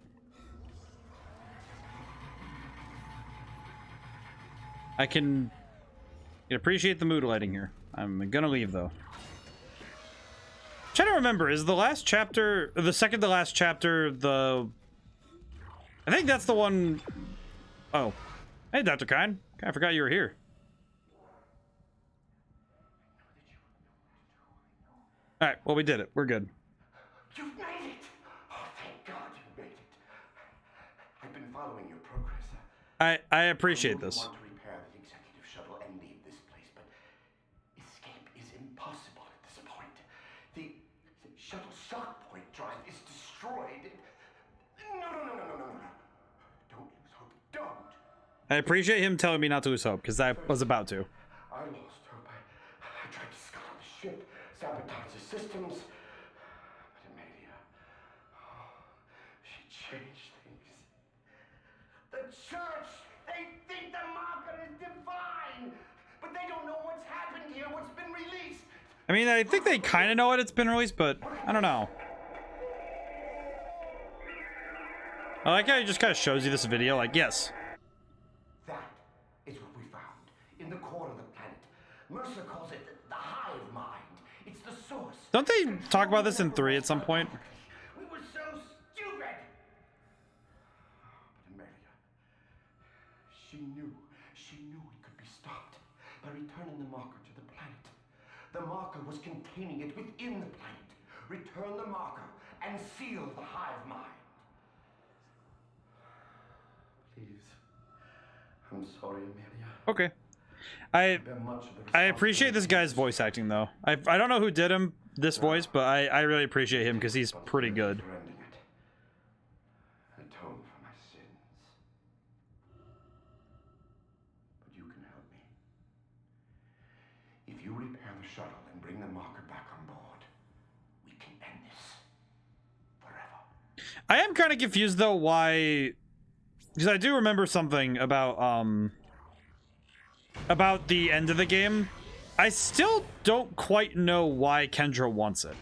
I can appreciate the mood lighting here. I'm gonna leave though. Trying to remember, is the last chapter, the second to last chapter, I think that's the one. Oh, hey, Dr. Kine. I forgot you were here. All right, well, we did it. We're good. You've made it! Oh, thank God you made it. I've been following your progress. I appreciate this. I want to repair the executive shuttle and leave this place, but escape is impossible at this point. The shuttle shock point drive is destroyed. No. Don't lose hope. Don't. I appreciate him telling me not to lose hope, because I was about to. I lost hope. I tried to scuttle the ship, sabotage the systems, but Amelia, change things. The church, they think the marker is divine, but they don't know what's happened here, what's been released. I mean, I think they kind of know it's been released, but I don't know. I like how it just kind of shows you this video, like, yes. That is what we found in the core of the planet. Mercer calls it the hive mind. It's the source. Don't they talk about this in 3 at some point? We were so stupid. But Amelia, she knew it could be stopped by returning the marker to the planet. The marker was containing it within the planet. Return the marker and seal the hive mind. Please. I'm sorry, Amelia. Okay. I appreciate this guy's voice acting, though. I don't know who did him, this voice, but I really appreciate him because he's pretty good. Atone for my sins. But you can help me. If you repair the shuttle and bring the marker back on board, we can end this forever. I am kind of confused, though, why... Because I do remember something about the end of the game. I still don't quite know why Kendra wants it.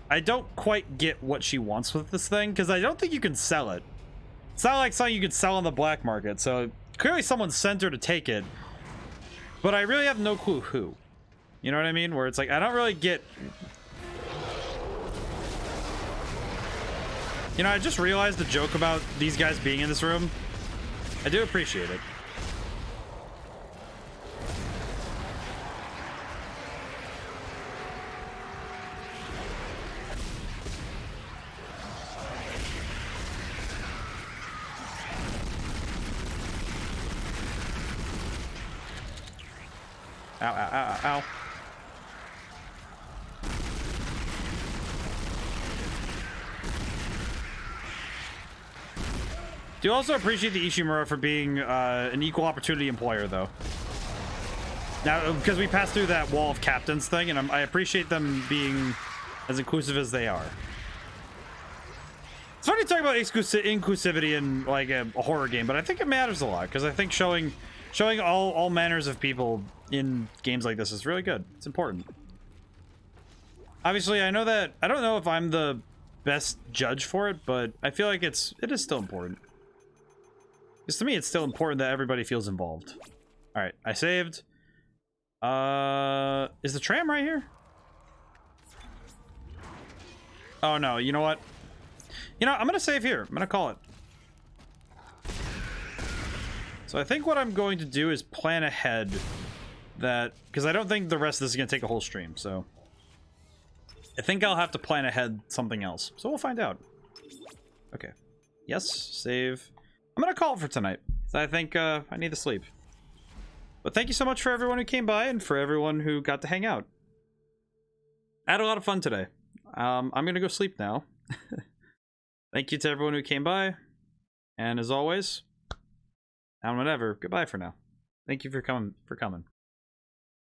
I don't quite get what she wants with this thing, because I don't think you can sell it. It's not like something you could sell on the black market, so clearly someone sent her to take it. But I really have no clue who. You know what I mean? Where it's like, I don't really get... You know, I just realized the joke about these guys being in this room. I do appreciate it. Ow, ow, ow, ow. Do also appreciate the Ishimura for being an equal opportunity employer, though. Now, because we passed through that wall of captains thing, and I appreciate them being as inclusive as they are. It's funny to talk about inclusivity in like a horror game, but I think it matters a lot because I think showing all manners of people in games like this is really good. It's important. Obviously, I know that I don't know if I'm the best judge for it, but I feel like it is still important. Because to me, it's still important that everybody feels involved. All right, I saved. Is the tram right here? Oh no, you know what? You know, I'm gonna save here. I'm gonna call it. So I think what I'm going to do is plan ahead that, because I don't think the rest of this is gonna take a whole stream, so I think I'll have to plan ahead something else. So we'll find out. Okay. Yes, save. I'm gonna call it for tonight. I think I need to sleep. But thank you so much for everyone who came by and for everyone who got to hang out. I had a lot of fun today. I'm gonna go sleep now. Thank you to everyone who came by. And as always, and whatever, goodbye for now. Thank you for coming.